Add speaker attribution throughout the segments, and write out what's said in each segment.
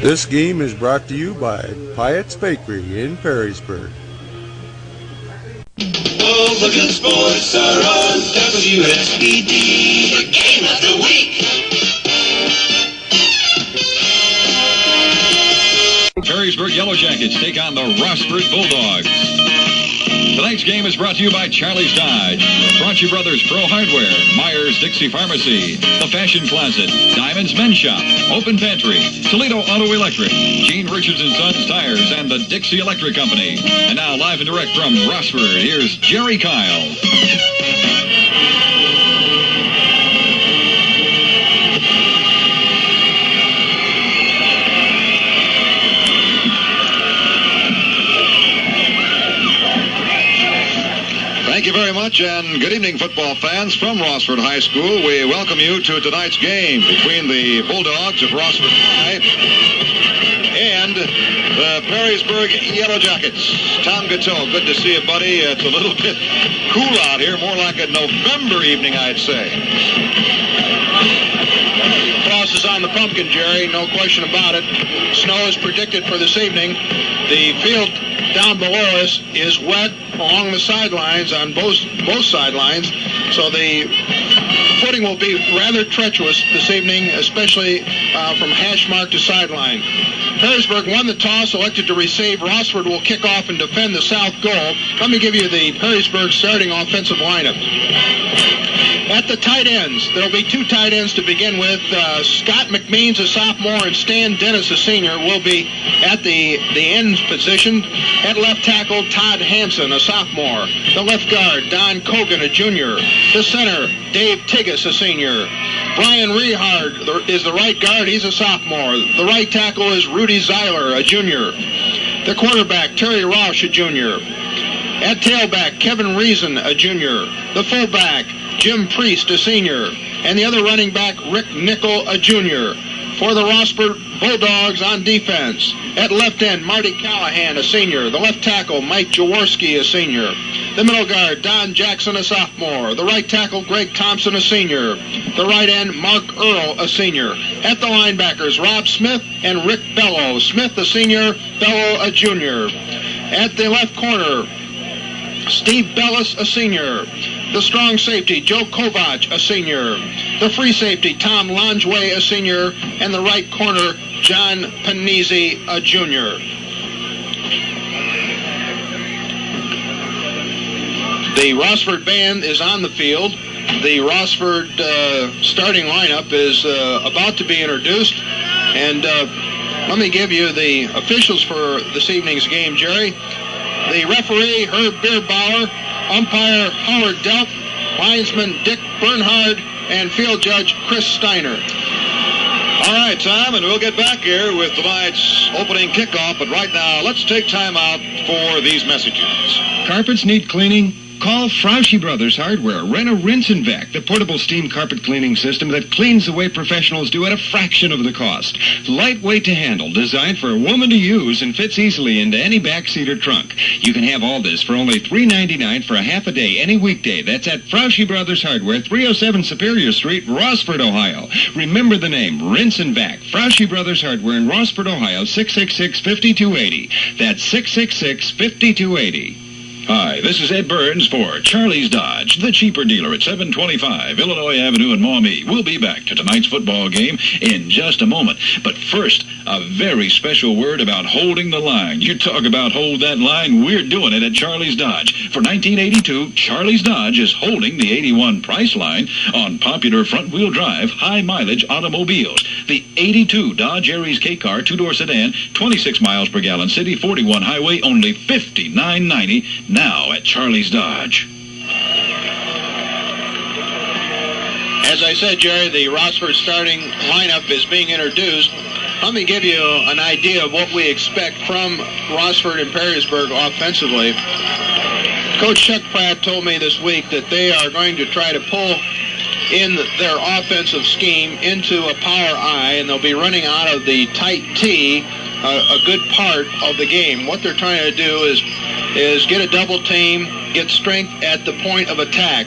Speaker 1: This game is brought to you by Piatt's Bakery in Perrysburg.
Speaker 2: All the good sports are on WSPD. The game of the week.
Speaker 3: Perrysburg Yellow Jackets take on the Rossford Bulldogs. Tonight's game is brought to you by Charlie's Dodge, Fraunchy Brothers Pro Hardware, Myers Dixie Pharmacy, The Fashion Closet, Diamonds Men's Shop, Open Pantry, Toledo Auto Electric, Gene Richards & Sons Tires, and the Dixie Electric Company. And now, live and direct from Rossford, here's Jerry Kyle.
Speaker 4: Thank you very much, and good evening, football fans from Rossford High School. We welcome you to tonight's game between the Bulldogs of Rossford High and the Perrysburg Yellow Jackets. Tom Gatto, good to see you, buddy. It's a little bit cool out here, more like a November evening, I'd say.
Speaker 5: Frost is on the pumpkin, Jerry, no question about it. Snow is predicted for this evening. The field down below us is wet along the sidelines, on both sidelines, so the footing will be rather treacherous this evening, especially from hash mark to sideline. Perrysburg won the toss, elected to receive. Rossford will kick off and defend the south goal. Let me give you the Perrysburg starting offensive lineup. At the tight ends, there will be two tight ends to begin with. Scott McMeans, a sophomore, and Stan Dennis, a senior, will be at the end position. At left tackle, Todd Hansen, a sophomore. The left guard, Don Cogan, a junior. The center, Dave Tigas, a senior. Brian Rehard is the right guard. He's a sophomore. The right tackle is Rudy Zeiler, a junior. The quarterback, Terry Roush, a junior. At tailback, Kevin Reason, a junior. The fullback, Jim Priest, a senior. And the other running back, Rick Nickel, a junior. For the Rossford Bulldogs on defense, at left end, Marty Callahan, a senior. The left tackle, Mike Jaworski, a senior. The middle guard, Don Jackson, a sophomore. The right tackle, Greg Thompson, a senior. The right end, Mark Earl, a senior. At the linebackers, Rob Smith and Rick Bellow. Smith, a senior, Bellow, a junior. At the left corner, Steve Bellis, a senior. The strong safety, Joe Kovac, a senior. The free safety, Tom Longeway, a senior. And the right corner, John Panizzi, a junior. The Rossford band is on the field. The Rossford starting lineup is about to be introduced. And let me give you the officials for this evening's game, Jerry. The referee, Herb Bierbauer. Umpire, Howard Delp. Linesman, Dick Bernhard. And field judge, Chris Steiner.
Speaker 4: All right, Tom, and we'll get back here with tonight's opening kickoff. But right now, let's take time out for these messages.
Speaker 6: Carpets need cleaning? Call Fraunchy Brothers Hardware. Rent a Rinse and Vac, the portable steam carpet cleaning system that cleans the way professionals do at a fraction of the cost. Lightweight to handle, designed for a woman to use, and fits easily into any backseat or trunk. You can have all this for only $3.99 for a half a day, any weekday. That's at Fraunchy Brothers Hardware, 307 Superior Street, Rossford, Ohio. Remember the name, Rinse and Vac. Fraunchy Brothers Hardware in Rossford, Ohio, 666-5280. That's 666-5280.
Speaker 3: Hi, this is Ed Burns for Charlie's Dodge, the cheaper dealer at 725 Illinois Avenue in Maumee. We'll be back to tonight's football game in just a moment. But first, a very special word about holding the line. You talk about hold that line, we're doing it at Charlie's Dodge. For 1982, Charlie's Dodge is holding the 81 price line on popular front-wheel drive, high-mileage automobiles. The 82 Dodge Aries K-Car two-door sedan, 26 miles per gallon city, 41 highway, only $59.90. Now at Charlie's Dodge.
Speaker 5: As I said, Jerry, the Rossford starting lineup is being introduced. Let me give you an idea of what we expect from Rossford and Perrysburg offensively. Coach Chuck Pratt told me this week that they are going to try to pull in their offensive scheme into a power I, and they'll be running out of the tight T a good part of the game. What they're trying to do is get a double team, get strength at the point of attack.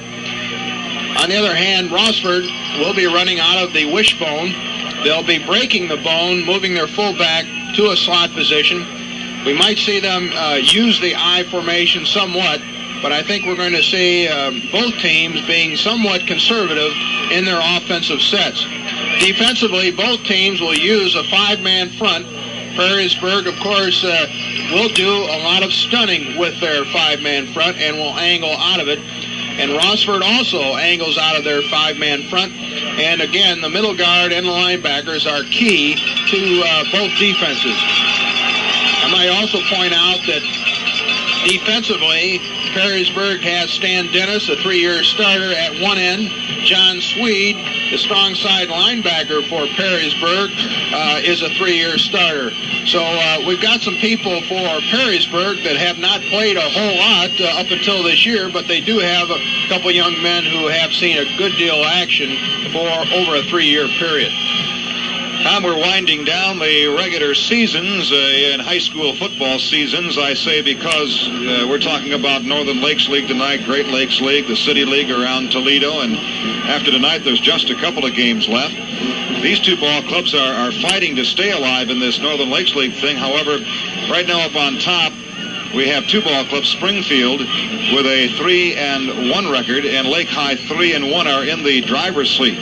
Speaker 5: On the other hand, Rossford will be running out of the wishbone. They'll be breaking the bone, moving their fullback to a slot position. We might see them use the I formation somewhat, but I think we're going to see both teams being somewhat conservative in their offensive sets. Defensively, both teams will use a 5-man front. Perrysburg, of course, will do a lot of stunning with their 5-man front and will angle out of it. And Rossford also angles out of their 5-man front. And again, the middle guard and the linebackers are key to both defenses. I might also point out that defensively, Perrysburg has Stan Dennis, a 3-year starter at one end. John Swede, the strong side linebacker for Perrysburg, is a 3-year starter. So we've got some people for Perrysburg that have not played a whole lot up until this year, but they do have a couple young men who have seen a good deal of action for over a 3-year period.
Speaker 4: Tom, we're winding down the regular seasons in high school football seasons, I say, because we're talking about Northern Lakes League tonight, Great Lakes League, the City League around Toledo, and after tonight there's just a couple of games left. These two ball clubs are fighting to stay alive in this Northern Lakes League thing. However, right now up on top, we have two ball clubs, Springfield with a 3-1 record, and Lake High 3-1 are in the driver's seat.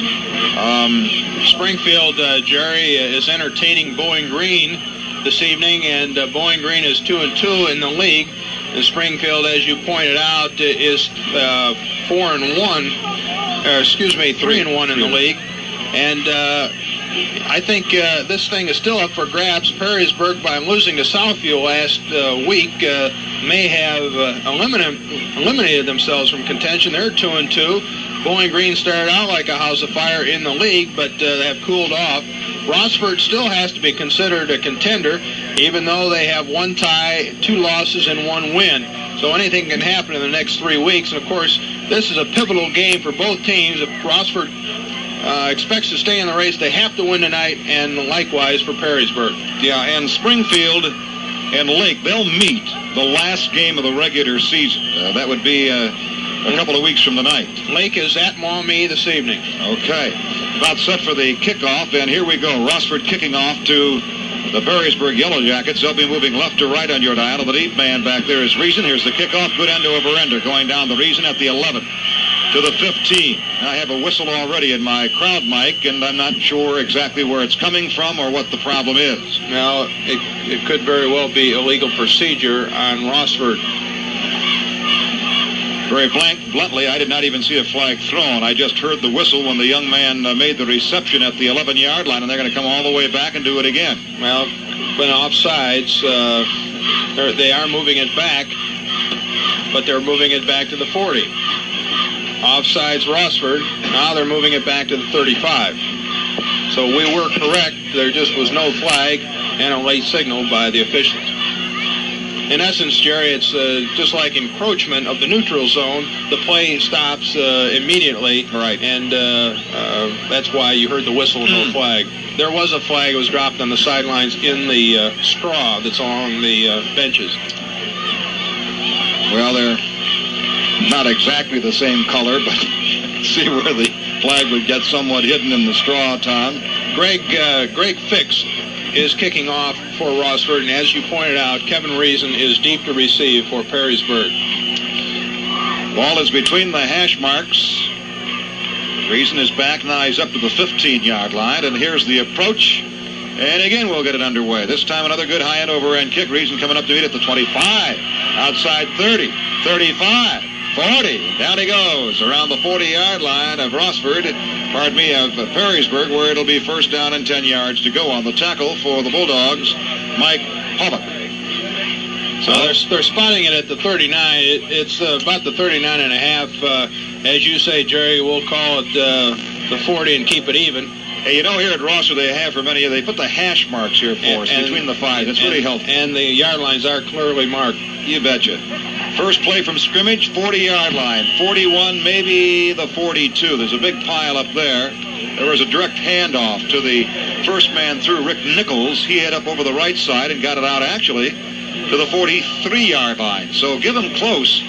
Speaker 5: Springfield, Jerry, is entertaining Bowling Green this evening, and Bowling Green is 2-2 in the league. And Springfield, as you pointed out, is 3-1 in the league. And I think this thing is still up for grabs. Perrysburg, by losing to Southfield last week, may have eliminated themselves from contention. They're 2-2. Bowling Green started out like a house of fire in the league, but they have cooled off. Rossford still has to be considered a contender, even though they have 1 tie, 2 losses, and 1 win. So anything can happen in the next 3 weeks. And, of course, this is a pivotal game for both teams. If Rossford expects to stay in the race, they have to win tonight, and likewise for Perrysburg.
Speaker 4: Yeah, and Springfield and Lake, they'll meet the last game of the regular season. That would be a couple of weeks from tonight.
Speaker 5: Lake is at Maumee this evening.
Speaker 4: Okay. About set for the kickoff, and here we go. Rossford kicking off to the Perrysburg Yellow Jackets. They'll be moving left to right on your dial. The deep man back there is Reason. Here's the kickoff. Good end over ender going down the Reason at the 11 to the 15. I have a whistle already in my crowd mic, and I'm not sure exactly where it's coming from or what the problem is.
Speaker 5: Now, it could very well be illegal procedure on Rossford.
Speaker 4: Very bluntly, I did not even see a flag thrown. I just heard the whistle when the young man made the reception at the 11-yard line, and they're going to come all the way back and do it again.
Speaker 5: Well, when offsides, they are moving it back, but they're moving it back to the 40. Offsides Rossford, now they're moving it back to the 35. So we were correct. There just was no flag and a late signal by the officials. In essence, Jerry, it's just like encroachment of the neutral zone. The play stops immediately,
Speaker 4: right?
Speaker 5: And that's why you heard the whistle and no flag. There was a flag. It was dropped on the sidelines in the straw that's along the benches.
Speaker 4: Well, they're not exactly the same color, but see where the flag would get somewhat hidden in the straw, Tom.
Speaker 5: Greg Fix is kicking off for Rossford, and as you pointed out, Kevin Reason is deep to receive for Perrysburg.
Speaker 4: Ball is between the hash marks. Reason is back now. He's up to the 15-yard line, and here's the approach. And again, we'll get it underway. This time, another good high-end over-end kick. Reason coming up to meet at the 25, outside 30, 35. 40. Down he goes around the 40-yard line of Rossford, of Perrysburg, where it'll be first down and 10 yards to go. On the tackle for the Bulldogs, Mike Hobbuck.
Speaker 5: So they're spotting it at the 39. It's about the 39 and a half. As you say, Jerry, we'll call it the 40 and keep it even.
Speaker 4: Hey, you know, here at Rossford, they put the hash marks here for us between the 5. That's really helpful.
Speaker 5: And the yard lines are clearly marked.
Speaker 4: You betcha. First play from scrimmage, 40-yard line. 41, maybe the 42. There's a big pile up there. There was a direct handoff to the first man through, Rick Nichols. He hit up over the right side and got it out, actually, to the 43-yard line. So give him close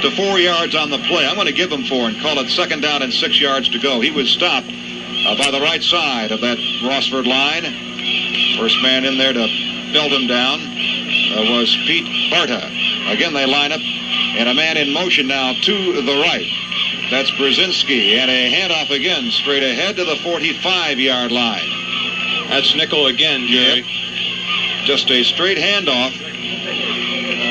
Speaker 4: to 4 yards on the play. I'm going to give him 4 and call it second down and 6 yards to go. He was stopped by the right side of that Rossford line. First man in there to belt him down was Pete Barta. Again, they line up, and a man in motion now to the right. That's Brzezinski, and a handoff again straight ahead to the 45-yard line.
Speaker 5: That's Nickel again, Jerry.
Speaker 4: Yep. Just a straight handoff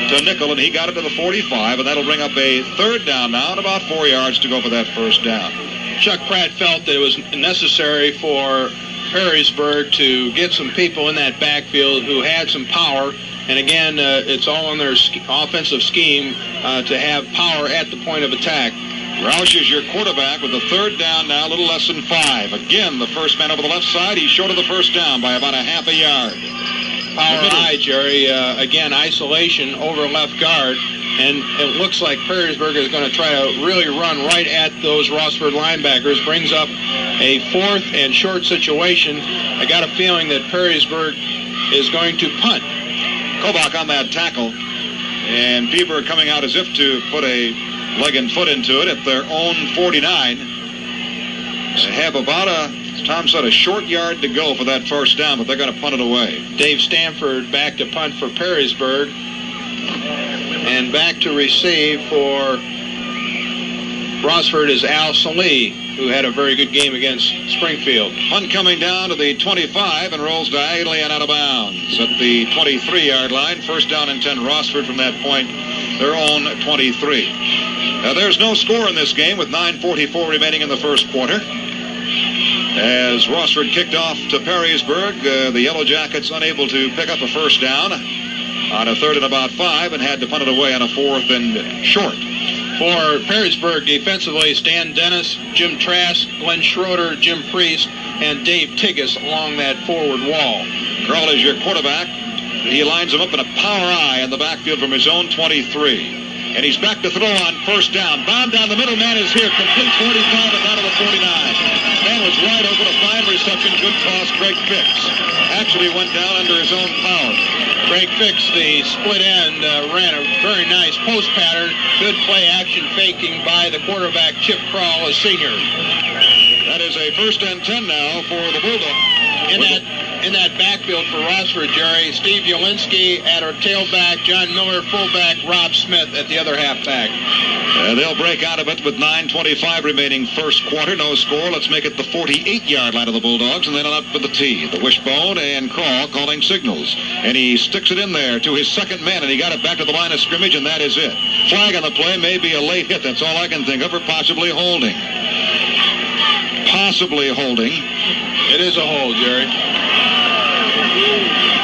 Speaker 4: to Nickel, and he got it to the 45, and that'll bring up a third down now, and about 4 yards to go for that first down.
Speaker 5: Chuck Pratt felt that it was necessary for Perrysburg to get some people in that backfield who had some power. And again, it's all in their offensive scheme to have power at the point of attack.
Speaker 4: Roush is your quarterback with a third down now, a little less than 5. Again, the first man over the left side. He's short of the first down by about a half a yard.
Speaker 5: Power high, Jerry. Again, isolation over left guard. And it looks like Perrysburg is going to try to really run right at those Rossford linebackers. Brings up a fourth and short situation. I got a feeling that Perrysburg is going to punt.
Speaker 4: Kobach on that tackle. And Bieber coming out as if to put a leg and foot into it at their own 49. They have about as Tom said, a short yard to go for that first down, but they're going to punt it away.
Speaker 5: Dave Stanford back to punt for Perrysburg. And back to receive for Rossford is Al Salih, who had a very good game against Springfield.
Speaker 4: Punt coming down to the 25 and rolls diagonally and out of bounds at the 23-yard line. First down and 10, Rossford from that point, their own 23. Now, there's no score in this game with 9:44 remaining in the first quarter. As Rossford kicked off to Perrysburg, the Yellow Jackets unable to pick up a first down on a third and about 5 and had to punt it away on a fourth and short.
Speaker 5: For Perrysburg defensively, Stan Dennis, Jim Trask, Glenn Schroeder, Jim Priest, and Dave Tigges along that forward wall.
Speaker 4: Carl is your quarterback. He lines him up in a power eye in the backfield from his own 23. And he's back to throw on first down. Bomb down the middle. Man is here. Complete 45 and down to the 49. Man was wide open. A fine reception. Good toss. Greg Fix actually went down under his own power.
Speaker 5: Greg Fix, the split end, ran a very nice post pattern. Good play action faking by the quarterback, Chip Kroll, a senior.
Speaker 4: That is a first and 10 now for the Bulldogs.
Speaker 5: In that backfield for Rossford, Jerry, Steve Ulinski at our tailback, John Miller fullback, Rob Smith at the other halfback.
Speaker 4: They'll break out of it with 9:25 remaining first quarter. No score. Let's make it the 48-yard line of the Bulldogs, and then up for the tee. The Wishbone and Kroll calling signals. And he sticks it in there to his second man, and he got it back to the line of scrimmage, and that is it. Flag on the play, may be a late hit. That's all I can think of, or possibly holding. Possibly holding.
Speaker 5: It is a hold, Jerry.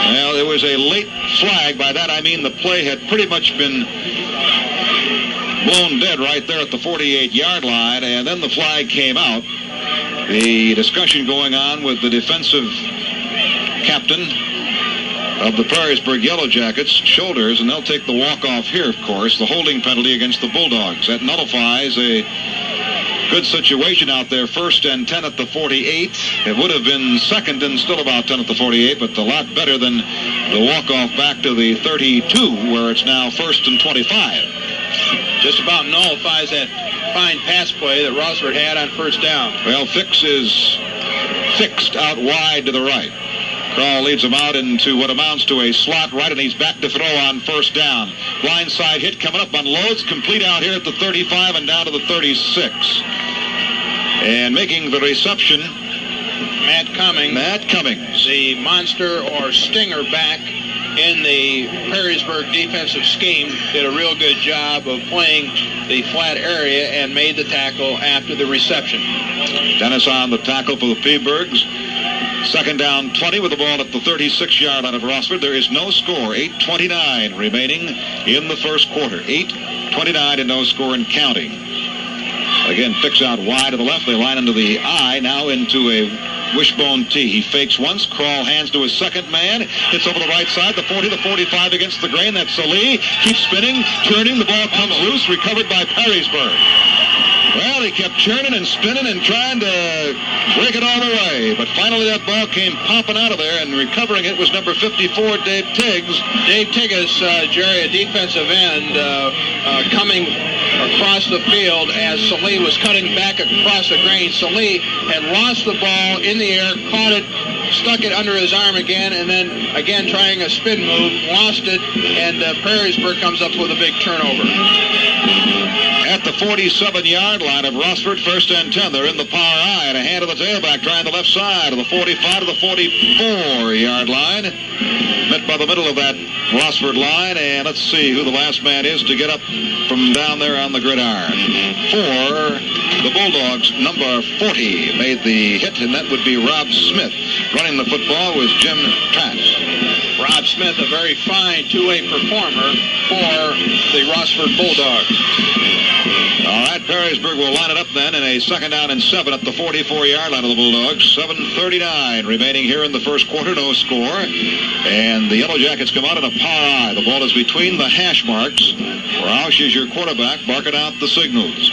Speaker 4: Well, there was a late flag. By that I mean the play had pretty much been blown dead right there at the 48-yard line, and then the flag came out. The discussion going on with the defensive captain of the Perrysburg Yellow Jackets shoulders, and they'll take the walk-off here, of course, the holding penalty against the Bulldogs. That nullifies a good situation out there, first and 10 at the 48. It would have been second and still about 10 at the 48, but a lot better than the walk-off back to the 32, where it's now first and 25.
Speaker 5: Just about nullifies that fine pass play that Rossford had on first down.
Speaker 4: Well, Fix is fixed out wide to the right. Kroll leads him out into what amounts to a slot right, and he's back to throw on first down. Blindside hit coming up on loads, complete out here at the 35 and down to the 36. And making the reception,
Speaker 5: Matt Cummings, the monster or stinger back in the Perrysburg defensive scheme, did a real good job of playing the flat area and made the tackle after the reception.
Speaker 4: Dennis on the tackle for the Peaburgs. Second down 20 with the ball at the 36-yard line of Rossford. There is no score. 8:29 remaining in the first quarter. 8:29 and no score and counting. Again, Fix out wide to the left. They line into the eye, now into a wishbone tee. He fakes once. Kroll hands to his second man. Hits over the right side. The 40, the 45 against the grain. That's Salih. Keeps spinning, turning. The ball comes loose. Recovered by Perrysburg. Well, he kept churning and spinning and trying to break it all the way. But finally that ball came popping out of there, and recovering it was number 54, Dave Tigges.
Speaker 5: Dave Tigges, Jerry, a defensive end, coming across the field as Salih was cutting back across the grain. Salih had lost the ball in the air, caught it, stuck it under his arm again, and then again trying a spin move, lost it, and Perrysburg comes up with a big turnover.
Speaker 4: At the 47-yard line of Rossford, 1st and 10. They're in the power I, and a hand of the tailback trying the left side of the 45 to the 44-yard line. Met by the middle of that Rossford line, and let's see who the last man is to get up from down there on the gridiron. For the Bulldogs, number 40 made the hit, and that would be Rob Smith. Running the football was Jim Trask.
Speaker 5: Rob Smith, a very fine two-way performer for the Rossford Bulldogs.
Speaker 4: All right, Perrysburg will line it up then in a 2nd down and 7 at the 44-yard line of the Bulldogs. 7:39 remaining here in the first quarter, no score. And the Yellow Jackets come out in a power I. The ball is between the hash marks. Roush is your quarterback, barking out the signals.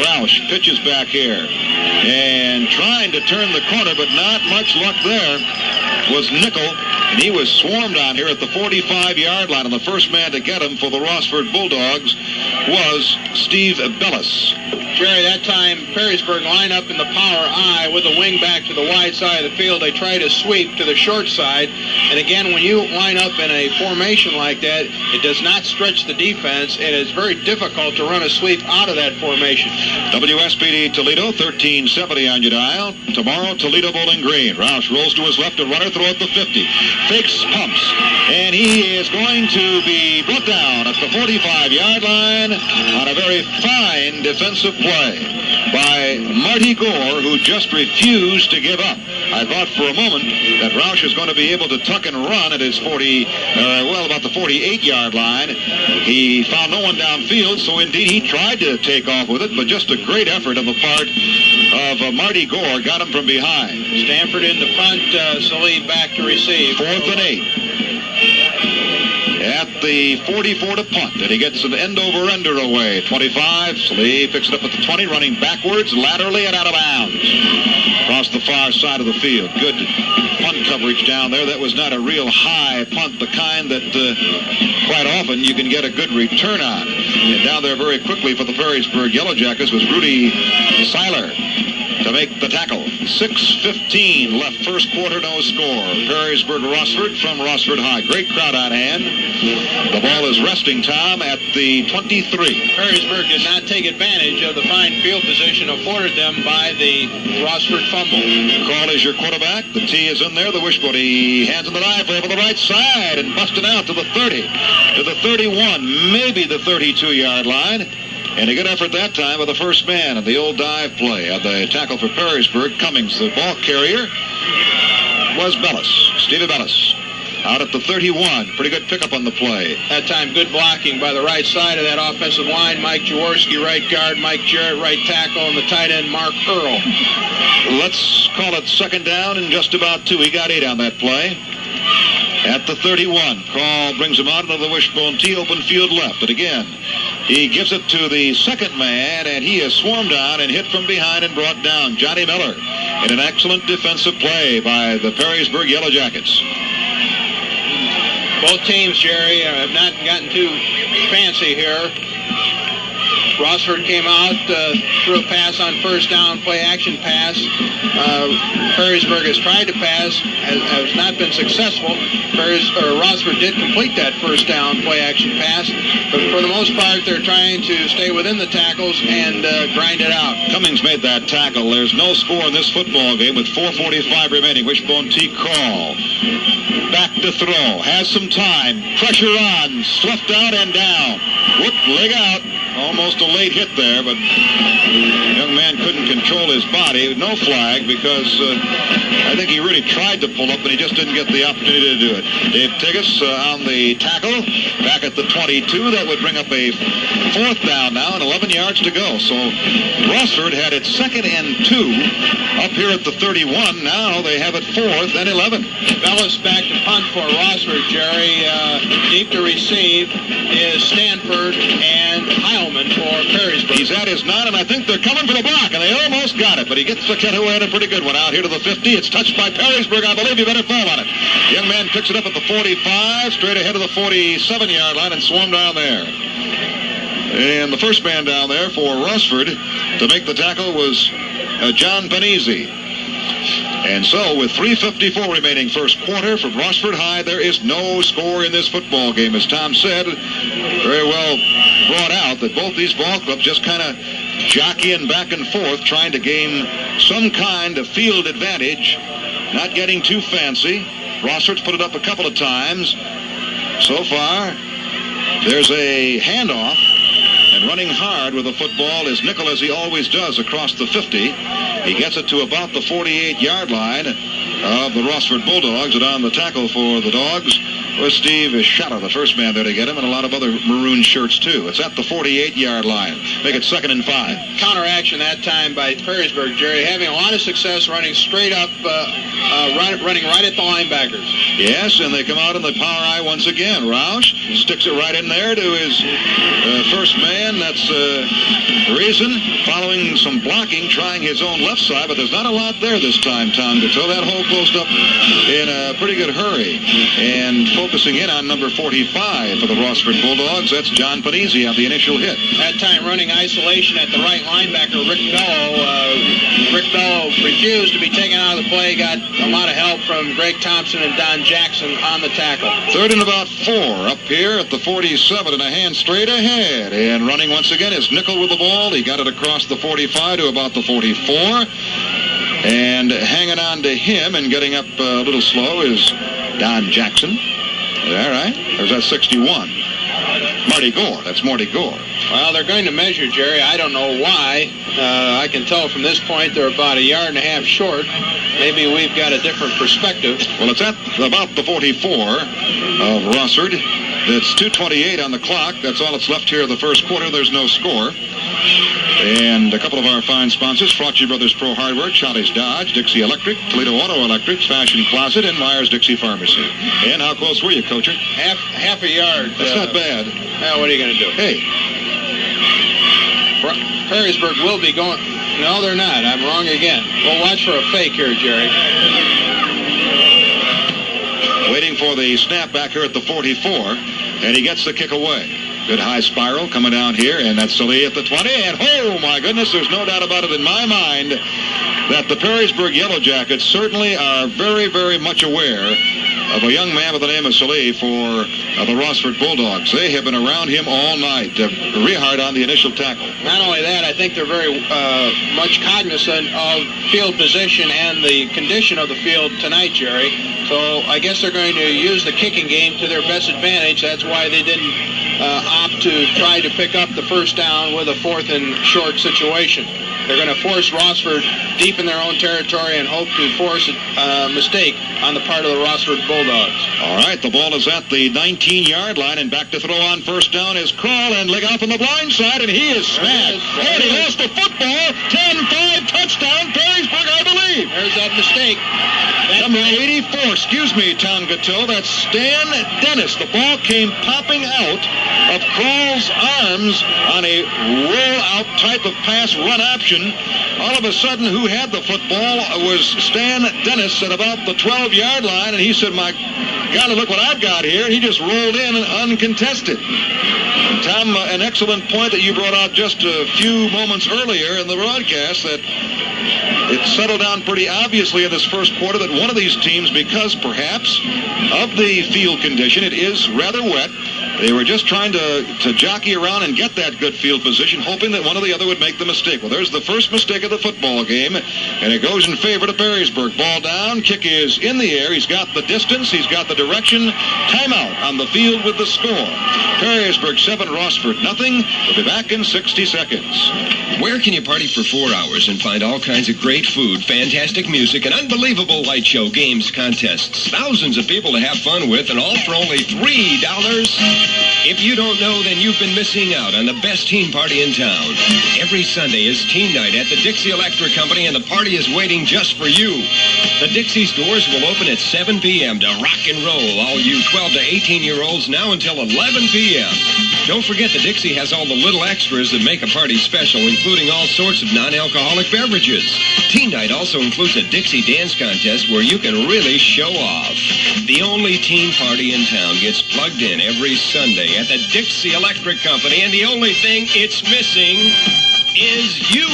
Speaker 4: Roush pitches back here. And trying to turn the corner, but not much luck there, was Nickel. And he was swarmed on here at the 45-yard line. And the first man to get him for the Rossford Bulldogs was Steve Bellis.
Speaker 5: Jerry, that time Perrysburg line up in the power I with a wing back to the wide side of the field. They try to sweep to the short side. And again, when you line up in a formation like that, it does not stretch the defense. It is very difficult to run a sweep out of that formation.
Speaker 4: WSPD Toledo, 1370 on your dial. Tomorrow, Toledo Bowling Green. Roush rolls to his left, a runner throw at the 50. Fakes, pumps, and he is going to be brought down at the 45-yard line on a very fine defensive play by Marty Gore, who just refused to give up. I thought for a moment that Roush is going to be able to tuck and run at his about the 48-yard line. He found no one downfield, so indeed he tried to take off with it, but just a great effort on the part of Marty Gore got him from behind.
Speaker 5: Stanford in the front, Salih back to receive.
Speaker 4: 4th and 8. At the 44 to punt, and he gets an end-over-ender away. 25, Salih picks it up at the 20, running backwards, laterally, and out of bounds. Across the far side of the field. Good punt coverage down there. That was not a real high punt, the kind that quite often you can get a good return on. And down there very quickly for the Perrysburg Yellow Jackets was Rudy Seiler to make the tackle. 6:15 left first quarter, no score. Perrysburg Rossford from Rossford High. Great crowd on hand. The ball is resting time at the 23.
Speaker 5: Perrysburg did not take advantage of the fine field position afforded them by the Rossford fumble.
Speaker 4: Call is your quarterback. The T is in there. The wishbone. He hands him the knife over the right side and busted out to the 30, to the 31, maybe the 32-yard line. And a good effort that time by the first man of the old dive play. At the tackle for Perrysburg, Cummings, the ball carrier, was Bellis, Stevie Bellis. Out at the 31. Pretty good pickup on the play.
Speaker 5: That time, good blocking by the right side of that offensive line. Mike Jaworski, right guard. Mike Jarrett, right tackle. And the tight end, Mark Earl.
Speaker 4: Let's call it 2nd down and just about 2. He got 8 on that play. At the 31. Call brings him out into the wishbone T, open field left. And again, he gives it to the second man, and he is swarmed on and hit from behind and brought down. Johnny Miller in an excellent defensive play by the Perrysburg Yellow Jackets.
Speaker 5: Both teams, Jerry, have not gotten too fancy here. Rossford came out, threw a pass on first down, play action pass. Perrysburg has tried to pass, has not been successful. Rossford did complete that first down, play action pass, but for the most part, they're trying to stay within the tackles and grind it out.
Speaker 4: Cummings made that tackle. There's no score in this football game with 4:45 remaining. Wishbone T call. Back to throw. Has some time. Pressure on. Sloughed out and down. Whoop, leg out. Almost a late hit there, but the young man couldn't control his body. No flag because I think he really tried to pull up, but he just didn't get the opportunity to do it. Dave Tigas on the tackle. Back at the 22. That would bring up a 4th down now and 11 yards to go. So Rossford had its 2nd and 2 up here at the 31. Now they have it 4th and 11.
Speaker 5: Bellis back to punt for Rossford, Jerry. Deep to receive is Stanford and Heilman for Perrysburg.
Speaker 4: He's at his 9, and I think they're coming for the block, and they almost got it, but he gets the kid who had a pretty good one out here to the 50. It's touched by Perrysburg. I believe you better fall on it. The young man picks it up at the 45, straight ahead of the 47-yard line, and swarmed down there. And the first man down there for Rossford to make the tackle was John Panizzi. And so, with 3:54 remaining first quarter from Rossford High, there is no score in this football game. As Tom said, very well brought out that both these ball clubs just kind of jockeying back and forth, trying to gain some kind of field advantage, not getting too fancy. Rossford's put it up a couple of times. So far, there's a handoff, and running hard with the football is Nickel, as he always does, across the 50. He gets it to about the 48-yard line of the Rossford Bulldogs, and on the tackle for the Dogs was Steve Shadow, the first man there to get him, and a lot of other maroon shirts, too. It's at the 48-yard line. Make it 2nd and 5.
Speaker 5: Counteraction that time by Perrysburg, Jerry, having a lot of success running straight up, running right at the linebackers.
Speaker 4: Yes, and they come out in the power eye once again. Roush sticks it right in there to his first man. That's Reason, following some blocking, trying his own left side, but there's not a lot there this time, Tom Gatto. That hole closed up in a pretty good hurry. And focusing in on number 45 for the Rossford Bulldogs, that's John Panizzi on the initial hit.
Speaker 5: That time running isolation at the right linebacker, Rick Bello. Rick Bello refused to be taken out of the play, got a lot of help from Greg Thompson and Don Jackson on the tackle.
Speaker 4: 3rd and about 4 up here at the 47, and a hand straight ahead. And running once again is Nickel with the ball. He got it across the 45 to about the 44. And hanging on to him and getting up a little slow is Don Jackson. All right. There's that 61. Marty Gore. That's Marty Gore.
Speaker 5: Well, they're going to measure, Jerry. I don't know why. I can tell from this point they're about 1.5 yards short. Maybe we've got a different perspective.
Speaker 4: Well, it's at about the 44 of Rossford. That's 2:28 on the clock. That's all that's left here in the first quarter. There's no score. And a couple of our fine sponsors, Frautschi Brothers Pro Hardware, Charlie's Dodge, Dixie Electric, Toledo Auto Electrics, Fashion Closet, and Myers Dixie Pharmacy. And how close were you, Coacher?
Speaker 5: Half a yard.
Speaker 4: That's not bad.
Speaker 5: Well, what are you going to do?
Speaker 4: Hey.
Speaker 5: Perrysburg will be going. No, they're not. I'm wrong again. We'll watch for a fake here, Jerry.
Speaker 4: Waiting for the snap back here at the 44, and he gets the kick away. Good high spiral coming down here, and that's Salih at the 20, and oh my goodness, there's no doubt about it in my mind that the Perrysburg Yellow Jackets certainly are very, very much aware of a young man by the name of Salih for the Rossford Bulldogs. They have been around him all night. Rehard on the initial tackle.
Speaker 5: Not only that, I think they're very much cognizant of field position and the condition of the field tonight, Jerry. So I guess they're going to use the kicking game to their best advantage. That's why they didn't opt to try to pick up the first down with a 4th and short situation. They're going to force Rossford deep in their own territory and hope to force a mistake on the part of the Rossford Bulldogs.
Speaker 4: All right, the ball is at the 19-yard line, and back to throw on first down is Kroll, and leg off on the blind side, and he is smashed. And he lost the football. 10-5 touchdown, Perrysburg, I believe.
Speaker 5: There's that mistake.
Speaker 4: Number 84, excuse me, Tom Gatto, that's Stan Dennis. The ball came popping out of Kroll's arms on a roll-out type of pass run option. All of a sudden, who had the football was Stan Dennis at about the 12-yard line, and he said, my golly, look what I've got here. And he just rolled in uncontested. And Tom, an excellent point that you brought out just a few moments earlier in the broadcast, that it settled down pretty obviously in this first quarter that one of these teams, because perhaps of the field condition, it is rather wet, they were just trying to jockey around and get that good field position, hoping that one or the other would make the mistake. Well, there's the first mistake of the football game, and it goes in favor to Perrysburg. Ball down, kick is in the air. He's got the distance, he's got the direction. Timeout on the field with the score. Perrysburg 7, Rossford nothing. We'll be back in 60 seconds.
Speaker 6: Where can you party for 4 hours and find all kinds of great food, fantastic music, and unbelievable light show, games, contests, thousands of people to have fun with, and all for only $3? If you don't know, then you've been missing out on the best teen party in town. Every Sunday is teen night at the Dixie Electric Company, and the party is waiting just for you. The Dixie's doors will open at 7 p.m. to rock and roll all you 12 to 18-year-olds now until 11 p.m. p.m. Don't forget the Dixie has all the little extras that make a party special, including all sorts of non-alcoholic beverages. Teen Night also includes a Dixie dance contest where you can really show off. The only teen party in town gets plugged in every Sunday at the Dixie Electric Company, and the only thing it's missing is you.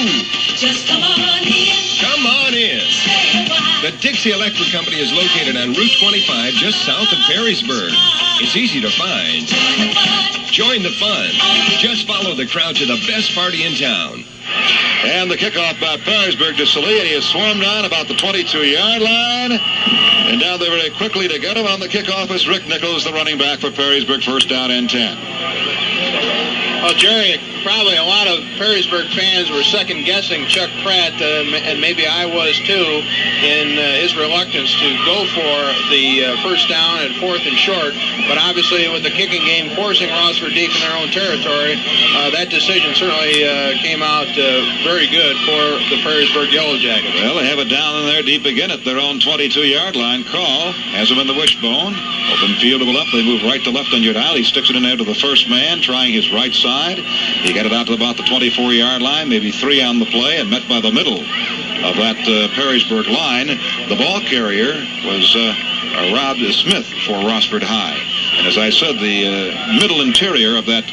Speaker 2: Just come on in.
Speaker 6: Come on in.
Speaker 2: Stay a while.
Speaker 6: The Dixie Electric Company is located on Route 25, just south of Perrysburg. It's easy to find. Join the fun. Just follow the crowd to the best party in town.
Speaker 4: And the kickoff by Perrysburg to Salee, and he is swarmed on about the 22-yard line. And down there very quickly to get him on the kickoff is Rick Nichols, the running back for Perrysburg, first down and 10.
Speaker 5: Well, Jerry, probably a lot of Perrysburg fans were second-guessing Chuck Pratt, and maybe I was too, in his reluctance to go for the first down and fourth and short. But obviously, with the kicking game forcing Rossford deep in their own territory, that decision certainly came out very good for the Perrysburg Yellow Jackets.
Speaker 4: Well, they have it down in there deep again at their own 22-yard line. Call has them in the wishbone. Open field to the left. They move right to left on your dial. He sticks it in there to the first man, trying his right side. He got it out to about the 24-yard line, maybe 3 on the play, and met by the middle of that Perrysburg line. The ball carrier was Rob Smith for Rossford High. And as I said, the middle interior of that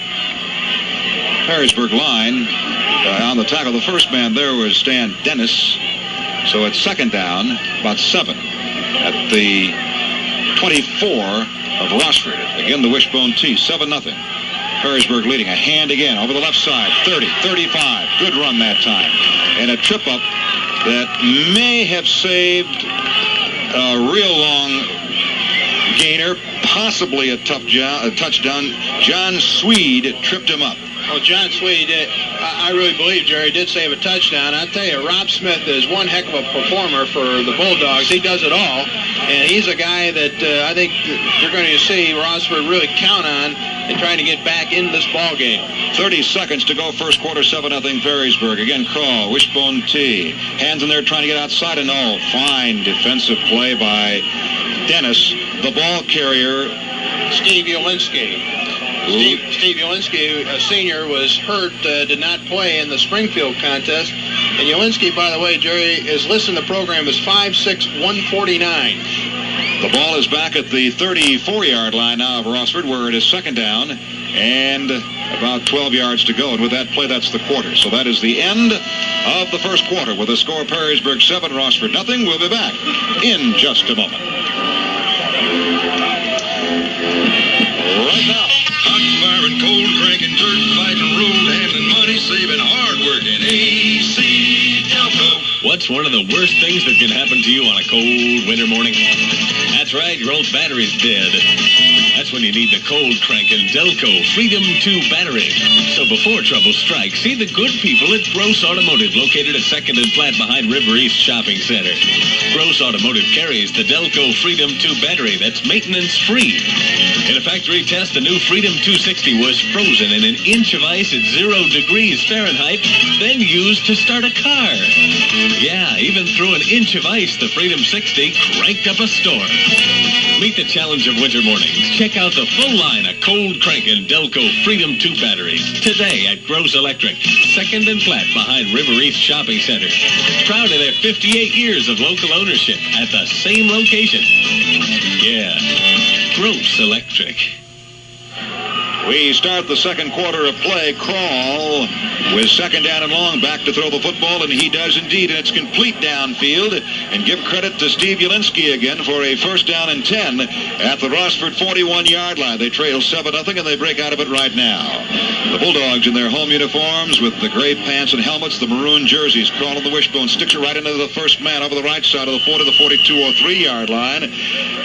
Speaker 4: Perrysburg line, on the tackle, the first man there was Stan Dennis. So it's second down, about 7 at the 24 of Rossford. Again, the wishbone tee, 7-0. Perrysburg leading. A hand again over the left side. 30, 35. Good run that time. And a trip up that may have saved a real long gainer, possibly a touchdown. John Swede tripped him up.
Speaker 5: Well, John Swede, I really believe, Jerry, did save a touchdown. I tell you, Rob Smith is one heck of a performer for the Bulldogs. He does it all, and he's a guy that I think you're going to see Rossford really count on in trying to get back in this ball game.
Speaker 4: 30 seconds to go, first quarter, 7-0 Perrysburg. Again, Crawl, wishbone tee. Hands in there trying to get outside, and fine defensive play by Dennis. The ball carrier,
Speaker 5: Steve Ulinski. Steve Ulinski, a senior, was hurt, did not play in the Springfield contest. And Ulinski, by the way, Jerry, is listed in the program as 5'6", 149.
Speaker 4: The ball is back at the 34-yard line now of Rossford, where it is second down and about 12 yards to go. And with that play, that's the quarter. So that is the end of the first quarter with the score Perrysburg 7, Rossford 0. We'll be back in just a moment. Right now.
Speaker 3: Hot firing, cold cranking, dirt fighting, road handling, money saving, hard working, AC Delco. What's one of the worst things that can happen to you on a cold winter morning? That's right, your old battery's dead. That's when you need the cold cranking Delco Freedom 2 battery. So before trouble strikes, see the good people at Gross Automotive, located at 2nd and Platte behind River East Shopping Center. Gross Automotive carries the Delco Freedom 2 battery that's maintenance-free. In a factory test, the new Freedom 260 was frozen in an inch of ice at 0 degrees Fahrenheit, then used to start a car. Yeah, even through an inch of ice, the Freedom 60 cranked up a storm. Meet the challenge of winter mornings. Check out the full line of cold cranking Delco Freedom 2 batteries today at Gross Electric, 2nd and Platte behind River East Shopping Center. Proud of their 58 years of local ownership at the same location. Yeah, Gross Electric.
Speaker 4: We start the second quarter of play. Crawl with second down and long, back to throw the football, and he does indeed, and it's complete downfield. And give credit to Steve Ulinski again for a first down and 10 at the Rossford 41-yard line. They trail 7-0, and they break out of it right now. The Bulldogs in their home uniforms with the gray pants and helmets, the maroon jerseys. Crawl on the wishbone, sticks it right into the first man over the right side of the 40 to the 42 or 3-yard line.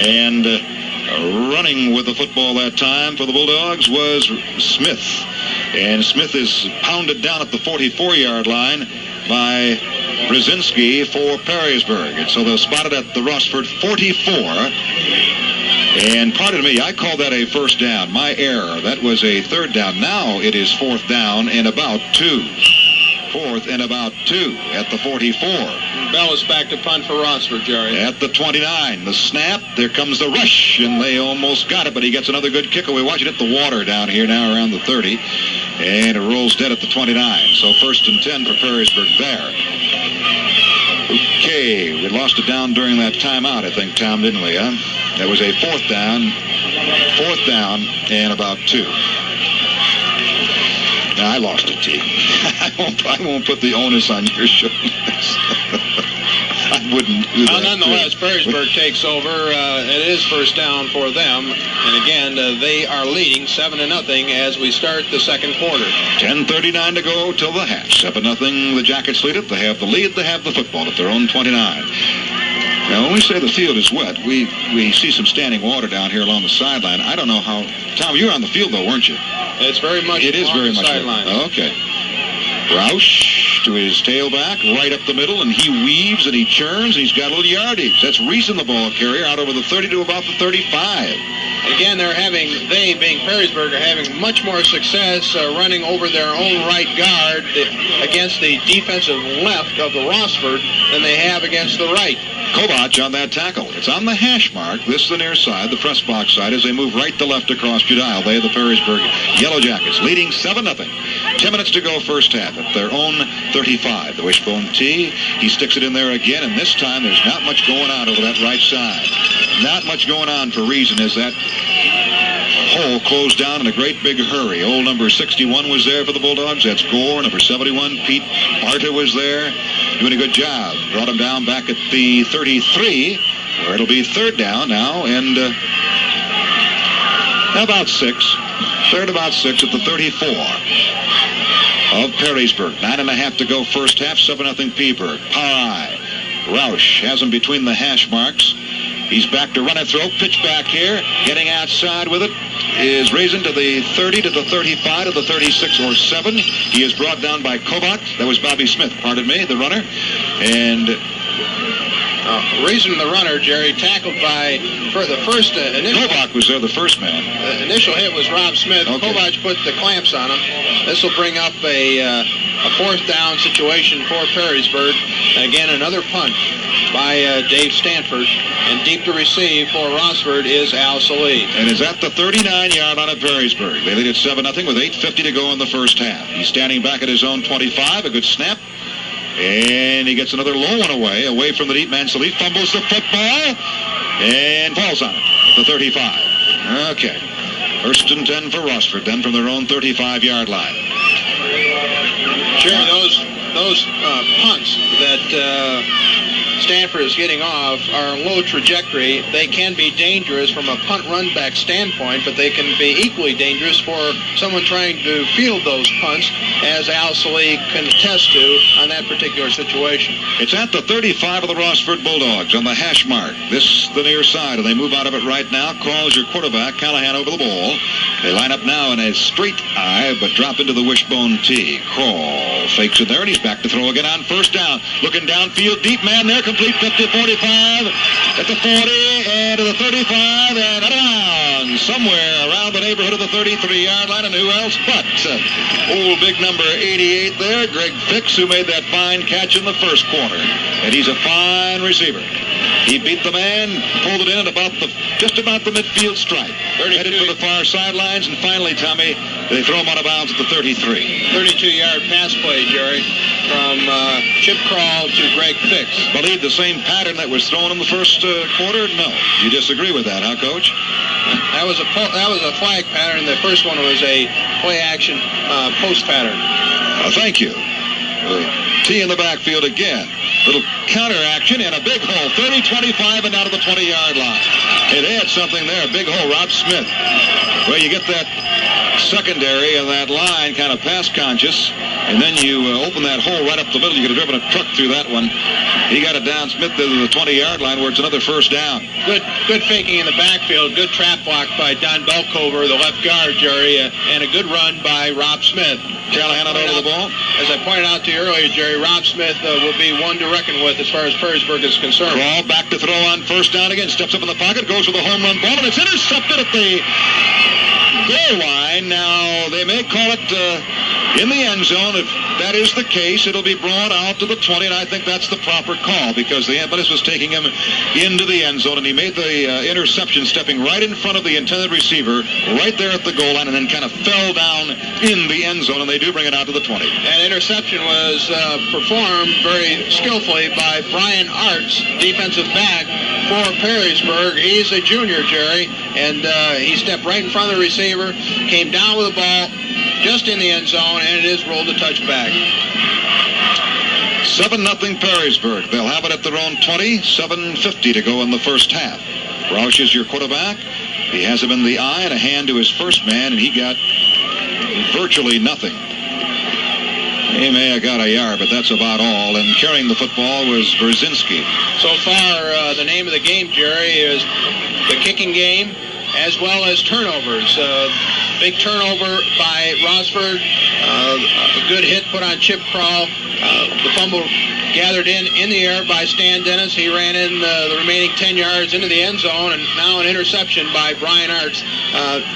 Speaker 4: And running with the football that time for the Bulldogs was Smith. And Smith is pounded down at the 44-yard line by Brzezinski for Perrysburg. And so they'll spot it at the Rossford 44. And pardon me, I call that a first down. My error. That was a third down. Now it is fourth down and about 2. Fourth and about 2 at the 44.
Speaker 5: Bell is back to punt for Rossford, Jerry.
Speaker 4: At the 29, the snap, there comes the rush, and they almost got it, but he gets another good kick away. Watch it hit the water down here now around the 30, and it rolls dead at the 29. So 1st and 10 for Perrysburg there. Okay, we lost it down during that timeout, I think, Tom, didn't we, huh? That was a 4th down, and about 2. I lost it, T. I won't put the onus on your shoulders. I wouldn't do that.
Speaker 5: Nonetheless, Perrysburg takes over. It is 1st down for them. And again, they are leading 7-0 as we start the second quarter.
Speaker 4: 10:39 to go till the half. 7-0, the Jackets lead it. They have the lead. They have the football at their own 29. Now, when we say the field is wet, we see some standing water down here along the sideline. I don't know how... Tom, you were on the field, though, weren't you?
Speaker 5: It's very much
Speaker 4: It is
Speaker 5: along
Speaker 4: very
Speaker 5: the
Speaker 4: much
Speaker 5: sideline.
Speaker 4: Okay. Roush to his tailback, right up the middle, and he weaves and he churns, and he's got a little yardage. That's Reason, the ball carrier, out over the 30 to about the 35.
Speaker 5: Again, they being Perrysburg, are having much more success running over their own right guard against the defensive left of the Rossford than they have against the right.
Speaker 4: Kovach on that tackle. It's on the hash mark. This is the near side, the press box side, as they move right to left across Judile. They, the Perrysburg Yellow Jackets, leading 7-0. 10 minutes to go first half at their own 35. The wishbone tee. He sticks it in there again, and this time there's not much going on over that right side. Not much going on for Reason as that hole closed down in a great big hurry. Old number 61 was there for the Bulldogs. That's Gore. Number 71, Pete Barta, was there. Doing a good job. Brought him down back at the 33, where it'll be 3rd down now, and about 6. 3rd about 6 at the 34 of Perrysburg. 9.5 to go first half. 7-0 Peaburg. Pye. Roush has him between the hash marks. He's back to run and throw. Pitch back here. Getting outside with it is Reason to the 30, to the 35, to the 36 or 7. He is brought down by Kovach. That was Bobby Smith, pardon me, the runner. And
Speaker 5: Reason, the runner, Jerry, tackled by for the first initial.
Speaker 4: Kovach was there, the first man.
Speaker 5: The initial hit was Rob Smith.
Speaker 4: Okay.
Speaker 5: Kovach put the clamps on him. This will bring up a 4th down situation for Perrysburg. And again, another punt by Dave Stanford. And deep to receive for Rossford is Al Salih.
Speaker 4: And is at the 39-yard line of Perrysburg. They lead at 7-0 with 8:50 to go in the first half. He's standing back at his own 25. A good snap. And he gets another low one away from the deep man. Salih fumbles the football and falls on it at the 35. Okay. 1st and 10 for Rossford, then from their own 35-yard line.
Speaker 5: Sure, those punts that Stanford is getting off are low trajectory. They can be dangerous from a punt run back standpoint, but they can be equally dangerous for someone trying to field those punts, as Al Salih can attest to on that particular situation.
Speaker 4: It's at the 35 of the Rossford Bulldogs on the hash mark. This the near side, and they move out of it right now. Crawls your quarterback, Callahan, over the ball. They line up now in a straight eye, but drop into the wishbone tee. Crawl fakes it there, and he's back to throw again on 1st down. Looking downfield, deep man there, complete 50-45 at the 40 and to the 35 and around somewhere around the neighborhood of the 33-yard line. And who else but old big number 88 there, Greg Fix, who made that fine catch in the first quarter. And he's a fine receiver. He beat the man, pulled it in at just about the midfield stripe. Headed for the far sidelines, and finally, Tommy, they throw him out of bounds at the 33.
Speaker 5: 32-yard pass play, Jerry, from Chip Crawl to Greg Fix.
Speaker 4: Believe the same pattern that was thrown in the first quarter? No. You disagree with that, huh, Coach?
Speaker 5: That was a flag pattern. The first one was a play-action post pattern.
Speaker 4: Thank you. T in the backfield again. Little counter action and a big hole. 30-25 and out of the 20-yard line. Hey, they had something there. Big hole. Rob Smith. Well, you get that secondary and that line kind of pass conscious, and then you open that hole right up the middle. You could have driven a truck through that one. He got it down Smith to the 20-yard line where it's another 1st down.
Speaker 5: Good faking in the backfield. Good trap block by Don Belcover, the left guard, Jerry, and a good run by Rob Smith.
Speaker 4: Callahan out over the ball.
Speaker 5: As I pointed out to you earlier, Jerry, Rob Smith will be one to reckon with as far as Perrysburg is concerned.
Speaker 4: Crawl back to throw on 1st down again. Steps up in the pocket, goes with a home run ball, and it's intercepted at the goal line. Now, they may call it in the end zone if that is the case, it'll be brought out to the 20, and I think that's the proper call because the impetus was taking him into the end zone, and he made the interception stepping right in front of the intended receiver, right there at the goal line, and then kind of fell down in the end zone, and they do bring it out to the 20.
Speaker 5: An interception was performed very skillfully by Brian Arts, defensive back for Perrysburg. He's a junior, Jerry, and he stepped right in front of the receiver, came down with the ball just in the end zone, and it is ruled a touchback.
Speaker 4: 7-0 Perrysburg. They'll have it at their own 20, 7:50 to go in the first half. Roush is your quarterback. He has him in the eye and a hand to his first man, and he got virtually nothing. He may have got a yard, but that's about all. And carrying the football was Brzezinski.
Speaker 5: So far, the name of the game, Jerry, is the kicking game as well as turnovers. Big turnover by Rossford. A good hit put on Chip Crawl. The fumble gathered in the air by Stan Dennis. He ran in the remaining 10 yards into the end zone, and now an interception by Brian Arts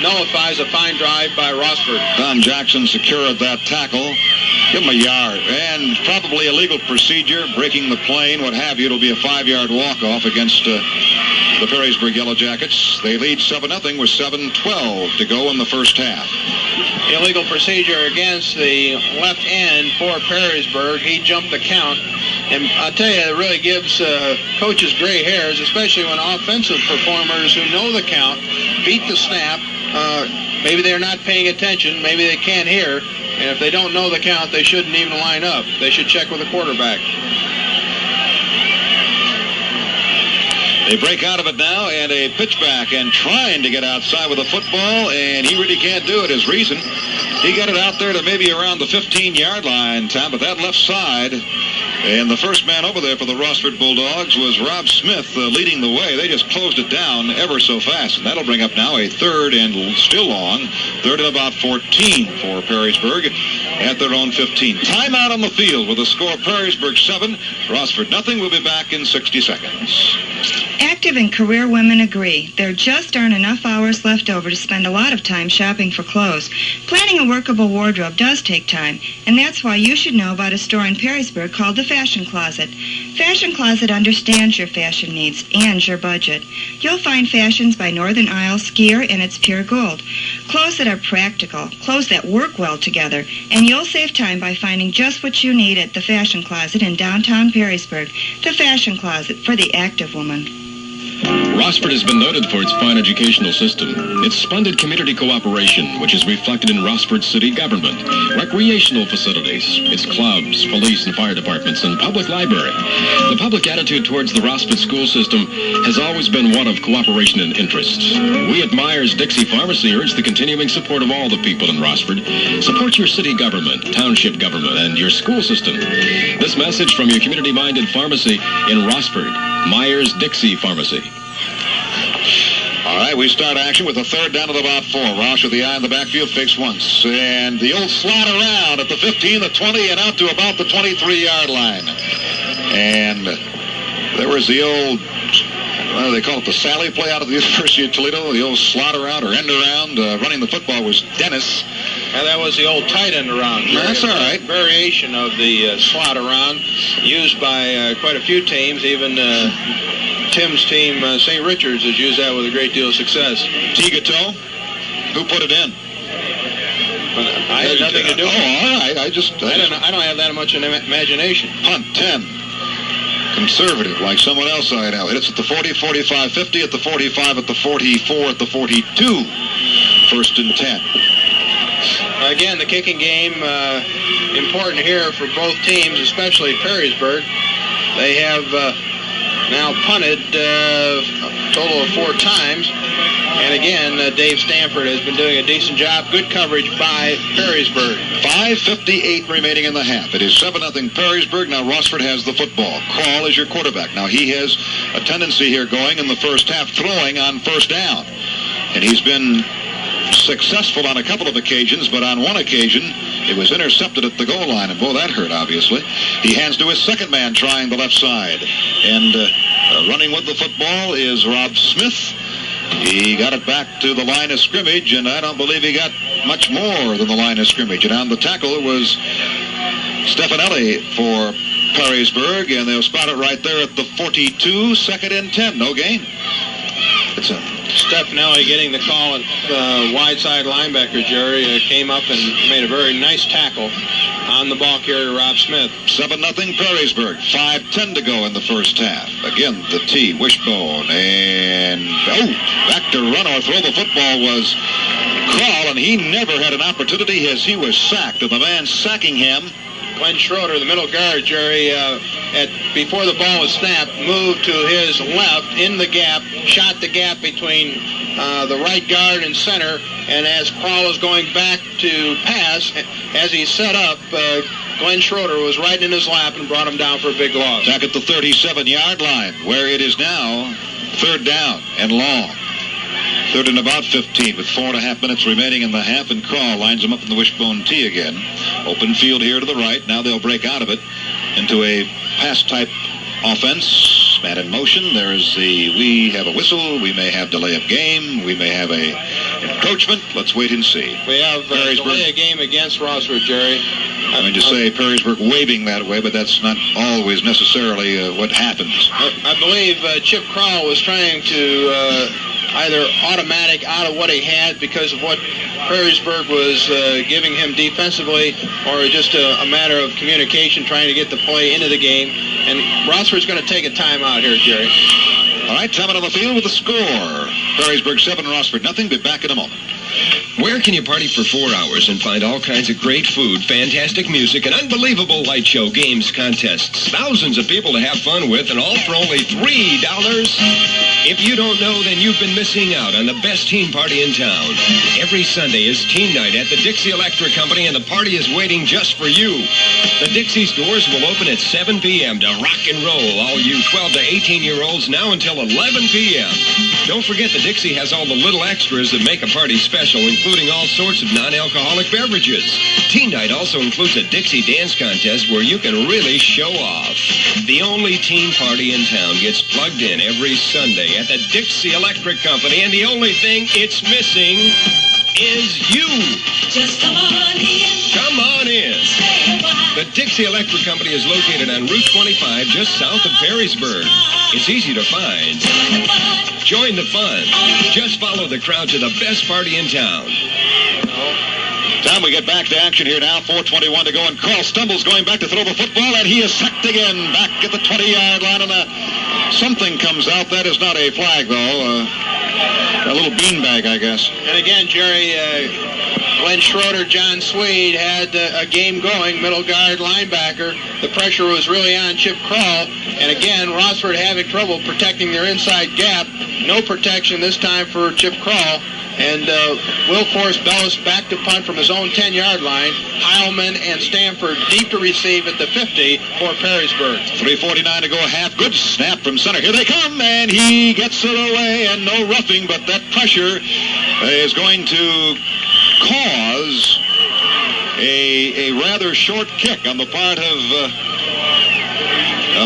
Speaker 5: nullifies a fine drive by Rossford.
Speaker 4: Don Jackson secured that tackle. Give him a yard. And probably a legal procedure, breaking the plane, what have you. It'll be a 5-yard walk-off against the Perrysburg Yellow Jackets. They lead 7-0 with 7:12 to go in the first half.
Speaker 5: Illegal procedure against the left end for Perrysburg. He jumped the count. And I'll tell you, it really gives coaches gray hairs, especially when offensive performers who know the count beat the snap. Maybe they're not paying attention. Maybe they can't hear. And if they don't know the count, they shouldn't even line up. They should check with the quarterback.
Speaker 4: They break out of it now, and a pitch back, and trying to get outside with the football, and he really can't do it. His reason, he got it out there to maybe around the 15-yard line, Tom, but that left side, and the first man over there for the Rossford Bulldogs was Rob Smith leading the way. They just closed it down ever so fast, and that'll bring up now a third and still long, third and about 14 for Perrysburg at their own 15. Timeout on the field with a score Perrysburg 7, Rossford nothing. We'll be back in 60 seconds.
Speaker 7: Active and career women agree. There just aren't enough hours left over to spend a lot of time shopping for clothes. Planning a workable wardrobe does take time, and that's why you should know about a store in Perrysburg called the Fashion Closet. Fashion Closet understands your fashion needs and your budget. You'll find fashions by Northern Isle skier, and it's pure gold. Clothes that are practical, clothes that work well together, and you'll save time by finding just what you need at the Fashion Closet in downtown Perrysburg. The Fashion Closet for the active woman.
Speaker 6: Rossford has been noted for its fine educational system, its splendid community cooperation, which is reflected in Rossford city government, recreational facilities, its clubs, police and fire departments, and public library. The public attitude towards the Rossford school system has always been one of cooperation and interest. We at Myers-Dixie Pharmacy urge the continuing support of all the people in Rossford. Support your city government, township government, and your school system. This message from your community-minded pharmacy in Rossford, Myers-Dixie Pharmacy.
Speaker 4: All right, we start action with a third down at about 4. Roush with the eye in the backfield, fakes once. And the old slot around at the 15, the 20, and out to about the 23-yard line. And there was the old, what do they call it, the Sally play out of the University of Toledo, the old slot around or end around. Running the football was Dennis.
Speaker 5: And that was the old tight end around.
Speaker 4: That's all right.
Speaker 5: Variation of the slot around used by quite a few teams, even Tim's team, St. Richards, has used that with a great deal of success.
Speaker 4: Tigato, who put it in?
Speaker 5: I had nothing to do with it.
Speaker 4: Oh, all right.
Speaker 5: I don't have that much imagination.
Speaker 4: Punt, 10. Conservative, like someone else I know. It's at the 40, 45, 50, at the 45, at the 44, at the 42. First and 10.
Speaker 5: Again, the kicking game, important here for both teams, especially Perrysburg. They have now punted a total of 4 times. And again, Dave Stanford has been doing a decent job. Good coverage by Perrysburg. 5:58 remaining in the half. It is 7-0 Perrysburg. Now Rossford has the football. Crawl is your quarterback. Now he has a tendency here going in the first half, throwing on first down. And he's been successful on a couple of occasions, but on one occasion it was intercepted at the goal line, and boy, that hurt, obviously. He hands to his second man trying the left side, and running with the football is Rob Smith. He got it back to the line of scrimmage, and I don't believe he got much more than the line of scrimmage. And on the tackle was
Speaker 4: Stefanelli for Perrysburg, and they'll spot it right there at the 42, 2nd and 10. No gain. It's a
Speaker 5: Stefanelli getting the call at wide side linebacker, Jerry, came up and made a very nice tackle on the ball carrier, Rob Smith.
Speaker 4: 7-0 Perrysburg. 5:10 to go in the first half. Again, the T, Wishbone, and back to run or throw the football was Kroll, and he never had an opportunity as he was sacked. And the man sacking him,
Speaker 5: Glenn Schroeder, the middle guard, Jerry, before the ball was snapped, moved to his left in the gap, shot the gap between the right guard and center, and as Kroll was going back to pass, as he set up, Glenn Schroeder was right in his lap and brought him down for a big loss.
Speaker 4: Back at the 37-yard line, where it is now 3rd down and long. 3rd and about 15 with 4.5 minutes remaining in the half, and Kroll lines them up in the Wishbone T again. Open field here to the right. Now they'll break out of it into a pass-type offense. Man in motion. We have a whistle. We may have delay of game. We may have a encroachment. Let's wait and see.
Speaker 5: We have delay of game against Rossford, Jerry.
Speaker 4: I mean to say Perrysburg waving that way, but that's not always necessarily what happens.
Speaker 5: I believe Chip Kroll was trying to either automatic out of what he had because of what Perrysburg was giving him defensively, or just a matter of communication, trying to get the play into the game. And Rossford's going to take a timeout here, Jerry.
Speaker 4: All right, time out on the field with the score. Perrysburg 7, Rossford nothing. Be back in a moment.
Speaker 6: Where can you party for 4 hours and find all kinds of great food, fantastic music, and unbelievable light show, games, contests, thousands of people to have fun with, and all for only $3? If you don't know, then you've been missing out on the best teen party in town. Every Sunday is teen night at the Dixie Electric Company, and the party is waiting just for you. The Dixie's doors will open at 7 p.m. to rock and roll all you 12 to 18-year-olds now until 11 p.m. Don't forget the Dixie has all the little extras that make a party special, including all sorts of non-alcoholic beverages. Teen night also includes a Dixie dance contest where you can really show off. The only teen party in town gets plugged in every Sunday at the Dixie Electric Company, and the only thing it's missing is you.
Speaker 2: Just come on in.
Speaker 6: Come on in.
Speaker 2: Stay a while.
Speaker 6: The Dixie Electric Company is located on Route 25, just south of Perrysburg. It's easy to find. Join the fun. Just follow the crowd to the best party in town.
Speaker 4: Time we get back to action here now. 4:21 to go, and Kroll stumbles going back to throw the football, and he is sacked again back at the 20-yard line, and something comes out. That is not a flag, though. A little beanbag, I guess.
Speaker 5: And again, Jerry, Glenn Schroeder, John Swede had a game going, middle guard, linebacker. The pressure was really on Chip Kroll. And again, Rossford having trouble protecting their inside gap. No protection this time for Chip Kroll. And will force Bellis back to punt from his own 10-yard line. Heilman and Stanford deep to receive at the 50 for Perrysburg.
Speaker 4: 3:49 to go, half. Good snap from center. Here they come, and he gets it away, and no roughing, but that pressure is going to cause a rather short kick on the part of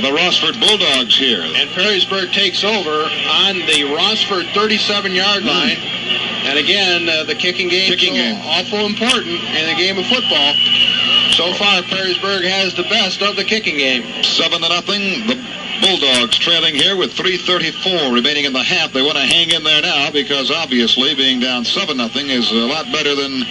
Speaker 4: the Rossford Bulldogs here.
Speaker 5: And Perrysburg takes over on the Rossford 37-yard line. And again, the kicking game is awful important in the game of football. So far, Perrysburg has the best of the kicking game.
Speaker 4: 7-0. The Bulldogs trailing here with 3:34 remaining in the half. They want to hang in there now because obviously being down 7-0 is a lot better than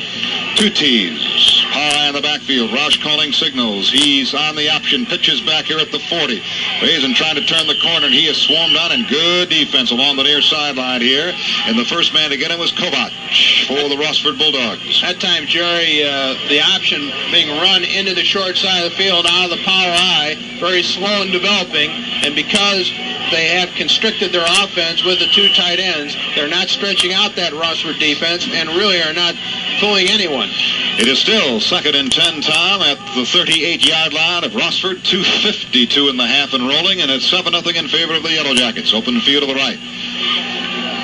Speaker 4: 2 T's. High in the backfield. Roush calling signals. He's on the option. Pitches back here at the 40. Basin trying to turn the corner, and he is swarmed on, and good defense along the near sideline here. And the first man to get him was Kovac for the Rossford Bulldogs.
Speaker 5: That time, Jerry, the option being run into the short side of the field out of the power I, very slow in developing. And because they have constricted their offense with the 2 tight ends, they're not stretching out that Rossford defense and really are not fooling anyone.
Speaker 4: It is still 2nd and 10, Tom, at the 38-yard line of Rossford. 2:52 in the half and rolling, and it's 7-0 in favor of the Yellow Jackets. Open field to the right.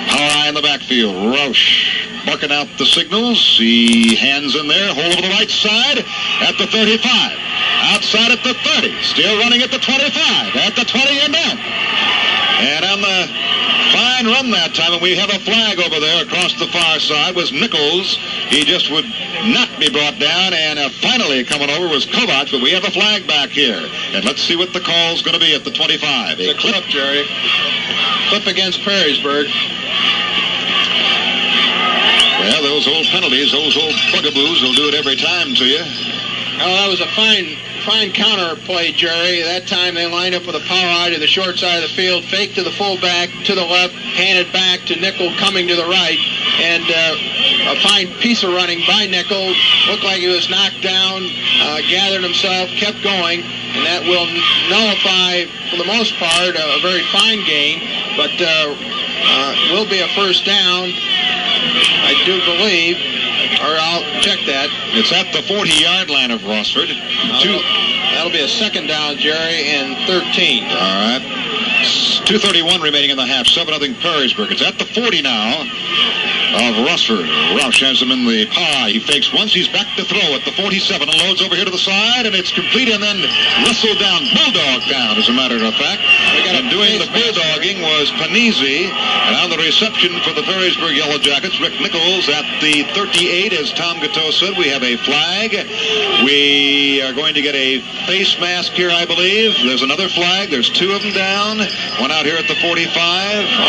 Speaker 4: High in the backfield. Roush barking out the signals. He hands in there. Hold over the right side at the 35. Outside at the 30. Still running at the 25. At the 20 and down. And on the Fine run that time, and we have a flag over there across the far side was Nichols. He just would not be brought down, and finally coming over was Kovacs, but we have a flag back here. And let's see what the call's going to be at the 25.
Speaker 5: It's a clip, Jerry. Clip against Perrysburg.
Speaker 4: Well, those old penalties, those old bugaboos will do it every time to you.
Speaker 5: Oh, that was a fine counter play, Jerry. That time they lined up with a power eye to the short side of the field, fake to the fullback, to the left, handed back to Nickel coming to the right, and a fine piece of running by Nickel. Looked like he was knocked down, gathered himself, kept going, and that will nullify, for the most part, a very fine gain, but will be a first down, I do believe. Or I'll check that.
Speaker 4: It's at the 40-yard line of Rossford.
Speaker 5: That'll be a second down, Jerry, and 13.
Speaker 4: All right. 2:31 remaining in the half. 7-0 Perrysburg. It's at the 40 now of Rossford. Roush has him in the pie. He fakes once. He's back to throw at the 47 and loads over here to the side, and it's complete and then wrestled down, bulldog down, as a matter of fact. And doing the bulldogging was Panizzi, and on the reception for the Perrysburg Yellow Jackets, Rick Nichols at the 38. As Tom Gateau said, we have a flag. We are going to get a face mask here, I believe. There's another flag. There's two of them down. One out here at the 45.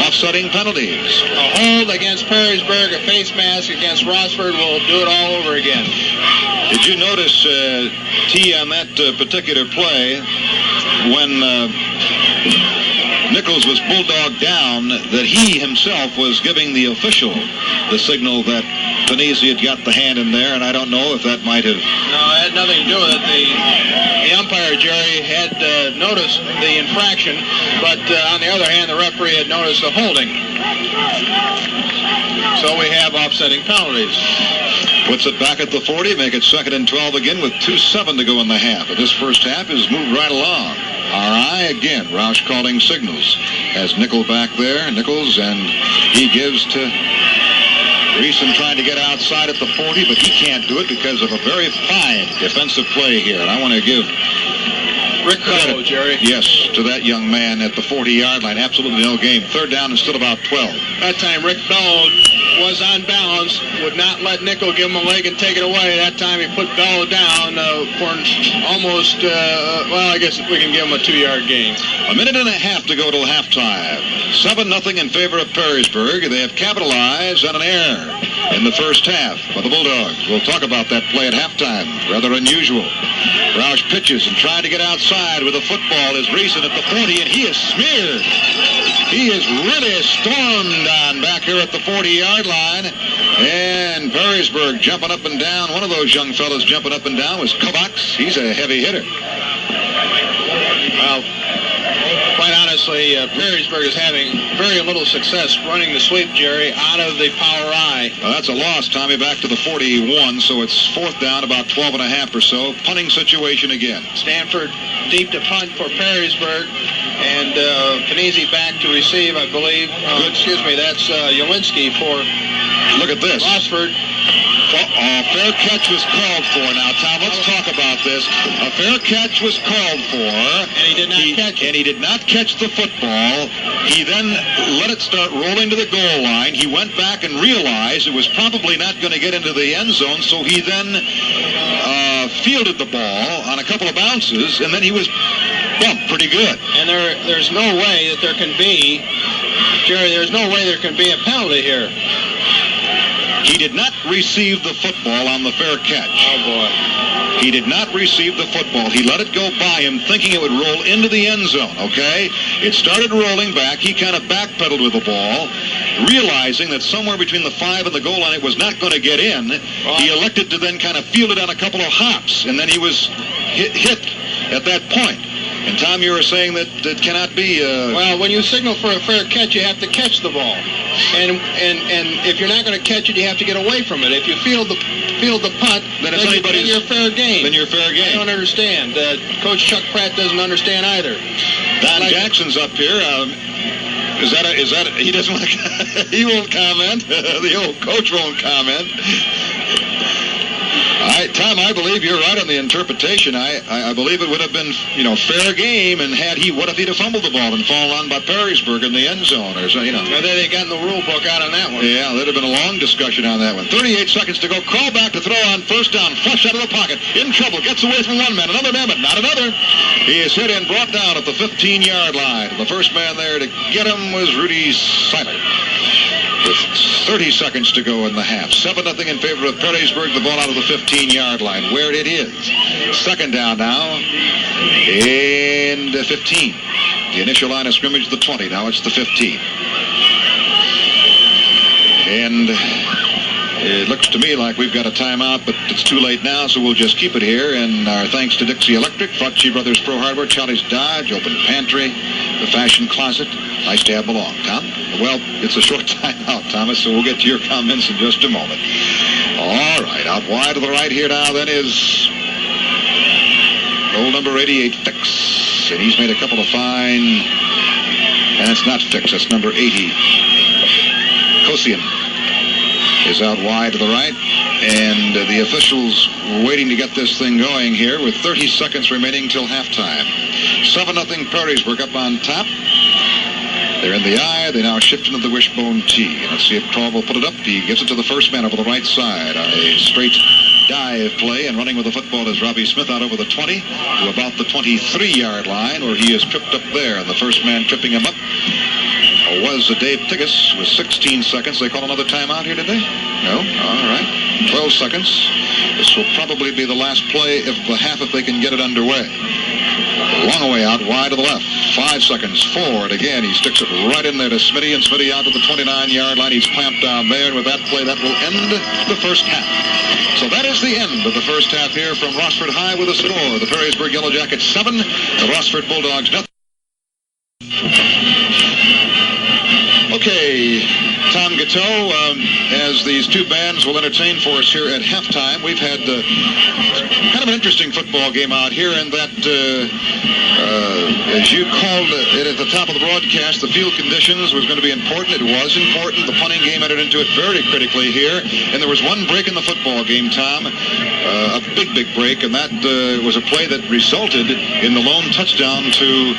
Speaker 4: Offsetting penalties.
Speaker 5: A hold against Perrysburg, a face mask against Rossford. We'll do it all over again.
Speaker 4: Did you notice, T, on that particular play, when Nichols was bulldogged down, that he himself was giving the official the signal that Panizzi had got the hand in there, and I don't know if that might have...
Speaker 5: No, it had nothing to do with it. The umpire, Jerry, had noticed the infraction, but on the other hand, the referee had noticed the holding. So we have offsetting penalties.
Speaker 4: Puts it back at the 40, make it 2nd and 12 again with 2:07 to go in the half. But this first half is moved right along. R.I. again, Roush calling signals. Has Nichols back there, Nichols, and he gives to Reeson trying to get outside at the 40, but he can't do it because of a very fine defensive play here. And I want to give
Speaker 5: Rick Bellow, Jerry.
Speaker 4: Yes, to that young man at the 40-yard line. Absolutely no game. Third down and still about 12.
Speaker 5: That time Rick Bellow was on balance, would not let Nickel give him a leg and take it away. That time he put Bellow down for almost, well, I guess we can give him a 2-yard gain.
Speaker 4: A minute and a half to go till halftime. 7-0 in favor of Perrysburg. They have capitalized on an error in the first half by the Bulldogs. We'll talk about that play at halftime. Rather unusual. Roush pitches and trying to get outside with a football is Reeson at the 40, and he is smeared. He is really stormed on back here at the 40-yard line. And Perrysburg jumping up and down. One of those young fellas jumping up and down was Kovacs. He's a heavy hitter.
Speaker 5: Well, quite honestly, Perrysburg is having very little success running the sweep, Jerry, out of the power eye.
Speaker 4: Well, that's a loss, Tommy, back to the 41, so it's 4th down, about 12 and a half or so. Punting situation again.
Speaker 5: Stanford deep to punt for Perrysburg, and Panizzi back to receive, I believe. Excuse me, that's Jelinski for...
Speaker 4: Look at this.
Speaker 5: Rossford.
Speaker 4: A fair catch was called for. Now, Tom, let's talk about this. A fair catch was called for.
Speaker 5: And he did not catch it.
Speaker 4: And he did not catch the football. He then let it start rolling to the goal line. He went back and realized it was probably not going to get into the end zone, so he then fielded the ball on a couple of bounces, and then he was bumped pretty good.
Speaker 5: And there's no way that there can be, Jerry, there's no way there can be a penalty here.
Speaker 4: He did not receive the football on the fair catch.
Speaker 5: Oh, boy.
Speaker 4: He did not receive the football. He let it go by him thinking it would roll into the end zone, okay? It started rolling back. He kind of backpedaled with the ball, realizing that somewhere between the 5 and the goal line it was not going to get in. He elected to then kind of field it on a couple of hops, and then he was hit at that point. And, Tom, you were saying that it cannot be...
Speaker 5: Well, when you signal for a fair catch, you have to catch the ball. And if you're not going to catch it, you have to get away from it. If you field the punt, then you're fair game.
Speaker 4: Then you're fair game.
Speaker 5: I don't understand. Coach Chuck Pratt doesn't understand either.
Speaker 4: Don Jackson's up here. Is that he doesn't want to... He won't comment. The old coach won't comment. Tom, I believe you're right on the interpretation. I believe it would have been, fair game, and what if he'd have fumbled the ball and fallen on by Perrysburg in the end zone, or so,
Speaker 5: And then they got the rule book out on that one.
Speaker 4: Yeah, there'd have been a long discussion on that one. 38 seconds to go. Crawl back to throw on first down. Flush out of the pocket. In trouble. Gets away from one man. Another man, but not another. He is hit and brought down at the 15-yard line. The first man there to get him was Rudy Seiler. With 30 seconds to go in the half. 7-0 in favor of Perrysburg. The ball out of the 15-yard line, where it is. Second down now. And 15. The initial line of scrimmage, the 20. Now it's the 15. And it looks to me like we've got a timeout, but it's too late now, so we'll just keep it here. And our thanks to Dixie Electric, Frautschi Brothers Pro Hardware, Charlie's Dodge, Open Pantry, the Fashion Closet. Nice to have along, Tom. Well, it's a short timeout, Thomas, so we'll get to your comments in just a moment. All right, out wide to the right here now then is old number 88, Fix. And he's made a couple of fine, and it's not Fix, that's number 80. Kosian is out wide to the right, and the officials waiting to get this thing going here with 30 seconds remaining till halftime. 7-0 Perrysburg up on top. They're in the I. They now shift into the wishbone T. And let's see if Crawl will put it up. He gives it to the first man over the right side. A straight dive play, and running with the football is Robbie Smith out over the 20 to about the 23-yard line, where he is tripped up there. And the first man tripping him up was Dave Tigas with 16 seconds. They call another timeout here, did they? No? All right. 12 seconds. This will probably be the last play of the half if they can get it underway. Long way out, wide to the left. 5 seconds forward. Again, he sticks it right in there to Smitty, and Smitty out to the 29-yard line. He's clamped down there, and with that play, that will end the first half. So that is the end of the first half here from Rossford High with a score. The Perrysburg Yellow Jackets 7, the Rossford Bulldogs nothing. Okay, Tom Gateau, as these two bands will entertain for us here at halftime. We've had kind of an interesting football game out here, in that, as you called it at the top of the broadcast, the field conditions was going to be important. It was important. The punting game entered into it very critically here, and there was one break in the football game, Tom, a big break, and that was a play that resulted in the lone touchdown to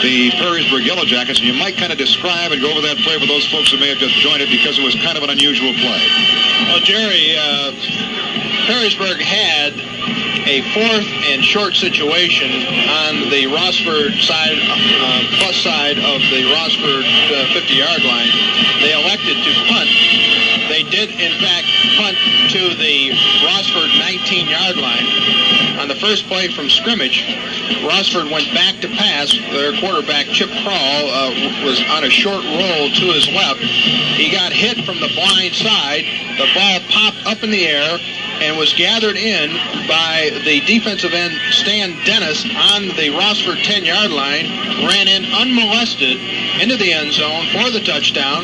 Speaker 4: the Perrysburg Yellow Jackets. And you might kind of describe and go over that play for those folks who may have just joined it, because it was kind of an unusual play.
Speaker 5: Well, Jerry, Perrysburg had a fourth and short situation on the Rossford side, plus side of the Rossford 50-yard line. They elected to punt. They did, in fact, punt to the Rossford 19-yard line. On the first play from scrimmage, Rossford went back to pass. Their quarterback, Chip Crawl, was on a short roll to his left. He got hit from the blind side. The ball popped up in the air and was gathered in by the defensive end, Stan Dennis, on the Rossford 10-yard line, ran in unmolested into the end zone for the touchdown.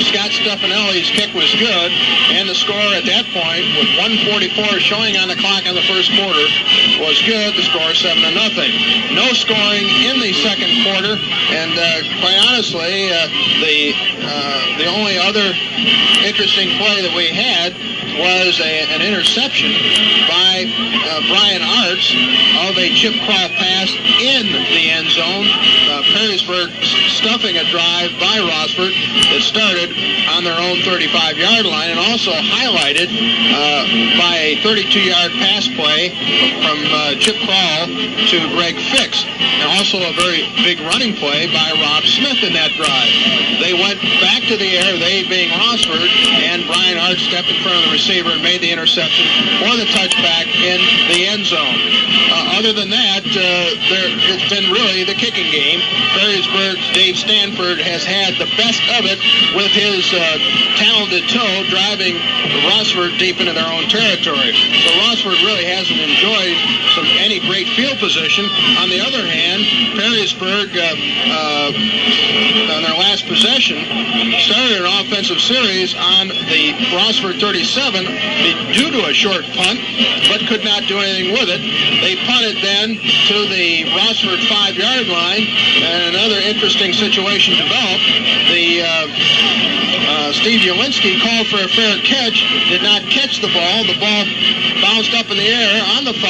Speaker 5: Scott Stefanelli's kick was good, and the score at that point, with 1:44 showing on the clock on the first quarter, was good. The score 7-0. No scoring in the second quarter, and quite honestly, the only other interesting play that we had was an interception by Brian Arts of a chip crawl pass in the end zone. Perrysburg stuffing a drive by Rossford that started on their own 35-yard line, and also highlighted by a 32-yard pass play from Chip Crawl to Greg Fix, and also a very big running play by Rob Smith in that drive. They went back to the air, they being Rossford, and Brian Hart stepped in front of the receiver and made the interception for the touchback in the end zone. Other than that, it's been really the kicking game. Perrysburg's Dave Stanford has had the best of it with his talented toe driving Rossford deep into their own territory. So Rossford really hasn't enjoyed any great field position. On the other hand, Perrysburg, on their last possession, started an offensive series on the Rossford 37 due to a short punt, but could not do anything with it. They punted then to the Rossford 5-yard line, and another interesting situation developed. The Steve Ulinski called for a fair catch, did not catch the ball. The ball bounced up in the air on the 5,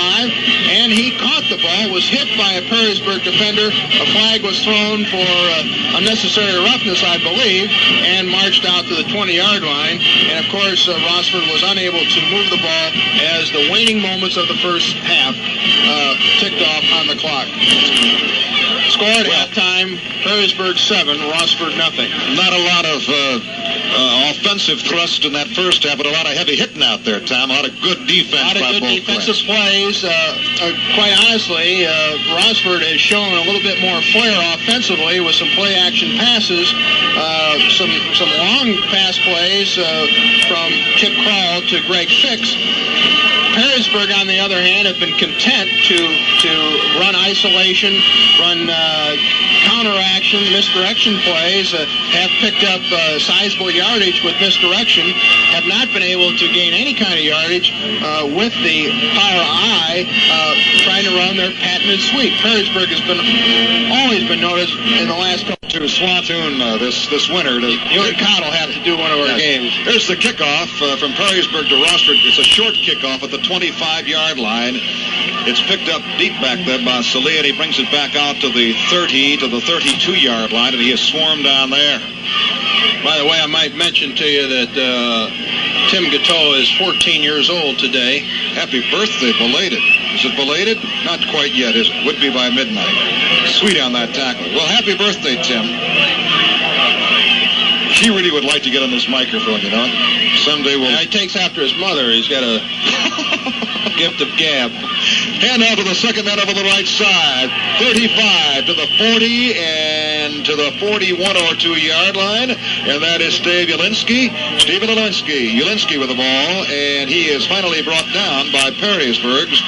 Speaker 5: and he caught the ball, was hit by a Perrysburg defender. A flag was thrown for unnecessary roughness, I believe, and marched out to the 20-yard line. And, of course, Rossford was unable to move the ball as the waning moments of the first half ticked off on the clock. Scored at halftime, Perrysburg 7, Rossford nothing.
Speaker 4: Not a lot of offensive thrust in that first half, but a lot of heavy hitting out there, Tom. A lot of good defense by both
Speaker 5: A lot of good defensive plays. Quite honestly, Rossford has shown a little bit more flair offensively with some play-action passes, some long pass plays from Chip Crowell to Greg Fix. Perrysburg, on the other hand, have been content to run isolation, run counteraction, misdirection plays, have picked up sizable yardage with misdirection, have not been able to gain any kind of yardage with the power I, trying to run their patented sweep. Perrysburg has always been noticed in the last couple
Speaker 4: to Swantoon this winter.
Speaker 5: You and Cott will have to do one of our games.
Speaker 4: Here's the kickoff from Perrysburg to Rossford. It's a short kickoff at the 25-yard line. It's picked up deep back there by Salih, and he brings it back out to the 30, to the 32-yard line, and he is swarmed down there.
Speaker 5: By the way, I might mention to you that Tim Gateau is 14 years old today.
Speaker 4: Happy birthday, belated. Is it belated? Not quite yet. It would be by midnight. Sweet on that tackle. Well, happy birthday, Tim. He really would like to get on this microphone, you know. Someday we'll...
Speaker 5: He takes after his mother. He's got a gift of gab.
Speaker 4: Hand out to the second man over the right side. 35 to the 40 and to the 41 or 2-yard line. And that is Steve Ulinski. Stephen Ulinski with the ball. And he is finally brought down by Perrysburg's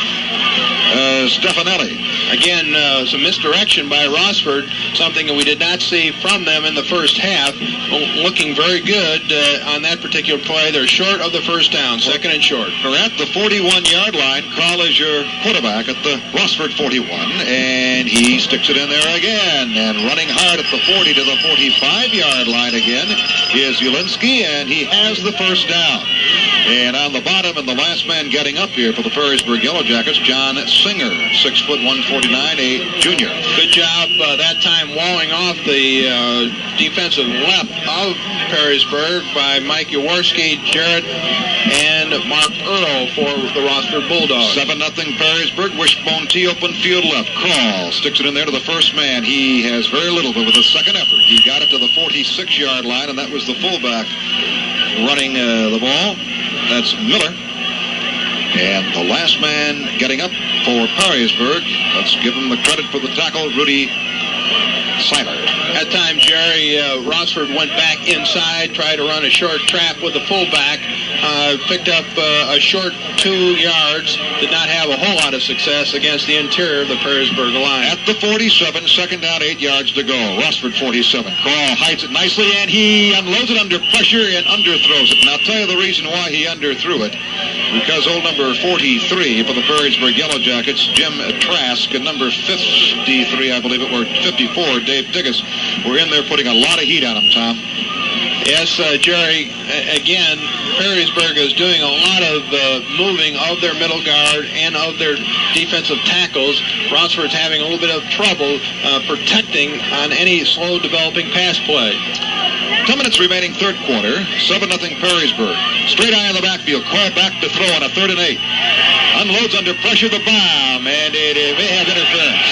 Speaker 4: Stefanelli.
Speaker 5: Again, some misdirection by Rossford, something that we did not see from them in the first half. Looking very good on that particular play. They're short of the first down, second and short.
Speaker 4: We're at the 41-yard line. Carl is your quarterback at the Rossford 41, and he sticks it in there again. And running hard at the 40 to the 45-yard line again is Ulinski, and he has the first down. And on the bottom, and the last man getting up here for the Perrysburg Yellow Jackets, John Singer, 6 foot 149, a junior.
Speaker 5: Good job that time walling off the defensive left of Perrysburg by Mike Jaworski, Jarrett, and Mark Earl for the Rossford Bulldogs.
Speaker 4: 7-0 Perrysburg. Wishbone T open field left. Crawl sticks it in there to the first man. He has very little, but with a second effort, he got it to the 46-yard line, and that was the fullback running the ball. That's Miller. And the last man getting up for Perrysburg, let's give him the credit for the tackle, Rudy Seiler.
Speaker 5: That time, Jerry, Rossford went back inside, tried to run a short trap with the fullback, picked up a short 2 yards, did not have a whole lot of success against the interior of the Perrysburg line.
Speaker 4: At the 47, second down, 8 yards to go. Rossford 47. Crawl hides it nicely, and he unloads it under pressure and underthrows it. And I'll tell you the reason why he underthrew it. Because old number 43 for the Perrysburg Yellow Jackets, Jim Trask, and number 53, I believe it were 54, Dave Digges, were in there putting a lot of heat on him, Tom.
Speaker 5: Yes, Jerry, again, Perrysburg is doing a lot of moving of their middle guard and of their defensive tackles. Rossford's having a little bit of trouble protecting on any slow developing pass play.
Speaker 4: 10 minutes remaining, third quarter. 7-0 Perrysburg. Straight eye in the backfield. Crawl back to throw on a 3rd and 8. Unloads under pressure the bomb, and it may have interference.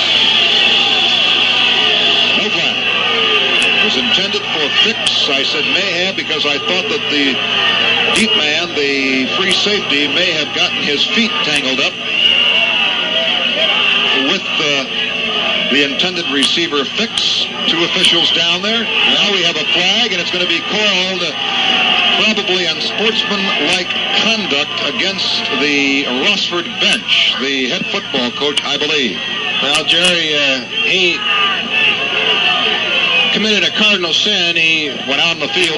Speaker 4: No flag. It was intended for Fix. I said may have because I thought that the deep man, the free safety, may have gotten his feet tangled up with the intended receiver Fix. 2 officials down there. Now we have a flag, and it's going to be called probably unsportsmanlike conduct against the Rossford bench, the head football coach, I believe.
Speaker 5: Well, Jerry, he committed a cardinal sin. He
Speaker 4: went out on the field.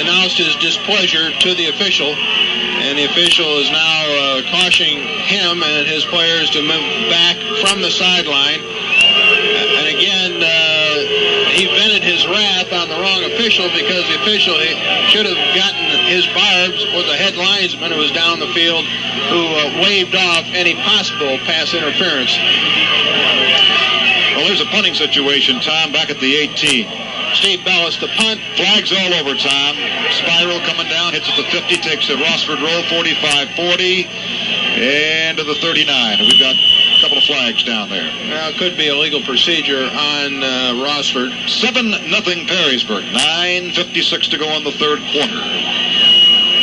Speaker 5: Announced his displeasure to the official, and the official is now cautioning him and his players to move back from the sideline. And again, he vented his his wrath on the wrong official because the official should have gotten his barbs was a head linesman who was down the field who waved off any possible pass interference.
Speaker 4: Well, there's a punting situation, Tom, back at the 18.
Speaker 5: Steve Bellis, the punt.
Speaker 4: Flags all over, Tom. Spiral coming down, hits at the 50, takes a Rossford roll, 45-40, and to the 39. We've got a couple of flags down there.
Speaker 5: Well, it could be a legal procedure on Rossford.
Speaker 4: 7-0 Perrysburg. 9:56 to go in the third quarter.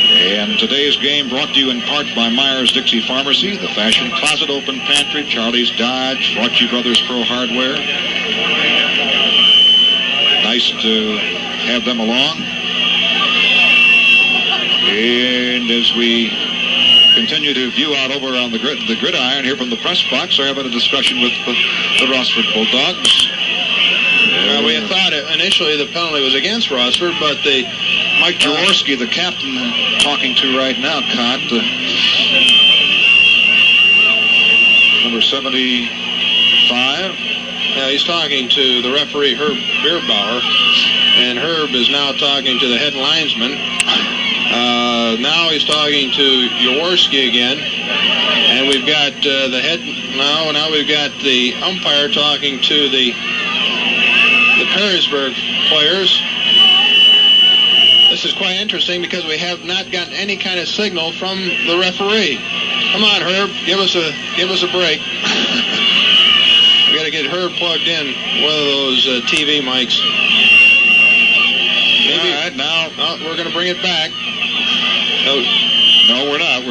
Speaker 4: And today's game brought to you in part by Myers-Dixie Pharmacy, the Fashion Closet Open Pantry, Charlie's Dodge, Frautschi Brothers Pro Hardware. Nice to have them along. And as we continue to view out over on the gridiron here from the press box, we're having a discussion with the Rossford Bulldogs.
Speaker 5: We had thought initially the penalty was against Rossford, but
Speaker 4: Mike Jaworski, the captain, talking to right now, caught number 75.
Speaker 5: Yeah, he's talking to the referee, Herb Bierbauer, and Herb is now talking to the head linesman. Now he's talking to Jaworski again, and we've got the head now we've got the umpire talking to the Perrysburg players. This is quite interesting because we have not gotten any kind of signal from the referee. Come on, Herb, give us a break. We got to get Herb plugged in one of those TV mics. Maybe.
Speaker 4: All right, now
Speaker 5: we're going to bring it back.
Speaker 4: No, we're not.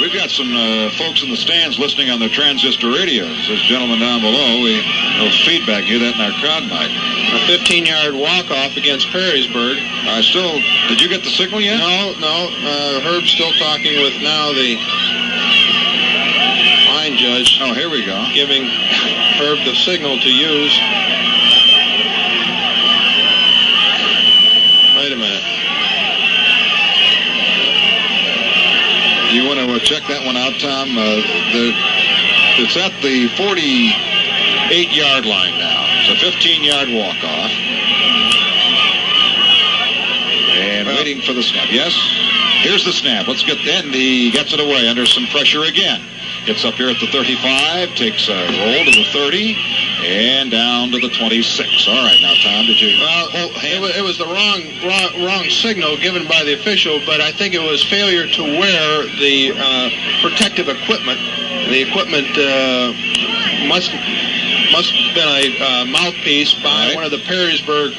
Speaker 4: We've got some folks in the stands listening on their transistor radios. This gentleman down below, no feedback. Hear that in our crowd mic.
Speaker 5: A 15-yard walk-off against Perrysburg.
Speaker 4: Did you get the signal yet?
Speaker 5: No. Herb's still talking with now the line judge.
Speaker 4: Oh, here we go.
Speaker 5: Giving Herb the signal to use. Wait a minute.
Speaker 4: You want to check that one out, Tom? It's at the 48-yard line now. It's a 15-yard walk-off. And waiting for the snap. Yes? Here's the snap. Let's get in. He gets it away under some pressure again. Gets up here at the 35, takes a roll to the 30, and down to the 26. All right, now, Tom, did you...
Speaker 5: Well, it was the wrong signal given by the official, but I think it was failure to wear the protective equipment. The equipment must have been a mouthpiece by one of the Perrysburg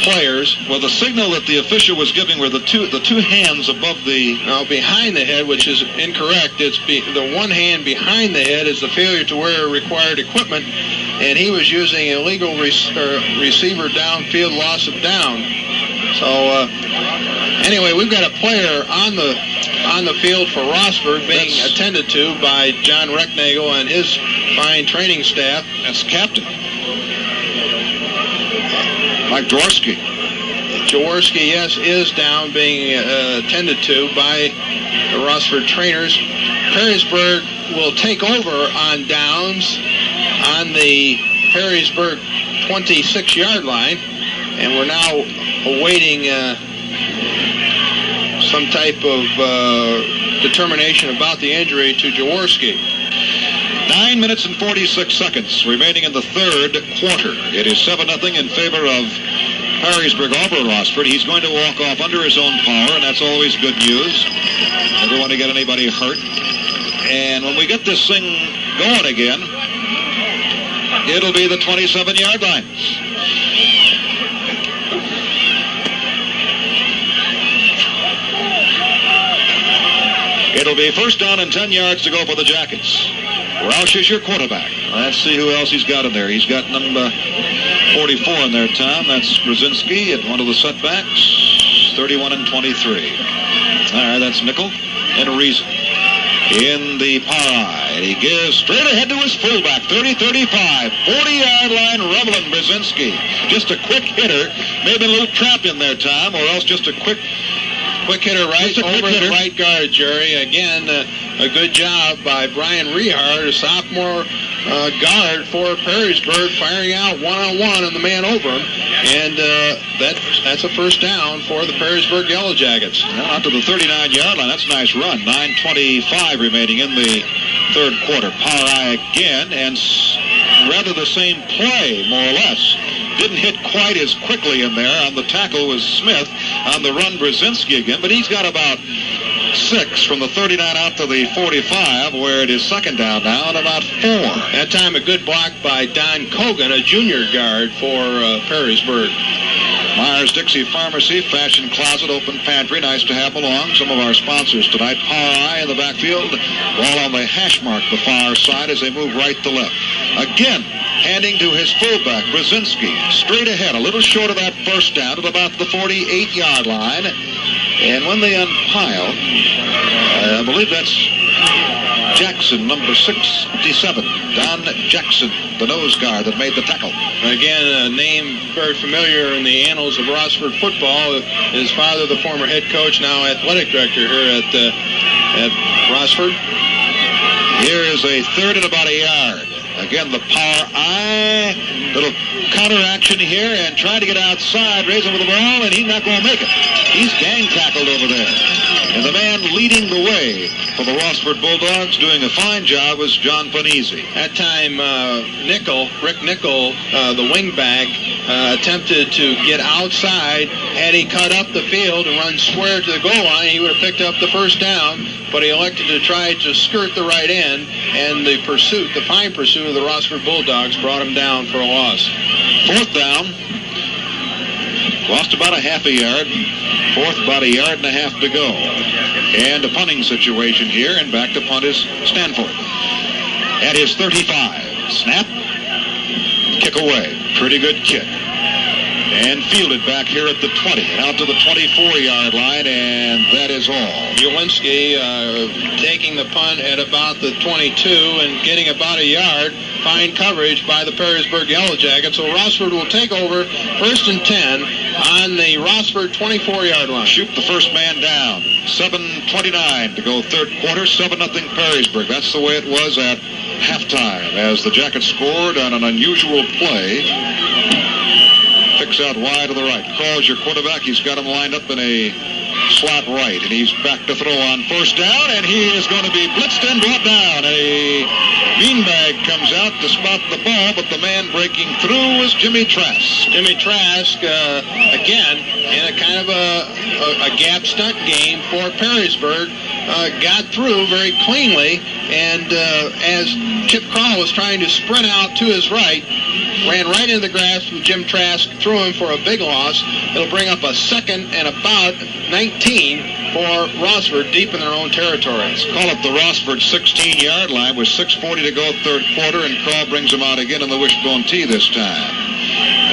Speaker 5: players.
Speaker 4: Well, the signal that the official was giving were the two hands above the...
Speaker 5: Now, behind the head, which is incorrect. It's the one hand behind the head is the failure to wear required equipment, and he was using illegal receiver downfield loss of down. So, anyway, we've got a player on the field for Rossford being attended to by John Recknagel and his fine training staff.
Speaker 4: That's captain Mike Jaworski.
Speaker 5: Jaworski, yes, is down being attended to by the Rossford trainers. Perrysburg will take over on downs on the Perrysburg 26-yard line, and we're now awaiting some type of determination about the injury to Jaworski.
Speaker 4: 9 minutes and 46 seconds remaining in the third quarter. It is 7-0 in favor of Perrysburg over Rossford. He's going to walk off under his own power, and that's always good news. Never want to get anybody hurt. And when we get this thing going again, it'll be the 27-yard line. It'll be first down and 10 yards to go for the Jackets. Roush is your quarterback. Let's see who else he's got in there. He's got number 44 in there, Tom. That's Brzezinski at one of the setbacks. 31 and 23. All right, that's Nickel and Reason. In the pie, he gives straight ahead to his fullback, 30-35, 40-yard line, Revelin Brzezinski. Just a quick hitter, maybe a little trap in there, Tom, or else just a quick hitter right over the right guard, Jerry. Again, a good job by Brian Rehard, a sophomore
Speaker 5: guard for Perrysburg, firing out one-on-one on the man over him. And that's a first down for the Perrysburg Yellow Jackets.
Speaker 4: Now out to the 39-yard line. That's a nice run. 9:25 remaining in the third quarter. Power eye again, and rather the same play, more or less. Didn't hit quite as quickly in there. On the tackle was Smith. On the run, Brzezinski again. But he's got about 6 from the 39 out to the 45, where it is second down now and about 4.
Speaker 5: That time a good block by Don Cogan, a junior guard for Perrysburg.
Speaker 4: Myers-Dixie Pharmacy, Fashion Closet, Open Pantry. Nice to have along. Some of our sponsors tonight. Power Eye in the backfield. Ball on the hash mark, the far side, as they move right to left. Again, handing to his fullback, Brzezinski. Straight ahead, a little short of that first down at about the 48-yard line. And when they unpile, I believe that's Jackson, number 67. Don Jackson, the nose guard that made the tackle.
Speaker 5: Again, a name very familiar in the annals of Rossford football. His father, the former head coach, now athletic director here at Rossford.
Speaker 4: Here is a third and about a yard. Again, the power eye. Little counter action here and trying to get outside, raising with the ball, and he's not going to make it. He's gang tackled over there. And the man leading the way for the Rossford Bulldogs, doing a fine job, was John Panizzi.
Speaker 5: That time, Rick Nickel, the wingback, attempted to get outside. Had he cut up the field and run square to the goal line, he would have picked up the first down. But he elected to try to skirt the right end, and the fine pursuit of the Rossford Bulldogs brought him down for a loss.
Speaker 4: Fourth down. Lost about a half a yard. Fourth, about a yard and a half to go. And a punting situation here, and back to punt is Stanford. At his 35. Snap. Kick away. Pretty good kick. And fielded back here at the 20. Out to the 24-yard line, and that is all.
Speaker 5: Ulinski taking the punt at about the 22 and getting about a yard. Fine coverage by the Perrysburg Yellow Jackets. So Rossford will take over first and 10 on the Rossford 24-yard line.
Speaker 4: Shoot the first man down. 7:29 to go third quarter. 7-0 Perrysburg. That's the way it was at halftime as the Jackets scored on an unusual play. Picks out wide to the right. Calls your quarterback. He's got him lined up in a slot right, and he's back to throw on first down, and he is going to be blitzed and brought down. A beanbag comes out to spot the ball, but the man breaking through is Jimmy Trask.
Speaker 5: Jimmy Trask, again, in a kind of a gap stunt game for Perrysburg, got through very cleanly, and as Chip Crawl was trying to sprint out to his right, ran right into the grasp of Jim Trask, threw him for a big loss. It'll bring up a second and about 19 for Rossford, deep in their own territory.
Speaker 4: Let's call it the Rossford 16-yard line with 6:40 to go third quarter, and Crawl brings him out again in the wishbone tee this time.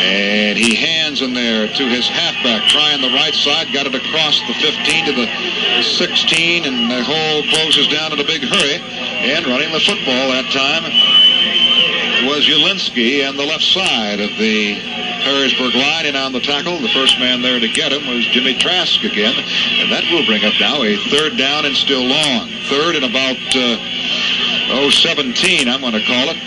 Speaker 4: And he hands in there to his halfback, trying the right side, got it across the 15 to the 16, and the hole closes down in a big hurry. And running the football that time was Ulinski on the left side of the Perrysburg line, and on the tackle, the first man there to get him was Jimmy Trask again, and that will bring up now a third down and still long. Third and about 17, I'm going to call it,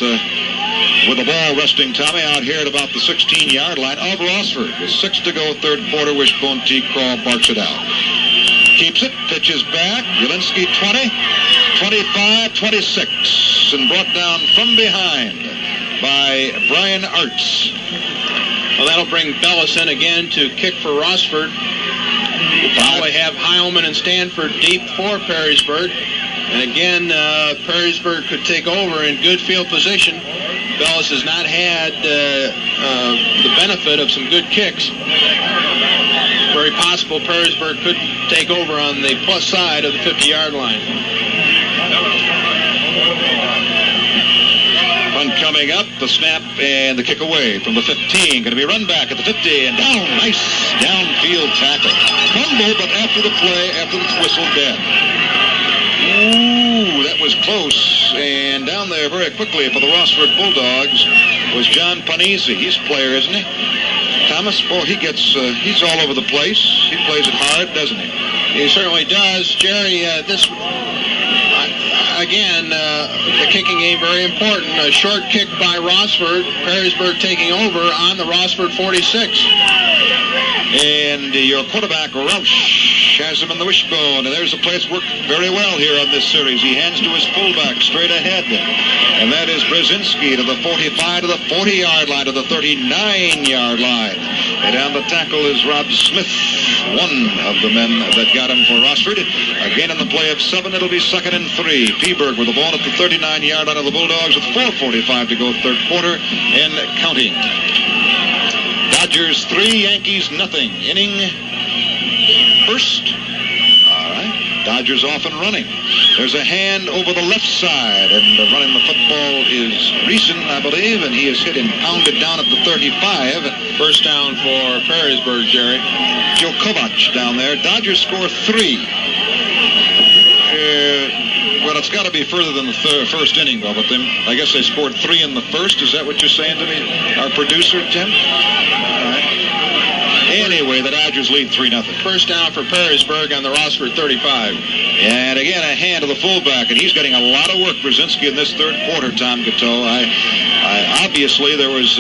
Speaker 4: with the ball resting, Tommy, out here at about the 16-yard line of Rossford. With 6 to go, third quarter, wishbone tee, Crawl barks it out. Keeps it, pitches back, Ulinski 20, 25, 26, and brought down from behind by Brian Artz.
Speaker 5: Well, that'll bring Bellis in again to kick for Rossford. We'll probably have Heilman and Stanford deep for Perrysburg. And again, Perrysburg could take over in good field position. Bellis has not had the benefit of some good kicks. Very possible Perrysburg could take over on the plus side of the 50-yard line.
Speaker 4: Fun coming up, the snap and the kick away from the 15. Going to be run back at the 50 and down. Nice downfield tackle. Fumble, but after the play, after the whistle, dead. Ooh, that was close. And down there very quickly for the Rossford Bulldogs was John Panizzi. He's a player, isn't he? Thomas, boy, he's all over the place. He plays it hard, doesn't he?
Speaker 5: He certainly does. Jerry, again, the kicking game very important. A short kick by Rossford. Perrysburg taking over on the Rossford 46.
Speaker 4: And your quarterback, Roush, has him in the wishbone. And there's a place worked very well here on this series. He hands to his fullback straight ahead. And that is Brzezinski to the 45, to the 40-yard line, to the 39-yard line. And down the tackle is Rob Smith, one of the men that got him for Rossford. Again in the play of 7, it'll be 2nd and 3. Piatt with the ball at the 39-yard line of the Bulldogs with 4:45 to go, third quarter, and counting. Dodgers 3, Yankees nothing. Inning first. All right. Dodgers off and running. There's a hand over the left side, and running the football is Reeson, I believe, and he is hit and pounded down at the 35.
Speaker 5: First down for Perrysburg, Jerry.
Speaker 4: Joe Kovac down there. Dodgers score 3. Well, it's got to be further than the first inning, though. But I guess they scored 3 in the first. Is that what you're saying to me, our producer, Tim? All right. Anyway, the Dodgers lead 3-0.
Speaker 5: First down for Perrysburg on the Rossford 35.
Speaker 4: And again, a hand to the fullback, and he's getting a lot of work, Brzezinski, in this third quarter, Tom Gateau. Obviously, there was,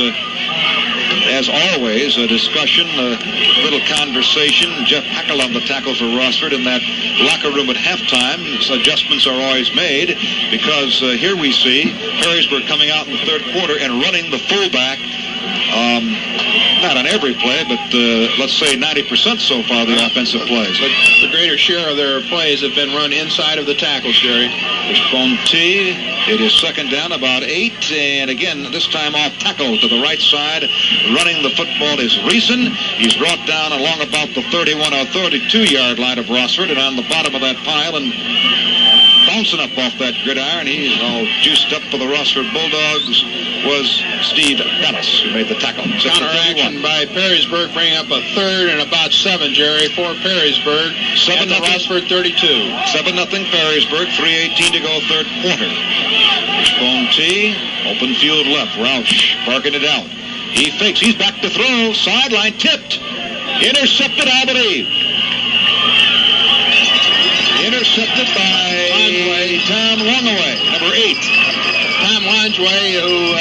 Speaker 4: as always, a discussion, a little conversation. Jeff Hackel on the tackle for Rossford in that locker room at halftime. Adjustments are always made because here we see Perrysburg coming out in the third quarter and running the fullback. Not on every play, but let's say 90% so far the offensive plays.
Speaker 5: But the greater share of their plays have been run inside of the tackles, Jerry.
Speaker 4: Wishbone T. It is 2nd down, about 8. And again, this time off tackle to the right side. Running the football is Reeson. He's brought down along about the 31 or 32-yard line of Rossford and on the bottom of that pile. And bouncing up off that gridiron, he's all juiced up for the Rossford Bulldogs, was Steve Dallas, who made the tackle.
Speaker 5: Counteraction by Perrysburg, bringing up a 3rd and about 7, Jerry, for Perrysburg.
Speaker 4: 7-0
Speaker 5: Rossford 32.
Speaker 4: 7-0 Perrysburg, 3:18 to go, third quarter. Wishbone T, open field left. Roush parking it out. He fakes. He's back to throw. Sideline tipped. Intercepted, I believe. Intercepted by Tom Longaway, number 8.
Speaker 5: Tom Longaway, who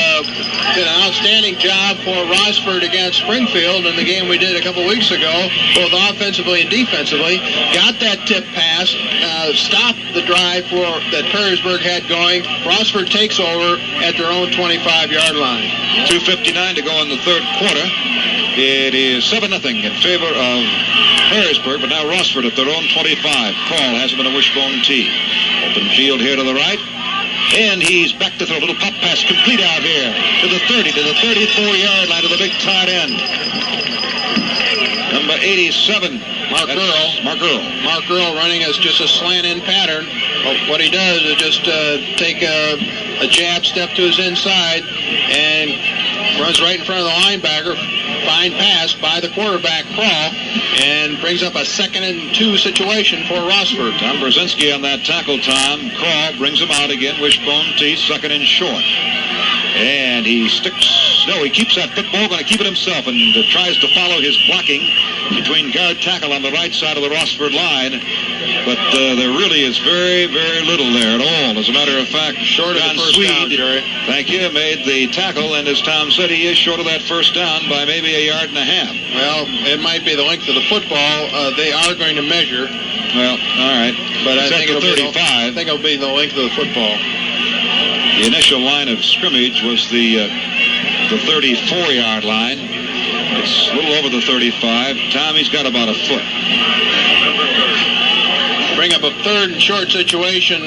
Speaker 5: did an outstanding job for Rossford against Springfield in the game we did a couple weeks ago, both offensively and defensively. Got that tip pass, stopped the drive that Perrysburg had going. Rossford takes over at their own 25-yard line.
Speaker 4: 2:59 to go in the third quarter. It is 7-0 in favor of Perrysburg, but now Rossford at their own 25. Call has him in a wishbone T. Open field here to the right. And he's back to throw. A little pop pass complete out here to the 30, to the 34-yard line, to the big tight end. Number 87, Mark Earl.
Speaker 5: Mark Earl running as just a slant-in pattern. What he does is just take a jab step to his inside and runs right in front of the linebacker. Fine pass by the quarterback, Crawl, and brings up a 2nd and 2 situation for Rossford.
Speaker 4: Tom Brzezinski on that tackle, Tom. Crawl brings him out again. Wishbone T, 2nd and short. And he keeps that football, going to keep it himself, and tries to follow his blocking between guard tackle on the right side of the Rossford line. But there really is very, very little there at all. As a matter of fact,
Speaker 5: short of the first down, Jerry.
Speaker 4: Thank you, made the tackle, and as Tom said, he is short of that first down by maybe a yard and a half.
Speaker 5: Well, it might be the length of the football. They are going to measure.
Speaker 4: Well, all right.
Speaker 5: But I think
Speaker 4: it'll
Speaker 5: be the length of the football.
Speaker 4: The initial line of scrimmage was the 34-yard line. It's a little over the 35. Tommy's got about a foot.
Speaker 5: Bring up a 3rd and short situation.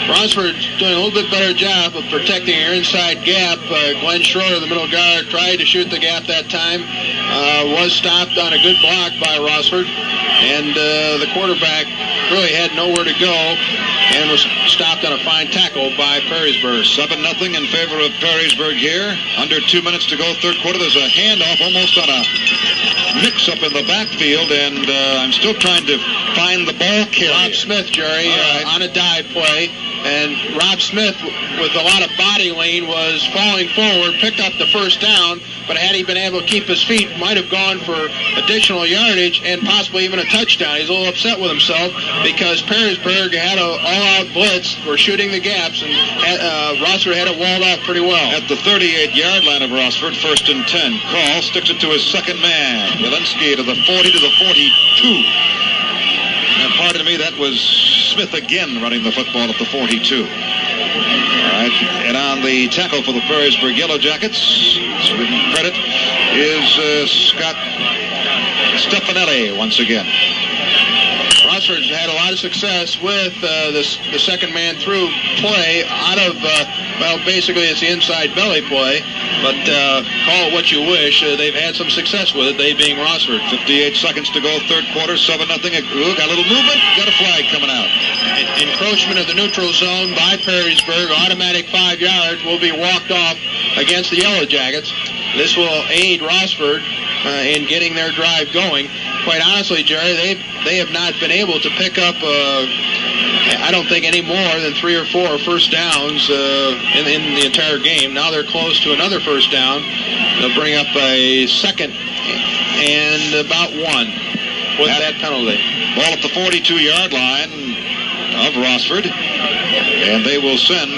Speaker 5: Rossford's doing a little bit better job of protecting their inside gap. Glenn Schroeder, the middle guard, tried to shoot the gap that time. Was stopped on a good block by Rossford. And the quarterback really had nowhere to go and was stopped on a fine tackle by Perrysburg.
Speaker 4: 7-0 in favor of Perrysburg here. Under 2 minutes to go, third quarter. There's a handoff almost on a mix-up in the backfield, and I'm still trying to find the ball carrier.
Speaker 5: Rob Smith, Jerry, on a dive play. and Rob Smith, with a lot of body lean, was falling forward, picked up the first down, but had he been able to keep his feet, might have gone for additional yardage and possibly even a touchdown. He's a little upset with himself because Perrysburg had an all-out blitz, were shooting the gaps, and Rossford had it walled off pretty well.
Speaker 4: At the 38-yard line of Rossford, 1st and 10. Call sticks it to his second man. Jelinski to the 40 to the 42. And pardon me, that was Smith again running the football at the 42. All right, and on the tackle for the Perrysburg Yellow Jackets, credit is Scott Stefanelli once again.
Speaker 5: Rossford's had a lot of success with the second man through play out of, basically it's the inside belly play, but call it what you wish. They've had some success with it, they being Rossford.
Speaker 4: 58 seconds to go, third quarter, 7-0. Got a little movement, got a flag coming out.
Speaker 5: Encroachment of the neutral zone by Perrysburg, automatic 5 yards, will be walked off against the Yellow Jackets. This will aid Rossford in getting their drive going. Quite honestly, Jerry, they have not been able to pick up, I don't think, any more than 3 or 4 first downs in the entire game. Now they're close to another first down. They'll bring up a second and about 1 with that penalty.
Speaker 4: Ball at the 42-yard line of Rossford, and they will send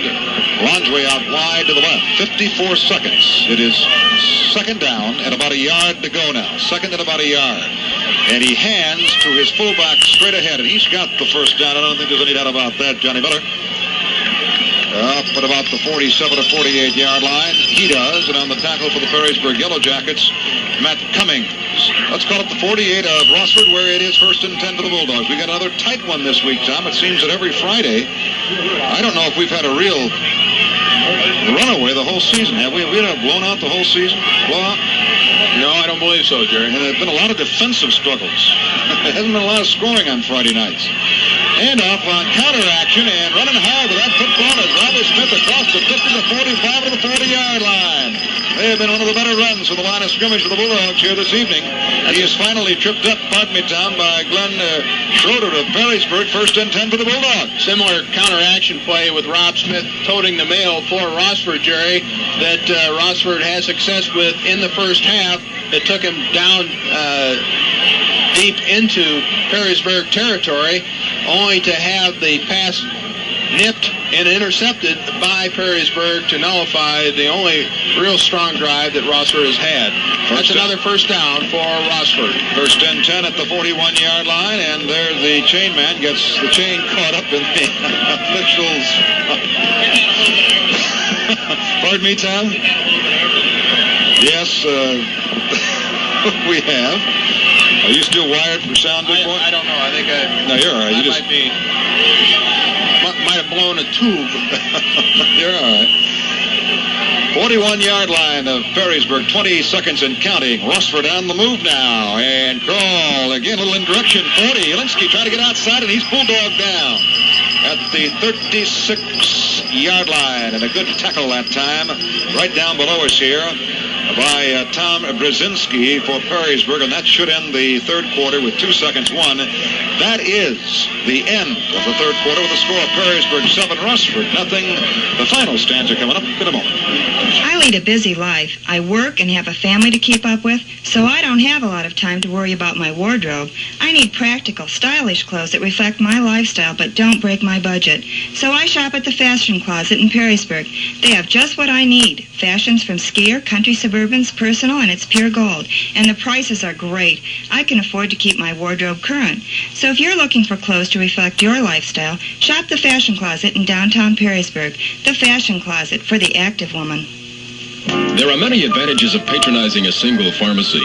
Speaker 4: Longeway out wide to the left. 54 seconds. It is second down and about a yard to go now. Second and about a yard. And he hands to his fullback straight ahead, and he's got the first down. I don't think there's any doubt about that, Johnny Miller. Up at about the 47 to 48-yard line. He does, and on the tackle for the Perrysburg Yellow Jackets, Matt Cummings. Let's call it the 48 of Rossford, where it is 1st and 10 to the Bulldogs. We got another tight one this week, Tom. It seems that every Friday, I don't know if we've had a real runaway the whole season, have we? Have we had a blown out the whole season? Blowout?
Speaker 5: No, I don't believe so, Jerry.
Speaker 4: And there have been a lot of defensive struggles. There hasn't been a lot of scoring on Friday nights. And off on counter action and running hard with that football is Robbie Smith across the 50 to 45 to the 40-yard line. They have been one of the better runs for the line of scrimmage for the Bulldogs here this evening. He is finally tripped up, pardon me, Tom, by Glenn Schroeder of Perrysburg, 1st and 10 for the Bulldogs.
Speaker 5: Similar counter-action play with Rob Smith toting the mail for Rossford, Jerry, that Rossford had success with in the first half. It took him down deep into Perrysburg territory, only to have the pass nipped and intercepted by Perrysburg to nullify the only real strong drive that Rossford has had. That's another first down for Rossford.
Speaker 4: 1st and 10 at the 41-yard line, and there the chain man gets the chain caught up in the officials. Pardon me, Tom? Yes, we have. Are you still wired for sound, big boy?
Speaker 5: I don't know. I think
Speaker 4: No, you're all right. You just
Speaker 5: might have blown a tube.
Speaker 4: You're all right. 41-yard line of Perrysburg, 20 seconds and counting. Rossford on the move now, and Kroll again, a little indirection. 40. Jelinski trying to get outside, and he's bulldogged down at the 36-yard line, and a good tackle that time, right down below us here by Tom Brzezinski for Perrysburg, and that should end the third quarter with 2 seconds, 1. That is the end of the third quarter with a score of Perrysburg 7, Rossford 0. The final stanza coming up in a moment.
Speaker 7: I lead a busy life. I work and have a family to keep up with, so I don't have a lot of time to worry about my wardrobe. I need practical, stylish clothes that reflect my lifestyle but don't break my budget. So I shop at the Fashion Closet in Perrysburg. They have just what I need. Fashions from skier, country suburbans, personal, and it's pure gold. And the prices are great. I can afford to keep my wardrobe current. So if you're looking for clothes to reflect your lifestyle, shop the Fashion Closet in downtown Perrysburg. The Fashion Closet for the active woman.
Speaker 8: There are many advantages of patronizing a single pharmacy.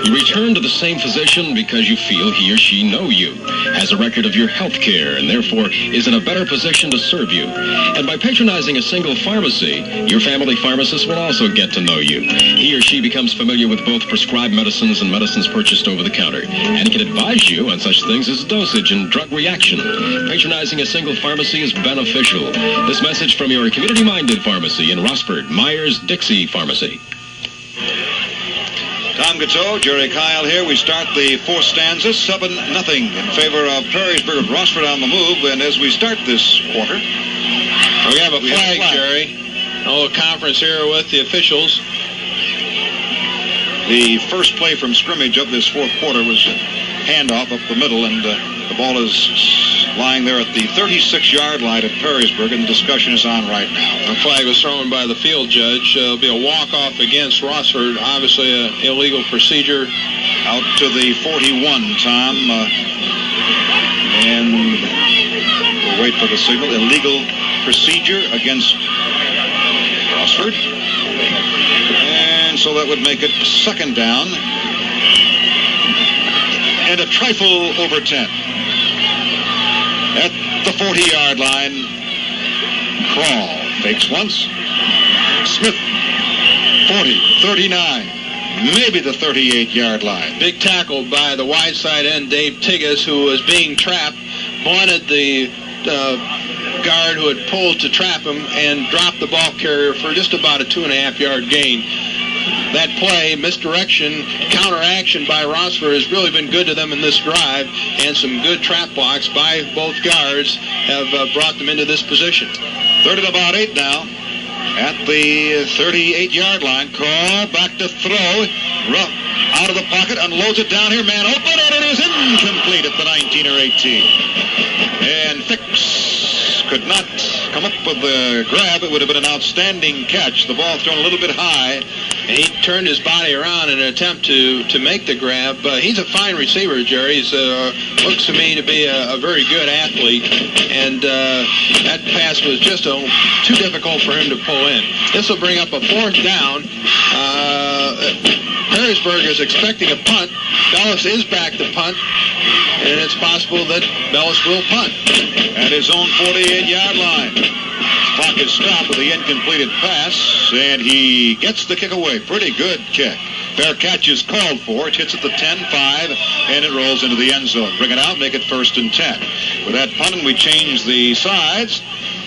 Speaker 8: You return to the same physician because you feel he or she know you, has a record of your health care, and therefore is in a better position to serve you. And by patronizing a single pharmacy, your family pharmacist will also get to know you. He or she becomes familiar with both prescribed medicines and medicines purchased over the counter, and can advise you on such things as dosage and drug reaction. Patronizing a single pharmacy is beneficial. This message from your community-minded pharmacy in Rossford, Myers-Dixie Pharmacy.
Speaker 4: Tom Gatto, Jerry Kyle here. We start the fourth stanza, 7-0 in favor of Perrysburg. Rossford on the move. And as we start this quarter,
Speaker 5: We have a flag, Jerry. A little conference here with the officials.
Speaker 4: The first play from scrimmage of this fourth quarter was a handoff up the middle, and the ball is lying there at the 36-yard line at Perrysburg, and the discussion is on right now.
Speaker 5: The flag was thrown by the field judge. It'll be a walk-off against Rossford. Obviously, an illegal procedure.
Speaker 4: Out to the 41, Tom. And we'll wait for the signal. Illegal procedure against Rossford. And so that would make it second down. And a trifle over 10. At the 40-yard line, Crawl fakes once. Smith, 40, 39, maybe the 38-yard line.
Speaker 5: Big tackle by the wide side end, Dave Tigas, who was being trapped, wanted the guard who had pulled to trap him and dropped the ball carrier for just about a 2.5-yard gain. That play, misdirection, counteraction by Rossford has really been good to them in this drive, and some good trap blocks by both guards have brought them into this position.
Speaker 4: Third and about 8 now. At the 38-yard line, Crawl back to throw. Out of the pocket, unloads it down here, man open, and it is incomplete at the 19 or 18. And Fix could not come up with the grab. It would have been an outstanding catch. The ball thrown a little bit high.
Speaker 5: And he turned his body around in an attempt to make the grab. He's a fine receiver, Jerry. He looks to me to be a very good athlete. And that pass was just too difficult for him to pull in. This will bring up a fourth down. Perrysburg is expecting a punt. Bellis is back to punt. And it's possible that Bellis will punt.
Speaker 4: At his own 48-yard line. Clock is stopped with the incompleted pass, and he gets the kick away. Pretty good kick. Fair catch is called for. It hits at the 10-5, and it rolls into the end zone. Bring it out, make it 1st and 10. With that punting, we change the sides.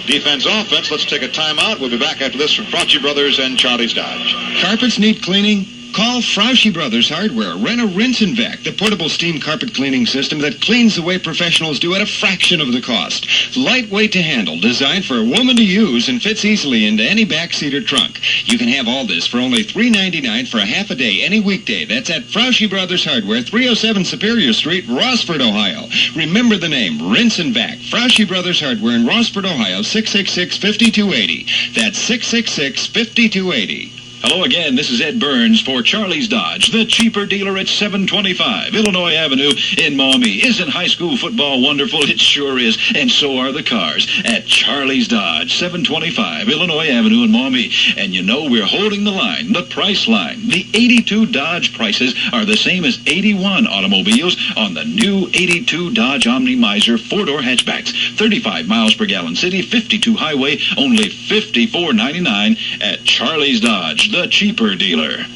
Speaker 4: Defense, offense. Let's take a timeout. We'll be back after this from Frauchi Brothers and Charlie's Dodge.
Speaker 6: Carpets need cleaning? Call Frauchi Brothers Hardware. Rent a rinse and vac, the portable steam carpet cleaning system that cleans the way professionals do at a fraction of the cost. Lightweight to handle, designed for a woman to use, and fits easily into any backseat or trunk. You can have all this for only $3.99 for a half a day any weekday. That's at Frauchi Brothers Hardware, 307 Superior Street, Rossford, Ohio. Remember the name, Rinse and Vac. Frauchi Brothers Hardware in Rossford, Ohio, 666-5280. That's 666-5280.
Speaker 3: Hello again, this is Ed Burns for Charlie's Dodge, the cheaper dealer at 725 Illinois Avenue in Maumee. Isn't high school football wonderful? It sure is, and so are the cars at Charlie's Dodge, 725 Illinois Avenue in Maumee. And you know we're holding the line, the price line. The 82 Dodge prices are the same as 81 automobiles on the new 82 Dodge Omni Miser 4-door hatchbacks. 35 miles per gallon city, 52 highway, only $54.99 at Charlie's Dodge, the cheaper dealer.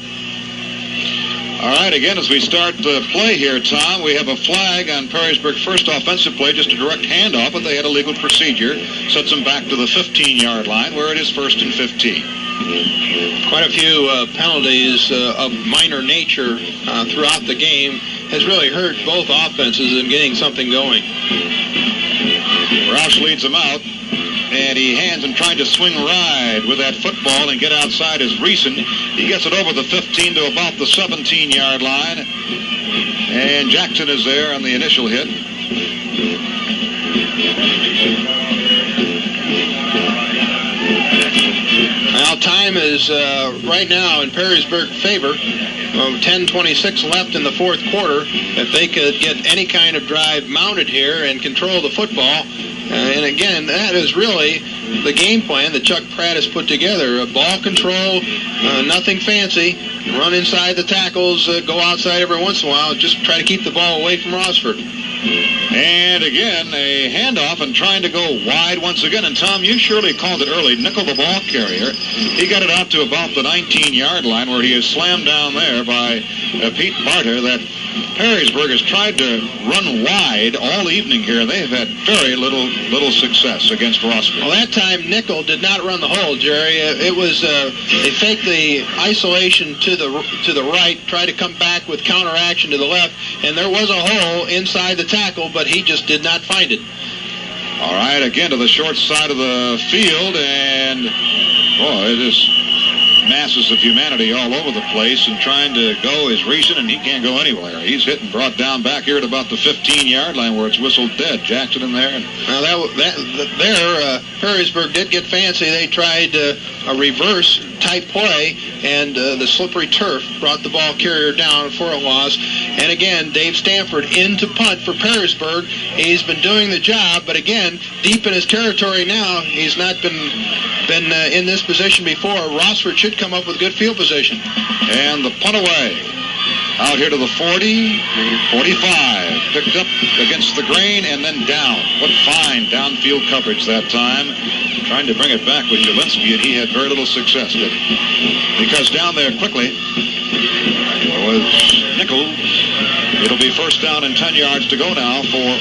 Speaker 4: All right, again, as we start the play here, Tom, we have a flag on Perrysburg first offensive play, just a direct handoff, but they had a legal procedure. Sets them back to the 15-yard line, where it is 1st and 15.
Speaker 5: Quite a few penalties of minor nature throughout the game has really hurt both offenses in getting something going.
Speaker 4: Roush leads them out. And he hands him trying to swing wide with that football and get outside his Reeson. He gets it over the 15 to about the 17-yard line. And Jackson is there on the initial hit.
Speaker 5: Well, time is right now in Perrysburg favor. 10:26 left in the fourth quarter. If they could get any kind of drive mounted here and control the football, and again, that is really the game plan that Chuck Pratt has put together. Ball control, nothing fancy. Run inside the tackles, go outside every once in a while. Just try to keep the ball away from Rossford.
Speaker 4: And again, a handoff and trying to go wide once again. And Tom, you surely called it early. Nickel the ball carrier. He got it out to about the 19-yard line where he is slammed down there by Pete Barter. That Perrysburg has tried to run wide all evening here. They have had very little success against Rossford.
Speaker 5: Well, that time Nickel did not run the hole, Jerry. It was they faked the isolation to the right, tried to come back with counteraction to the left, and there was a hole inside the tackle, but he just did not find it.
Speaker 4: All right, again to the short side of the field, and boy, it is masses of humanity all over the place, and trying to go is Reason, and he can't go anywhere. He's hit and brought down back here at about the 15-yard line where it's whistled dead. Jackson in there.
Speaker 5: Now Perrysburg did get fancy. They tried a reverse type play, and the slippery turf brought the ball carrier down for a loss. And again, Dave Stanford into punt for Perrysburg. He's been doing the job, but again, deep in his territory now. He's not been in this position before. Rossford should come up with good field position.
Speaker 4: And the punt away. Out here to the 40, 45. Picked up against the grain and then down. What fine downfield coverage that time. Trying to bring it back with Jelinski, and he had very little success. But because down there quickly was Nichols. It'll be first down and 10 yards to go now for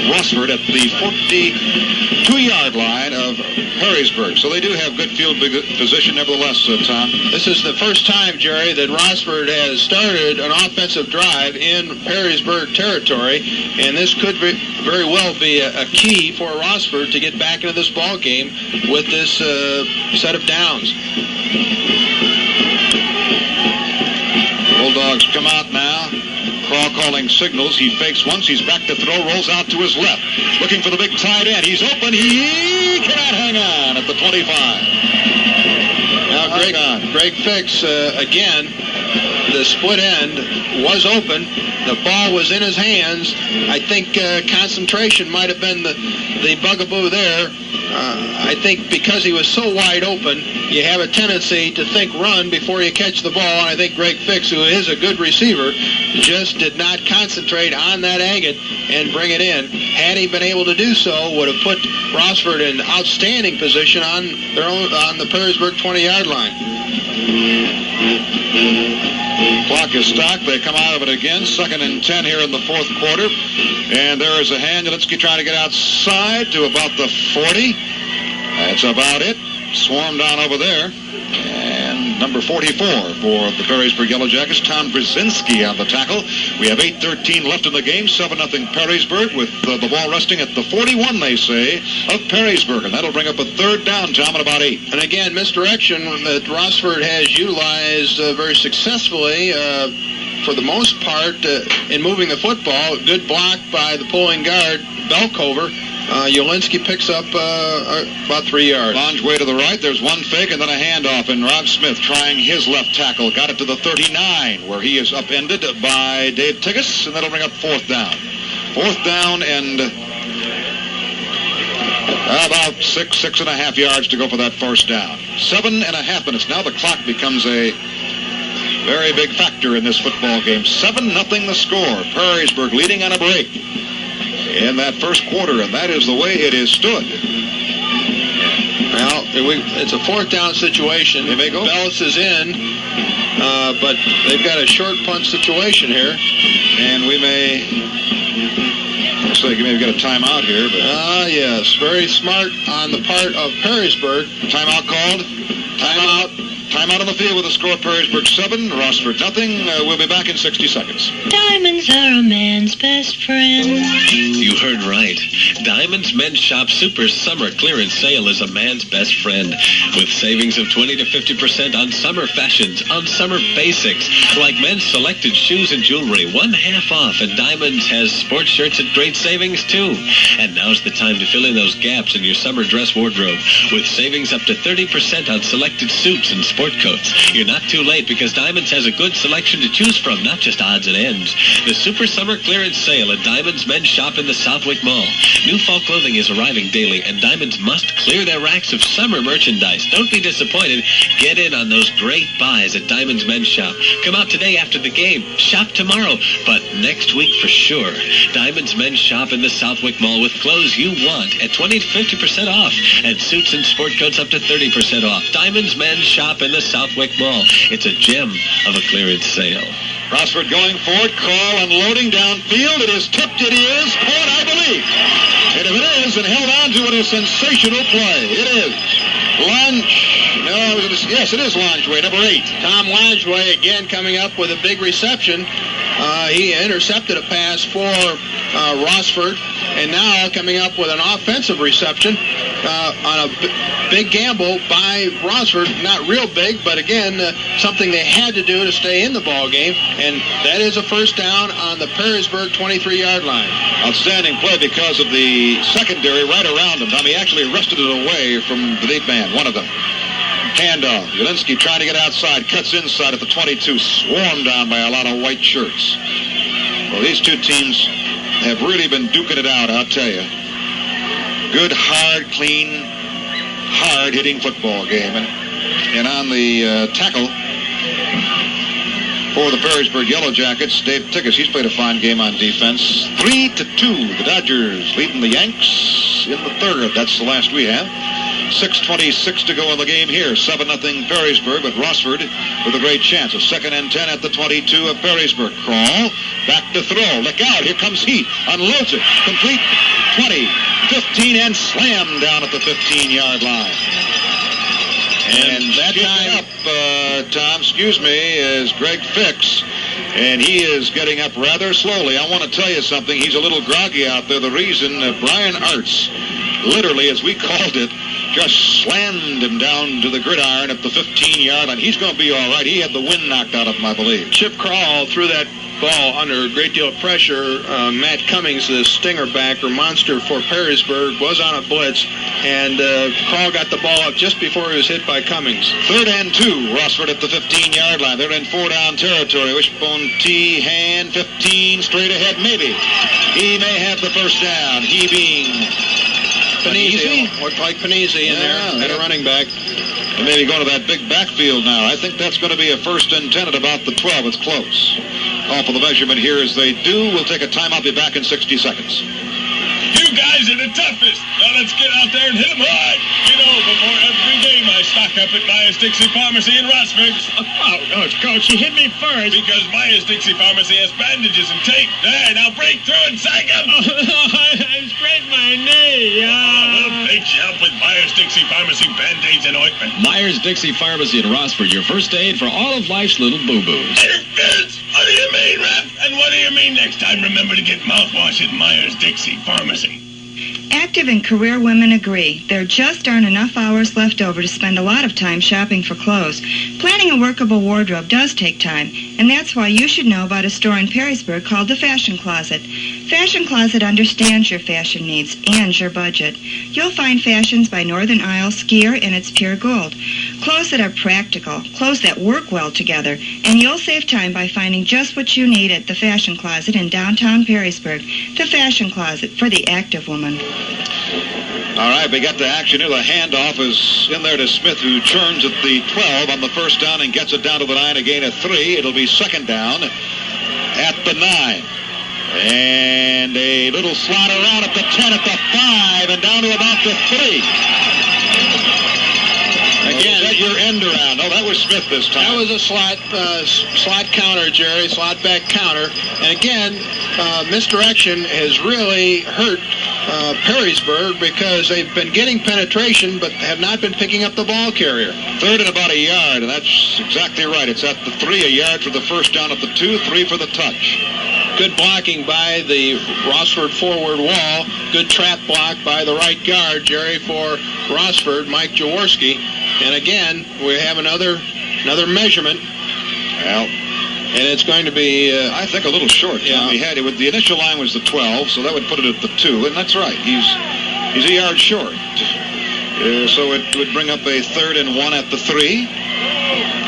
Speaker 4: Rossford at the 42-yard line of Perrysburg. So they do have good field position nevertheless, Tom.
Speaker 5: This is the first time, Jerry, that Rossford has started an offensive drive in Perrysburg territory, and this could very well be a key for Rossford to get back into this ball game with this set of downs.
Speaker 4: Bulldogs come out now. Craw calling signals. He fakes once. He's back to throw. Rolls out to his left. Looking for the big tight end. He's open. He cannot hang on at the 25.
Speaker 5: Now Greg Fix, again, the split end was open. The ball was in his hands. I think concentration might have been the bugaboo there. I think because he was so wide open, you have a tendency to think run before you catch the ball. And I think Greg Fix, who is a good receiver, just did not concentrate on that agate and bring it in. Had he been able to do so, would have put Rossford in outstanding position on the Perrysburg 20-yard line.
Speaker 4: Clock is stopped. They come out of it again. 2nd and 10 here in the fourth quarter. And there is a hand. Jelinski trying to get outside to about the 40. That's about it. Swarmed down over there. And number 44 for the Perrysburg Yellow Jackets, Tom Brzezinski on the tackle. We have 8:13 left in the game. 7-0 Perrysburg with the ball resting at the 41, they say, of Perrysburg. And that'll bring up a third down, Tom, at about 8.
Speaker 5: And again, misdirection that Rossford has utilized very successfully for the most part in moving the football. Good block by the pulling guard, Belcover. Jelinski picks up about 3 yards.
Speaker 4: Launch way to the right. There's one fake and then a handoff. And Rob Smith trying his left tackle. Got it to the 39 where he is upended by Dave Tigas. And that'll bring up 4th down. 4th down and about 6.5 yards to go for that first down. 7.5 minutes. Now the clock becomes a very big factor in this football game. 7-0 the score. Perrysburg leading on a break in that first quarter, and that is the way it is stood.
Speaker 5: Well, it's a 4th down situation.
Speaker 4: They may go.
Speaker 5: Bellis is in, but they've got a short punt situation here.
Speaker 4: And we may, looks like you may have got a timeout here. But
Speaker 5: yes, very smart on the part of Perrysburg.
Speaker 4: Timeout called. Timeout on the field with the score. Perrysburg 7, Rossford 0. We'll be back in 60 seconds.
Speaker 9: Diamonds are a man's best friend.
Speaker 8: You heard right. Diamonds Men's Shop Super Summer Clearance Sale is a man's best friend. With savings of 20 to 50% on summer fashions, on summer basics, like men's selected shoes and jewelry, 1/2 off. And Diamonds has sports shirts at great savings, too. And now's the time to fill in those gaps in your summer dress wardrobe with savings up to 30% on selected suits and sport coats. You're not too late because Diamonds has a good selection to choose from, not just odds and ends. The Super Summer Clearance Sale at Diamonds Men's Shop in the Southwick Mall. New fall clothing is arriving daily, and Diamonds must clear their racks of summer merchandise. Don't be disappointed. Get in on those great buys at Diamonds Men's Shop. Come out today after the game. Shop tomorrow, but next week for sure. Diamonds Men's Shop in the Southwick Mall with clothes you want at 20 to 50% off, and suits and sport coats up to 30% off. Diamonds Men's Shop in the Southwick Mall. It's a gem of a clearance sale.
Speaker 4: Rossford going forward. Call unloading downfield. It is tipped. It is caught, I believe. And if it is, and held on to it, a sensational play. It is. Yes, it is Longeway, number 8.
Speaker 5: Tom Longeway again coming up with a big reception. he intercepted a pass for Rossford, and now coming up with an offensive reception on a big gamble by Rossford. Not real big, but again, something they had to do to stay in the ball game, and that is a first down on the Perrysburg 23-yard line.
Speaker 4: Outstanding play because of the secondary right around him. Tom, he actually wrested it away from the deep man, one of them. Handoff. Jelinski trying to get outside, cuts inside at the 22, swarmed down by a lot of white shirts. Well, these two teams have really been duking it out, I'll tell you. Good, hard, clean, hard-hitting football game. And on the tackle for the Perrysburg Yellow Jackets, Dave Tickus, he's played a fine game on defense. 3-2, the Dodgers leading the Yanks in the third. That's the last we have. 6:26 to go in the game here. 7-0 Perrysburg, but Rossford with a great chance. A 2nd and 10 at the 22 of Perrysburg. Crawl, back to throw. Look out, here comes Heat. Unloads it. Complete 20, 15, and slammed down at the 15-yard line. And that time up, Tom, is Greg Fix. And he is getting up rather slowly. I want to tell you something. He's a little groggy out there. The reason Brian Arts, literally, as we called it, just slammed him down to the gridiron at the 15-yard line. He's going to be all right. He had the wind knocked out of him, I believe.
Speaker 5: Chip Crawl threw that ball under a great deal of pressure. Matt Cummings, the stinger back or monster for Perrysburg, was on a blitz, and Crawl got the ball up just before he was hit by Cummings.
Speaker 4: 3rd and 2, Rossford at the 15-yard line. They're in 4-down territory. Wishbone T, hand, 15, straight ahead, maybe. He may have the first down. He being
Speaker 5: Panizzi. Looked like Panizzi in there at a running back.
Speaker 4: And maybe going to that big backfield now. I think that's going to be a 1st and 10 at about the 12. It's close. Call for the measurement here as they do. We'll take a time. I'll be back in 60 seconds.
Speaker 10: You guys are the toughest. Now let's get out there and hit them hard. You know, before every game I stock up at Myers Dixie Pharmacy in Rossford.
Speaker 11: Oh, Coach, you hit me first.
Speaker 10: Because Myers Dixie Pharmacy has bandages and tape. There, now break through and sag them.
Speaker 11: I scraped my knee.
Speaker 10: We'll fix you up with Myers Dixie Pharmacy Band-Aids and ointment.
Speaker 8: Myers Dixie Pharmacy in Rossford, your first aid for all of life's little boo-boos.
Speaker 10: Hey, Vince, what do you mean, Rap? And what do you mean next time? Remember to get mouthwash at Myers Dixie Pharmacy.
Speaker 7: Active and career women agree. There just aren't enough hours left over to spend a lot of time shopping for clothes. Planning a workable wardrobe does take time, and that's why you should know about a store in Perrysburg called the Fashion Closet. Fashion Closet understands your fashion needs and your budget. You'll find fashions by Northern Isle skier in its pure gold. Clothes that are practical, clothes that work well together, and you'll save time by finding just what you need at the Fashion Closet in downtown Perrysburg. The Fashion Closet for the active woman.
Speaker 4: All right, we got the action here. The handoff is in there to Smith, who churns at the 12 on the first down and gets it down to the 9, a gain of 3. It'll be 2nd down at the 9. And a little slot around at the 10, at the 5, and down to about the 3. Again, that your end around. Oh, that was Smith this time.
Speaker 5: That was a slot counter, Jerry, slot back counter. And again, misdirection has really hurt Perrysburg because they've been getting penetration but have not been picking up the ball carrier.
Speaker 4: 3rd and about a yard, and that's exactly right. It's at the 3, a yard for the first down at the 2, 3 for the touch.
Speaker 5: Good blocking by the Rossford forward wall. Good trap block by the right guard, Jerry, for Rossford, Mike Jaworski. And again, we have another measurement.
Speaker 4: Well,
Speaker 5: and it's going to be,
Speaker 4: I think, a little short.
Speaker 5: Yeah.
Speaker 4: He had it with the initial line was the 12, so that would put it at the 2, and that's right. He's a yard short. So it would bring up a 3rd and 1 at the 3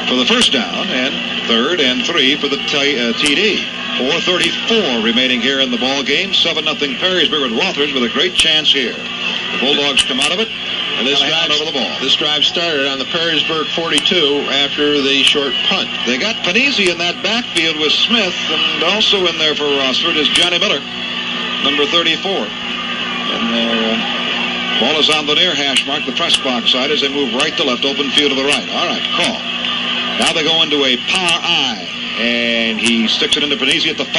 Speaker 4: for the first down, and 3rd and 3 for the TD. 4:34 remaining here in the ball game. 7-0 Perrysburg with Rothers with a great chance here. The Bulldogs come out of it.
Speaker 5: And this drive started on the Perrysburg 42 after the short punt.
Speaker 4: They got Panizzi in that backfield with Smith, and also in there for Rossford is Johnny Miller, number 34. And their ball is on the near hash mark, the press box side, as they move right to left, open field to the right. All right, call. Now they go into a power I. And he sticks it into Panizzi at the 5,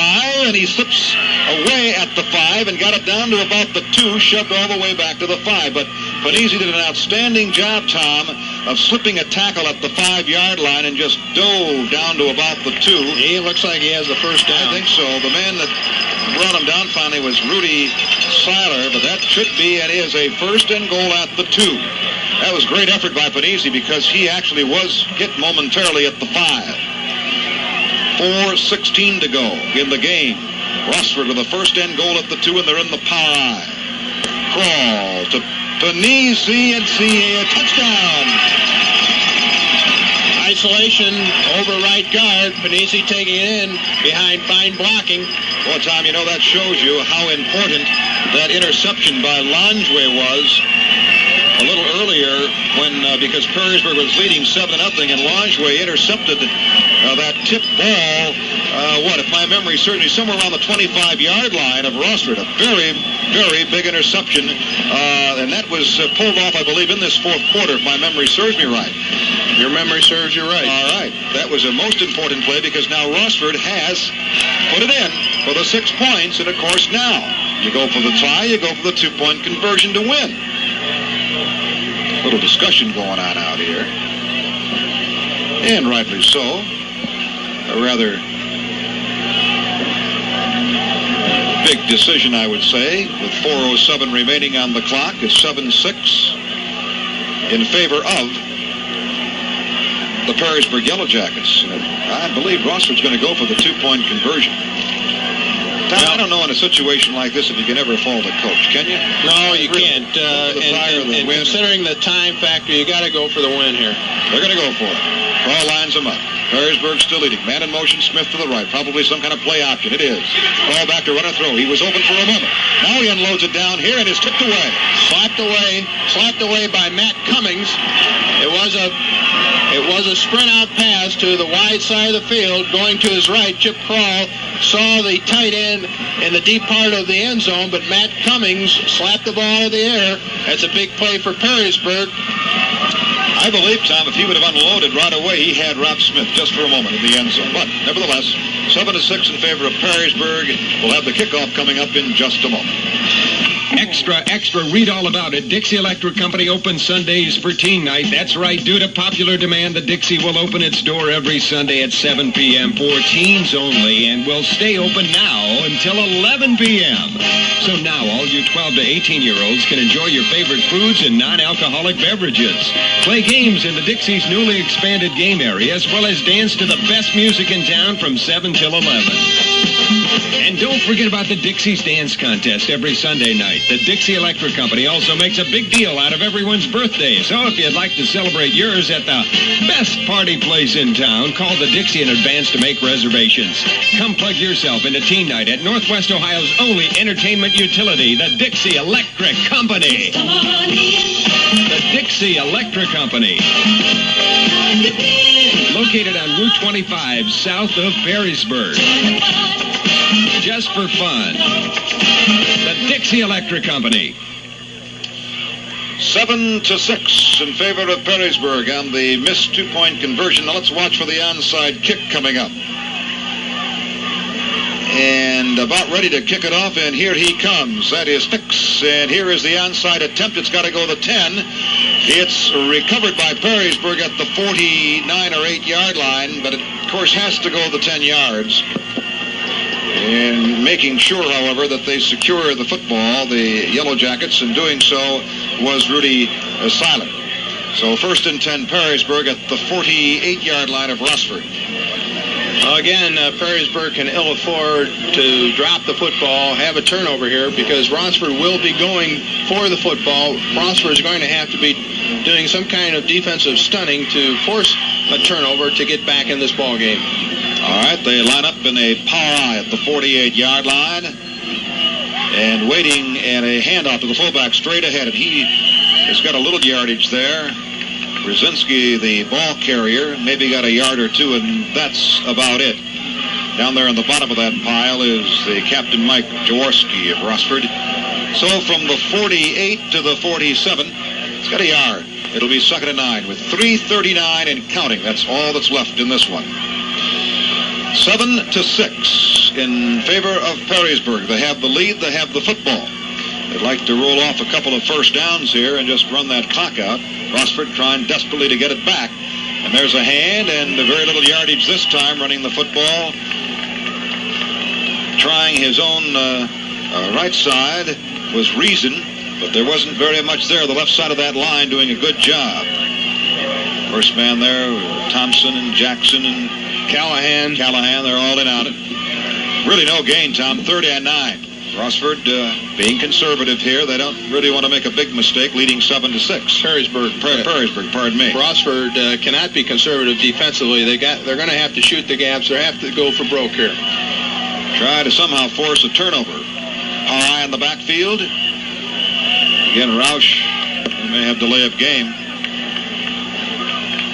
Speaker 4: and he slips away at the 5 and got it down to about the 2, shoved all the way back to the 5. But Panizzi did an outstanding job, Tom, of slipping a tackle at the 5-yard line and just dove down to about the 2.
Speaker 5: He looks like he has the first down.
Speaker 4: I think so. The man that brought him down finally was Rudy Seiler, but that should be and is a first and goal at the 2. That was great effort by Panisi because he actually was hit momentarily at the 5. 4:16 to go in the game. Rossford with a first and goal at the 2, and they're in the power eye. Crawl to Panisi and see a touchdown.
Speaker 5: Isolation over right guard. Panisi taking it in behind fine blocking.
Speaker 4: Well, Tom, you know that shows you how important that interception by Langeway was a little earlier when because Perrysburg was leading 7-0 and Langeway intercepted that tip ball. If my memory serves me, somewhere around the 25-yard line of Rossford. A very, very big interception, and that was pulled off, I believe, in this fourth quarter, if my memory serves me right.
Speaker 5: Your memory serves you right.
Speaker 4: All right. That was a most important play because now Rossford has put it in for the 6 points, and of course now you go for the tie, you go for the 2-point conversion to win. A little discussion going on out here, and rightly so. A rather big decision, I would say, with 4:07 remaining on the clock. It's 7-6 in favor of the Perrysburg Yellow Jackets. I believe Rossford's going to go for the 2-point conversion. Tom, I don't know in a situation like this if you can ever fault a coach, can you?
Speaker 5: No, you can't. And considering the time factor, you got to go for the win here.
Speaker 4: They're going to go for it. Crawl lines them up. Perrysburg still leading. Man in motion, Smith to the right. Probably some kind of play option. It is. Ball back to run a throw. He was open for a moment. Now he unloads it down here and is tipped away.
Speaker 5: Slapped away by Matt Cummings. It was a sprint out pass to the wide side of the field. Going to his right, Chip Crawl saw the tight end in the deep part of the end zone, but Matt Cummings slapped the ball out of the air. That's a big play for Perrysburg.
Speaker 4: I believe, Tom, if he would have unloaded right away, he had Rob Smith just for a moment in the end zone. But nevertheless, 7-6 in favor of Perrysburg. We'll have the kickoff coming up in just a moment.
Speaker 6: Extra, read all about it. Dixie Electric Company opens Sundays for teen night. That's right, due to popular demand, the Dixie will open its door every Sunday at 7 p.m. for teens only and will stay open now until 11 p.m. So now all you 12 to 18-year-olds can enjoy your favorite foods and non-alcoholic beverages. Play games in the Dixie's newly expanded game area, as well as dance to the best music in town from 7 till 11. And don't forget about the Dixie's Dance Contest every Sunday night. The Dixie Electric Company also makes a big deal out of everyone's birthday. So if you'd like to celebrate yours at the best party place in town, call the Dixie in advance to make reservations. Come plug yourself into teen night at Northwest Ohio's only entertainment utility, the Dixie Electric Company. The Dixie Electric Company. Located on Route 25, south of Perrysburg. Just for fun. The Dixie Electric Company.
Speaker 4: 7-6 in favor of Perrysburg on the missed 2-point conversion. Now let's watch for the onside kick coming up. And about ready to kick it off, and here he comes. That is Fix, and here is the onside attempt. It's got to go the 10. It's recovered by Perrysburg at the 49 or 8-yard line, but it, of course, has to go the 10 yards. And making sure, however, that they secure the football, the Yellow Jackets, and doing so was Rudy Seiler. So 1st and 10, Perrysburg at the 48-yard line of Rossford.
Speaker 5: Again, Perrysburg can ill afford to drop the football, have a turnover here, because Rossford will be going for the football. Rossford is going to have to be doing some kind of defensive stunning to force a turnover to get back in this ball game.
Speaker 4: All right, they line up in a power eye at the 48-yard line, and waiting and a handoff to the fullback straight ahead, and he has got a little yardage there. Brzezinski, the ball carrier, maybe got a yard or two, and that's about it. Down there on the bottom of that pile is the Captain Mike Jaworski of Rossford. So from the 48 to the 47, it's got a yard. It'll be 2nd and 9 with 3:39 and counting. That's all that's left in this one. 7-6 in favor of Perrysburg. They have the lead. They have the football. They'd like to roll off a couple of first downs here and just run that clock out. Rossford trying desperately to get it back. And there's a hand and very little yardage this time running the football. Trying his own right side was Reason, but there wasn't very much there. The left side of that line doing a good job. First man there, Thompson and Jackson and Callahan, they're all in on it. Really no gain, Tom, 30-9. Rossford being conservative here. They don't really want to make a big mistake, leading 7-6. Perrysburg, pardon me.
Speaker 5: Rossford cannot be conservative defensively. They're going to have to shoot the gaps. They have to go for broke here.
Speaker 4: Try to somehow force a turnover. High in the backfield. Again, Roush may have delay of game.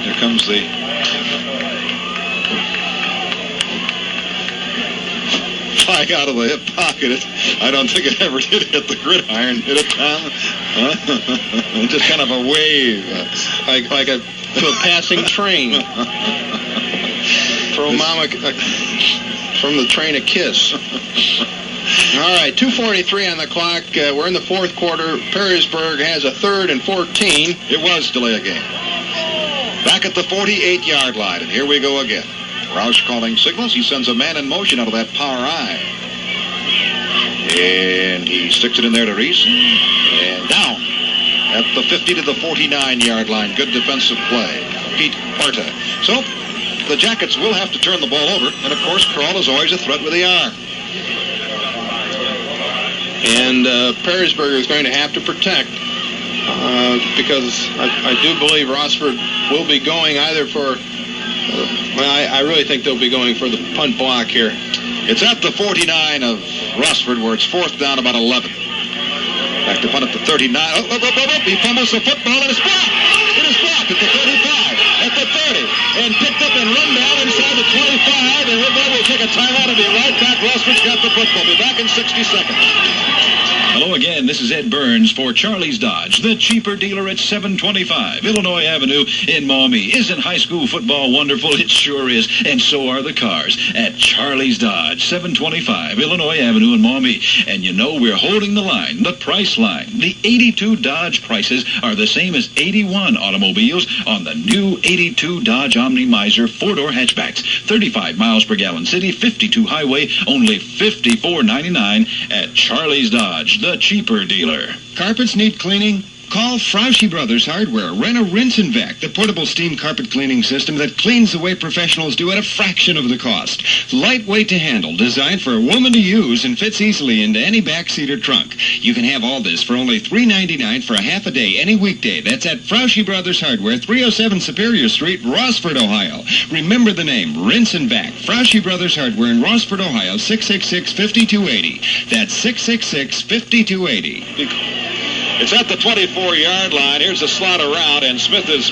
Speaker 4: Here comes the flag out of the hip pocket. I don't think it ever did hit the gridiron. Did it, Tom? Just kind of a wave.
Speaker 5: Like a passing train. Throw Mama from the train a kiss. All right, 2:43 on the clock. We're in the fourth quarter. Perrysburg has a 3rd and 14.
Speaker 4: It was delay of game. Back at the 48-yard line, and here we go again. Roush calling signals. He sends a man in motion out of that power eye. And he sticks it in there to Reese. And down at the 50 to the 49-yard line. Good defensive play. Pete Parta. So the Jackets will have to turn the ball over. And, of course, Kroll is always a threat with the arm.
Speaker 5: And Perrysburg is going to have to protect because I do believe Rossford will be going either for I really think they'll be going for the punt block here.
Speaker 4: It's at the 49 of Rossford where it's 4th down about 11. Back to punt at the 39. He fumbles the football and it's blocked. It is blocked at the 35, at the 30, and picked up and run down inside the 25. And we'll take a timeout and be right back. Rossford's got the football. Be back in 60 seconds.
Speaker 3: Hello again, this is Ed Burns for Charlie's Dodge, the cheaper dealer at 725 Illinois Avenue in Maumee. Isn't high school football wonderful? It sure is, and so are the cars at Charlie's Dodge, 725 Illinois Avenue in Maumee. And you know we're holding the line, the price line. The 82 Dodge prices are the same as 81 automobiles on the new 82 Dodge Omni Miser 4-door hatchbacks. 35 miles per gallon city, 52 highway, only $54.99 at Charlie's Dodge, the cheaper dealer.
Speaker 6: Carpets need cleaning? Call Fraushi Brothers Hardware. Rent a rinse and vac, the portable steam carpet cleaning system that cleans the way professionals do at a fraction of the cost. Lightweight to handle, designed for a woman to use, and fits easily into any backseat or trunk. You can have all this for only $3.99 for a half a day any weekday. That's at Fraushi Brothers Hardware, 307 Superior Street, Rossford, Ohio. Remember the name, Rinse and Vac. Fraushi Brothers Hardware in Rossford, Ohio, 666-5280. That's 666-5280.
Speaker 4: It's at the 24-yard line. Here's the slot around, and Smith is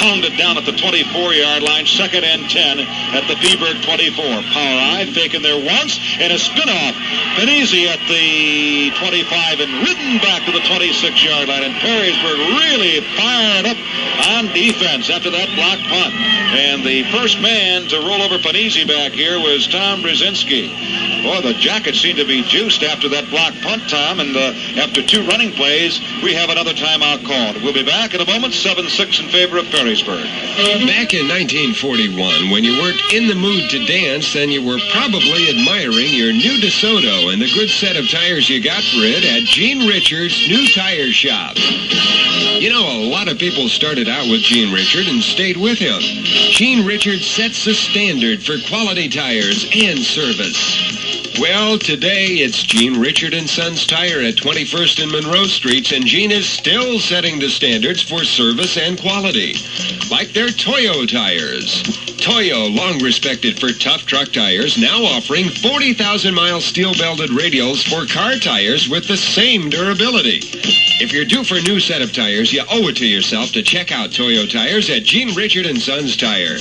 Speaker 4: pounded down at the 24-yard line. 2nd and 10 at the Peaburg 24. Power eye faking there once, and a spin-off. Panizzi at the 25 and ridden back to the 26-yard line. And Perrysburg really fired up on defense after that block punt. And the first man to roll over Panizzi back here was Tom Brzezinski. Boy, the Jackets seem to be juiced after that block punt, Tom, and after 2 running plays, we have another timeout called. We'll be back in a moment, 7-6 in favor of Perrysburg.
Speaker 6: Back in 1941, when you weren't in the mood to dance, then you were probably admiring your new DeSoto and the good set of tires you got for it at Gene Richard's New Tire Shop. You know, a lot of people started out with Gene Richard and stayed with him. Gene Richard sets the standard for quality tires and service. Well, today it's Gene Richard & Sons Tire at 21st and Monroe Streets, and Gene is still setting the standards for service and quality. Like their Toyo tires. Toyo, long respected for tough truck tires, now offering 40,000-mile steel-belted radials for car tires with the same durability. If you're due for a new set of tires, you owe it to yourself to check out Toyo tires at Gene Richard & Sons Tire.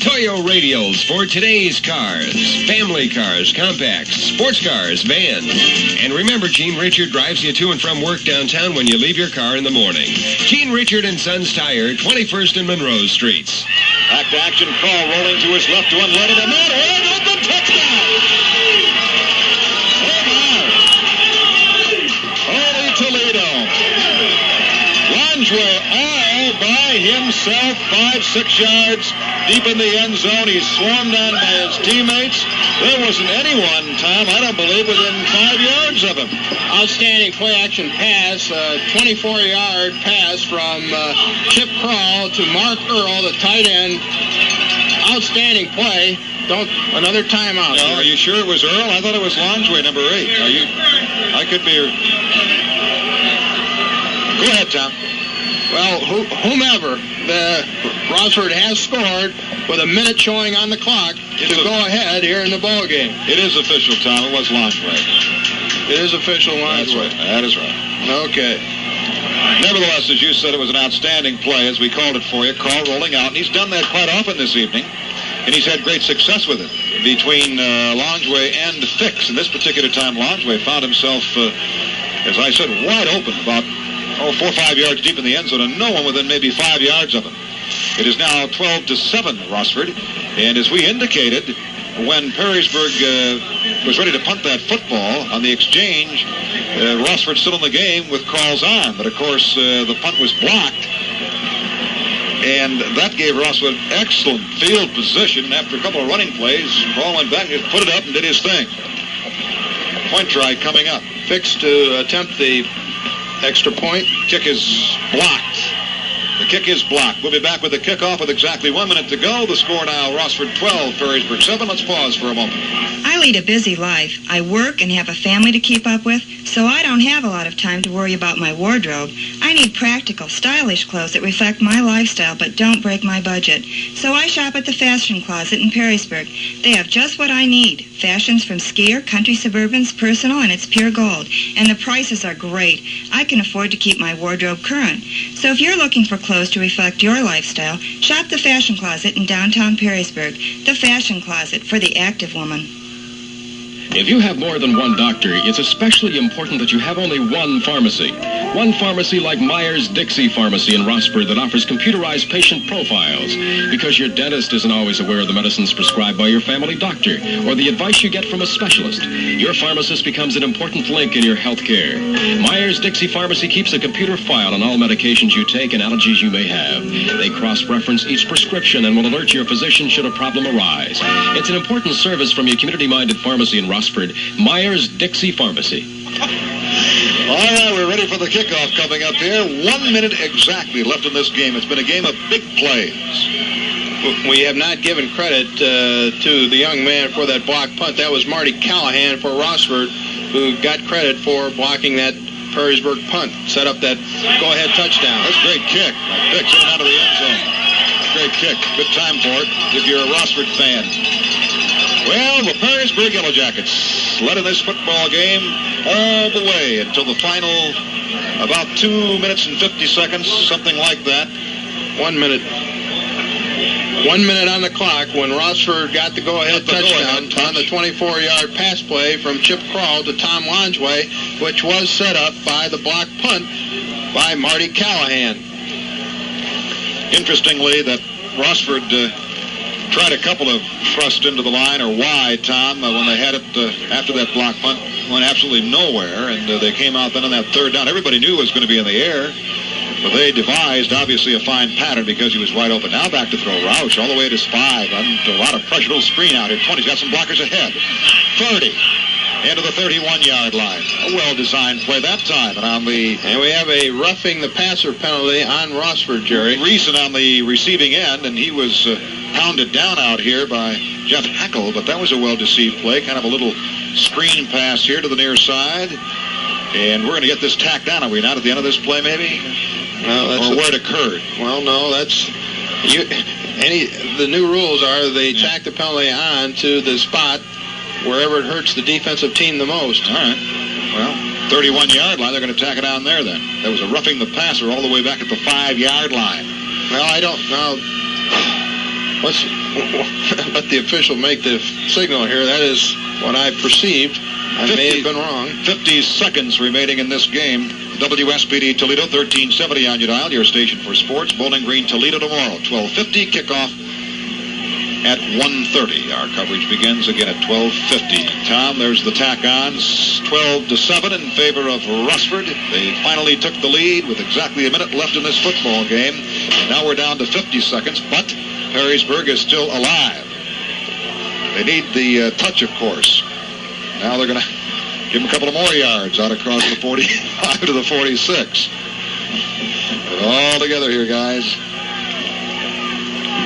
Speaker 6: Toyo radials for today's cars, family cars, compacts, sports cars, vans. And remember, Gene Richard drives you to and from work downtown when you leave your car in the morning. Gene Richard & Sons Tire, 21st and Monroe Streets.
Speaker 4: Back to action, Kroll rolling to his left to unload it, and that open touchdown! Oh, my. Holy himself 5-6 yards deep in the end zone. He's swarmed on by his teammates. There wasn't anyone, Tom, I don't believe, within 5 yards of him.
Speaker 5: Outstanding play-action pass, 24-yard pass from Chip Crawl to Mark Earl, the tight end. Outstanding play. Another timeout.
Speaker 4: No, are you sure it was Earl? I thought it was Longway, number 8. I could be. Go ahead, Tom.
Speaker 5: Well, whomever, Rossford has scored with a minute showing on the clock to go ahead here in the ball game.
Speaker 4: It is official, Tom. It was Longway.
Speaker 5: It is official, Longway.
Speaker 4: That is right.
Speaker 5: Okay.
Speaker 4: Nevertheless, as you said, it was an outstanding play, as we called it for you. Call rolling out, and he's done that quite often this evening. And he's had great success with it between Longway and Fix. And this particular time, Longway found himself, as I said, wide open, about 4 or 5 yards deep in the end zone, and no one within maybe 5 yards of him. It is now 12-7, Rossford. And as we indicated, when Perrysburg was ready to punt that football on the exchange, Rossford still in the game with calls on. But, of course, the punt was blocked. And that gave Rossford excellent field position. And after a couple of running plays, Paul went back and just put it up and did his thing. Point try coming up.
Speaker 5: Fix to attempt the extra point.
Speaker 4: Kick is blocked. The kick is blocked. We'll be back with the kickoff with exactly 1 minute to go. The score now, Rossford 12, Perrysburg 7. Let's pause for a moment.
Speaker 7: I lead a busy life. I work and have a family to keep up with, so I don't have a lot of time to worry about my wardrobe. I need practical, stylish clothes that reflect my lifestyle but don't break my budget. So I shop at the Fashion Closet in Perrysburg. They have just what I need. Fashions from skier, country suburbans, personal, and it's pure gold. And the prices are great. I can afford to keep my wardrobe current. So if you're looking for clothes to reflect your lifestyle, shop the Fashion Closet in downtown Perrysburg. The Fashion Closet for the active woman.
Speaker 8: If you have more than one doctor, it's especially important that you have only one pharmacy. One pharmacy like Myers-Dixie Pharmacy in Rossford that offers computerized patient profiles, because your dentist isn't always aware of the medicines prescribed by your family doctor or the advice you get from a specialist. Your pharmacist becomes an important link in your health care. Myers-Dixie Pharmacy keeps a computer file on all medications you take and allergies you may have. They cross-reference each prescription and will alert your physician should a problem arise. It's an important service from your community-minded pharmacy in Rossford, Myers-Dixie Pharmacy.
Speaker 4: All right, we're ready for the kickoff coming up here. 1 minute exactly left in this game. It's been a game of big plays.
Speaker 5: We have not given credit to the young man for that block punt. That was Marty Callahan for Rossford, who got credit for blocking that Perrysburg punt, set up that go-ahead touchdown.
Speaker 4: That's a great kick. Fix it out of the end zone. Great kick. Good time for it if you're a Rossford fan. Well, the Perrysburg Yellow Jackets led in this football game all the way until the final about 2 minutes and 50 seconds, something like that.
Speaker 5: 1 minute. 1 minute on the clock when Rossford got the go-ahead touchdown on the 24-yard pass play from Chip Crawl to Tom Longway, which was set up by the block punt by Marty Callahan.
Speaker 4: Interestingly, that Rossford tried a couple of thrusts into the line or wide, Tom, when they had it after that block punt. Went absolutely nowhere, and they came out then on that third down. Everybody knew it was going to be in the air, but they devised, obviously, a fine pattern because he was wide open. Now back to throw. Roush all the way to his 5. A lot of pressure. Little screen out here. 20. He's got some blockers ahead. 30. Into the 31-yard line. A well-designed play that time. And
Speaker 5: we have a roughing the passer penalty on Rossford, Jerry.
Speaker 4: Reason on the receiving end, and he was pounded down out here by Jeff Hackle, but that was a well-deceived play. Kind of a little screen pass here to the near side. And we're going to get this tacked down. Are we not at the end of this play, maybe?
Speaker 5: Well,
Speaker 4: or where it occurred?
Speaker 5: Well, no, that's... the new rules are they tack the penalty on to the spot wherever it hurts the defensive team the most.
Speaker 4: All right. Well, 31-yard line, they're going to tack it on there then. That was a roughing the passer all the way back at the 5-yard line.
Speaker 5: Well, I don't know. Let's let the official make the signal here. That is what I perceived. I may have been wrong.
Speaker 4: 50 seconds remaining in this game. WSPD Toledo, 1370 on your dial, your station for sports. Bowling Green, Toledo tomorrow. 12:50 kickoff. at 1:30. Our coverage begins again at 12:50. Tom, there's the tack-ons, 12-7 in favor of Rossford. They finally took the lead with exactly a minute left in this football game. And now we're down to 50 seconds, but Perrysburg is still alive. They need the touch, of course. Now they're going to give them a couple of more yards out across the 45 to the 46. Put it all together here, guys.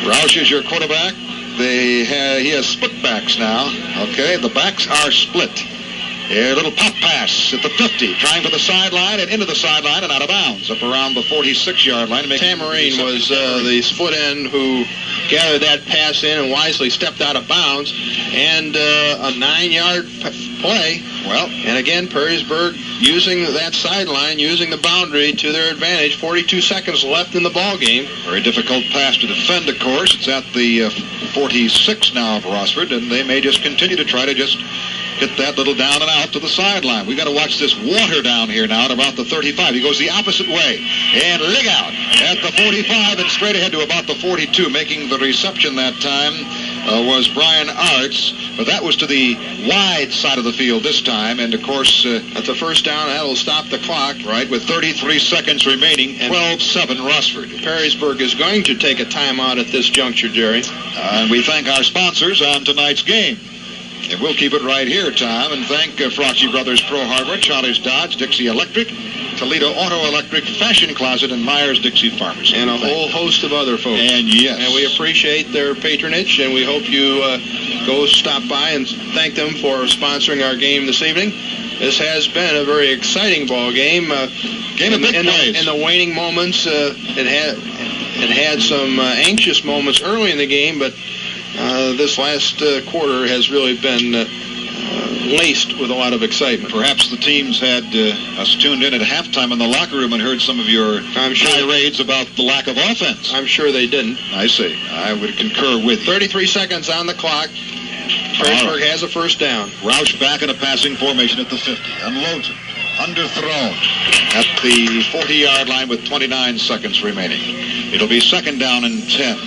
Speaker 4: Roush is your quarterback. He has split backs now. Okay, the backs are split. A little pop pass at the 50, trying for the sideline and into the sideline and out of bounds, up around the 46-yard line.
Speaker 5: Tamarine was the split end who gathered that pass in and wisely stepped out of bounds. And a 9-yard play.
Speaker 4: Well,
Speaker 5: and again, Perrysburg using that sideline, using the boundary to their advantage. 42 seconds left in the ball game.
Speaker 4: Very difficult pass to defend, of course. It's at the 46 now of Rossford, and they may just continue to try to just get that little down and out to the sideline. We've got to watch this water down here now at about the 35. He goes the opposite way. And leg out at the 45 and straight ahead to about the 42. Making the reception that time was Brian Arts, but that was to the wide side of the field this time. And, of course,
Speaker 5: that's a first down. That'll stop the clock.
Speaker 4: Right, with 33 seconds remaining, 12-7 Rossford.
Speaker 5: Perrysburg is going to take a timeout at this juncture, Jerry.
Speaker 4: And we thank our sponsors on tonight's game. And we'll keep it right here, Tom, and thank Frosty Brothers Pro Hardware, Charlie's Dodge, Dixie Electric, Toledo Auto Electric, Fashion Closet, and Myers-Dixie Pharmacy.
Speaker 5: And a whole host of other folks.
Speaker 4: And yes.
Speaker 5: And we appreciate their patronage, and we hope you go stop by and thank them for sponsoring our game this evening. This has been a very exciting ball game.
Speaker 4: Game of big plays.
Speaker 5: In the waning moments, it had some anxious moments early in the game, but this last quarter has really been laced with a lot of excitement.
Speaker 4: Perhaps the teams had us tuned in at halftime in the locker room and heard some of your tirades about the lack of offense.
Speaker 5: I'm sure they didn't.
Speaker 4: I see. I would concur with you.
Speaker 5: 33 seconds on the clock. Perrysburg has a first down.
Speaker 4: Roush back in a passing formation at the 50. Unloads it. Underthrown at the 40-yard line with 29 seconds remaining. It'll be second down and 10.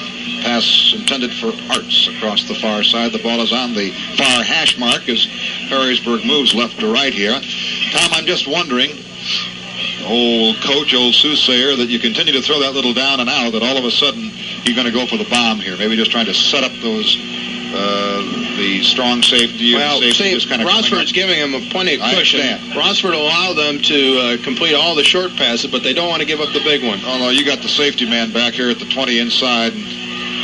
Speaker 4: Pass intended for Arts across the far side. The ball is on the far hash mark as Perrysburg moves left to right here. Tom, I'm just wondering, old coach, old soothsayer, that you continue to throw that little down and out, that all of a sudden you're going to go for the bomb here. Maybe just trying to set up those the strong safety.
Speaker 5: Well,
Speaker 4: safety
Speaker 5: see, Rossford's giving them plenty of cushion. Rossford allow them to complete all the short passes, but they don't want to give up the big one.
Speaker 4: Oh, no, you got the safety man back here at the 20 inside.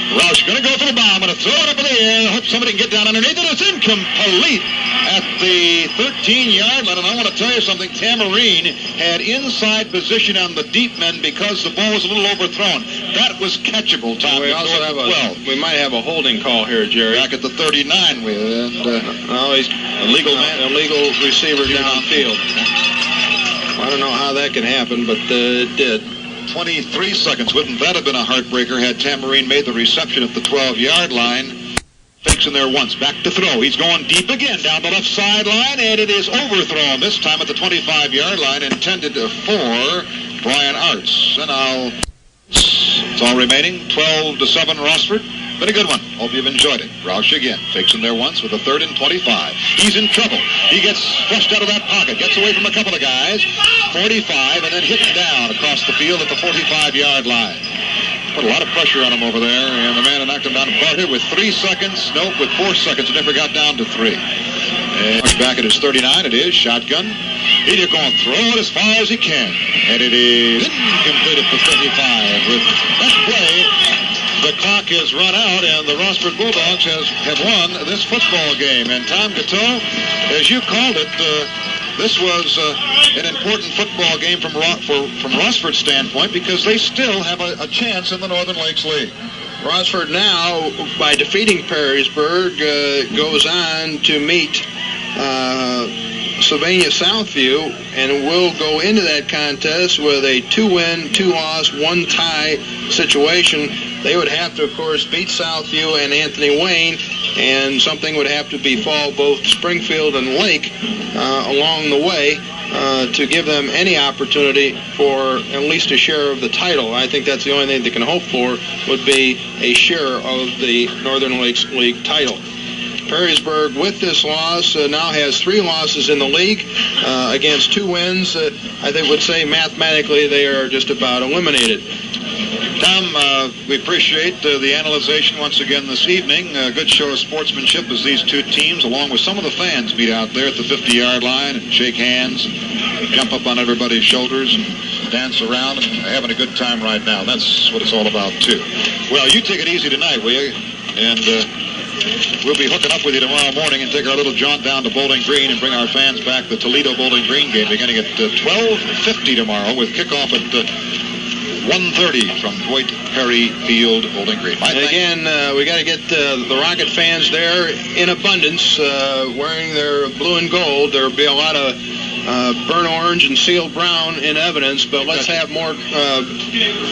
Speaker 4: Roush going to go for the bomb, going to throw it up in the air, hope somebody can get down underneath it. It's incomplete at the 13-yard line. And I want to tell you something, Tamarine had inside position on the deep men because the ball was a little overthrown. That was catchable, Tom.
Speaker 5: We also have we might have a holding call here, Jerry.
Speaker 4: Back at the 39 with
Speaker 5: he's a legal receiver downfield. I don't know how that can happen, but it did.
Speaker 4: 23 seconds. Wouldn't that have been a heartbreaker had Tamarine made the reception at the 12-yard line? Fakes in there once. Back to throw. He's going deep again down the left sideline, and it is overthrown. This time at the 25-yard line, intended for Brian Arts. And it's all remaining. 12-7 Rossford. Been a good one. Hope you've enjoyed it. Roush again. Fakes in there once with a 3rd and 25. He's in trouble. He gets flushed out of that pocket. Gets away from a couple of guys. 45 and then hit down across the field at the 45-yard line. Put a lot of pressure on him over there, and the man who knocked him down Barter with 3 seconds. Nope, with 4 seconds. It never got down to 3. And back at his 39. It is shotgun. He's going to throw it as far as he can. And it is incomplete at the 35. With that play, the clock has run out, and the Rossford Bulldogs have won this football game. And Tom Gateau, as you called it, this was an important football game from Rossford's standpoint because they still have a chance in the Northern Lakes League.
Speaker 5: Rossford now, by defeating Perrysburg, goes on to meet Sylvania Southview, and will go into that contest with a 2-win, 2-loss, 1-tie situation. They would have to, of course, beat Southview and Anthony Wayne, and something would have to befall both Springfield and Lake along the way. to give them any opportunity for at least a share of the title. I think that's the only thing they can hope for, would be a share of the Northern Lakes League title. Perrysburg, with this loss, now has 3 losses in the league against 2 wins. I think would say mathematically they are just about eliminated.
Speaker 4: Tom, we appreciate the analyzation once again this evening. A good show of sportsmanship as these 2 teams, along with some of the fans, meet out there at the 50-yard line and shake hands and jump up on everybody's shoulders and dance around and having a good time right now. That's what it's all about, too. Well, you take it easy tonight, will you? And we'll be hooking up with you tomorrow morning and take our little jaunt down to Bowling Green and bring our fans back the Toledo Bowling Green game beginning at 12:50 tomorrow with kickoff at 1:30 from Dwight Perry Field, Bowling Green.
Speaker 5: And again, we got to get the Rocket fans there in abundance, wearing their blue and gold. There will be a lot of burnt orange and sealed brown in evidence, but let's have more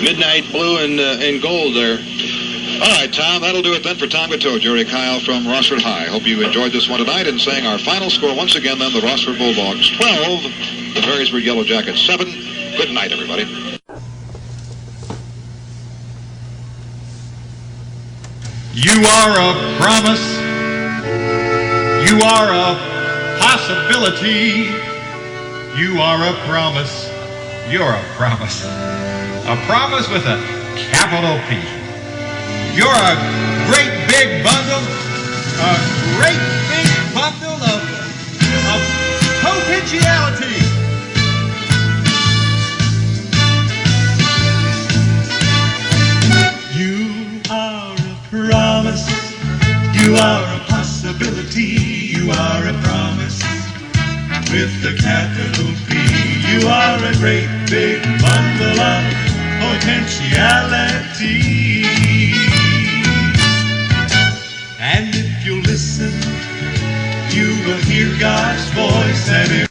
Speaker 5: midnight blue and gold there.
Speaker 4: All right, Tom, that'll do it then for Tom Gateau, Jerry Kyle from Rossford High. Hope you enjoyed this one tonight, and saying our final score once again then, the Rossford Bulldogs 12, the Perrysburg Yellow Jackets 7. Good night, everybody.
Speaker 12: You are a promise. You are a possibility. You are a promise. You're a promise. A promise with a capital P. You're a great big bundle. A great big bundle of potentiality.
Speaker 13: You are a promise, you are a possibility, you are a promise with the capital P. You are a great big bundle of potentiality. And if you listen, you will hear God's voice, and